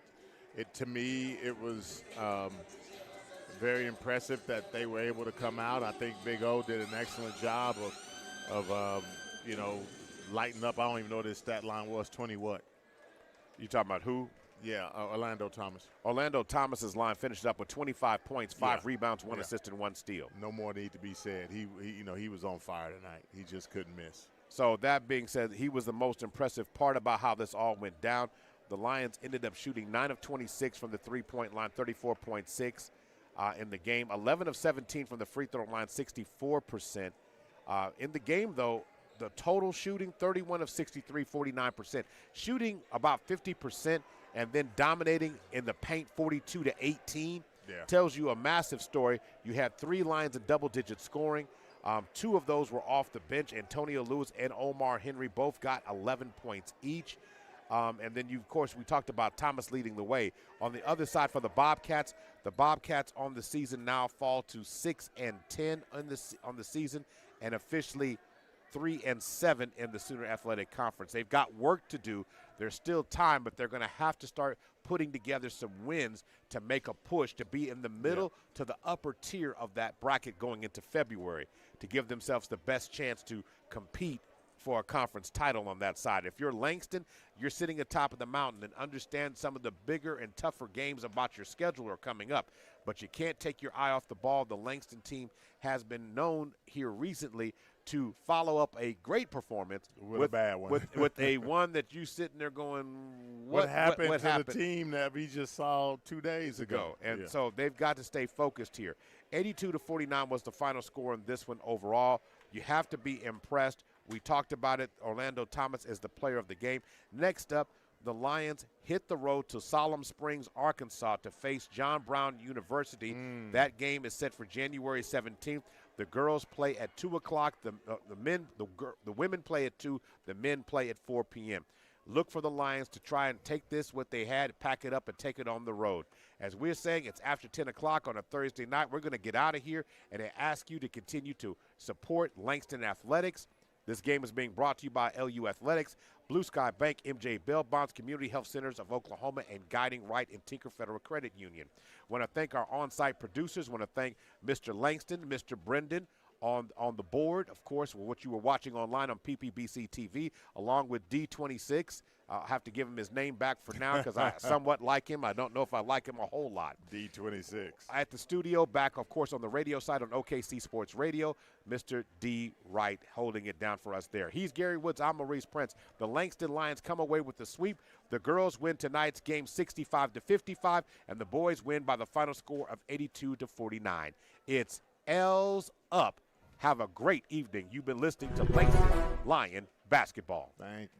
to me, it was very impressive that they were able to come out. I think Big O did an excellent job of lighting up. I don't even know what his stat line was. 20 what? You talking about who? Yeah, Orlando Thomas. Orlando Thomas's line finished up with 25 points, 5 rebounds, 1 assist, and 1 steal. No more need to be said. He was on fire tonight. He just couldn't miss. So that being said, he was the most impressive part about how this all went down. The Lions ended up shooting 9 of 26 from the three-point line, 34.6 in the game. 11 of 17 from the free throw line, 64%. In the game, though, the total shooting, 31 of 63, 49%. Shooting about 50%. And then dominating in the paint 42-18 tells you a massive story. You had 3 Lions in double-digit scoring. 2 of those were off the bench. Antonio Lewis and Omar Henry both got 11 points each. And then, of course, we talked about Thomas leading the way. On the other side for the Bobcats on the season now fall to 6-10 on the season and officially 3-7 in the Sooner Athletic Conference. They've got work to do. There's still time, but they're going to have to start putting together some wins to make a push to be in the middle to the upper tier of that bracket going into February to give themselves the best chance to compete for a conference title on that side. If you're Langston, you're sitting atop of the mountain and understand some of the bigger and tougher games about your schedule are coming up, but you can't take your eye off the ball. The Langston team has been known here recently to follow up a great performance with a bad one. with a one that you sitting there going, what happened to the team that we just saw 2 days ago? And so they've got to stay focused here. 82-49 was the final score in this one overall. You have to be impressed. We talked about it. Orlando Thomas is the player of the game. Next up, the Lions hit the road to Solemn Springs, Arkansas to face John Brown University. That game is set for January 17th. The girls play at 2 o'clock. The women play at 2. The men play at 4 p.m. Look for the Lions to try and take this, what they had, pack it up, and take it on the road. As we're saying, it's after 10 o'clock on a Thursday night. We're going to get out of here and ask you to continue to support Langston Athletics. This game is being brought to you by LU Athletics, Blue Sky Bank, MJ Bell Bonds, Community Health Centers of Oklahoma, and Guiding Right and Tinker Federal Credit Union. Want to thank our on-site producers. Want to thank Mr. Langston, Mr. Brendan, on the board, of course, what you were watching online on PPBC TV, along with D26. I'll have to give him his name back for now because I somewhat like him. I don't know if I like him a whole lot. D26. At the studio, back, of course, on the radio side on OKC Sports Radio, Mr. D. Wright holding it down for us there. He's Gary Woods. I'm Maurice Prince. The Langston Lions come away with the sweep. The girls win tonight's game 65-55, and the boys win by the final score of 82-49. It's L's up. Have a great evening. You've been listening to Langston Lion Basketball. Thank you.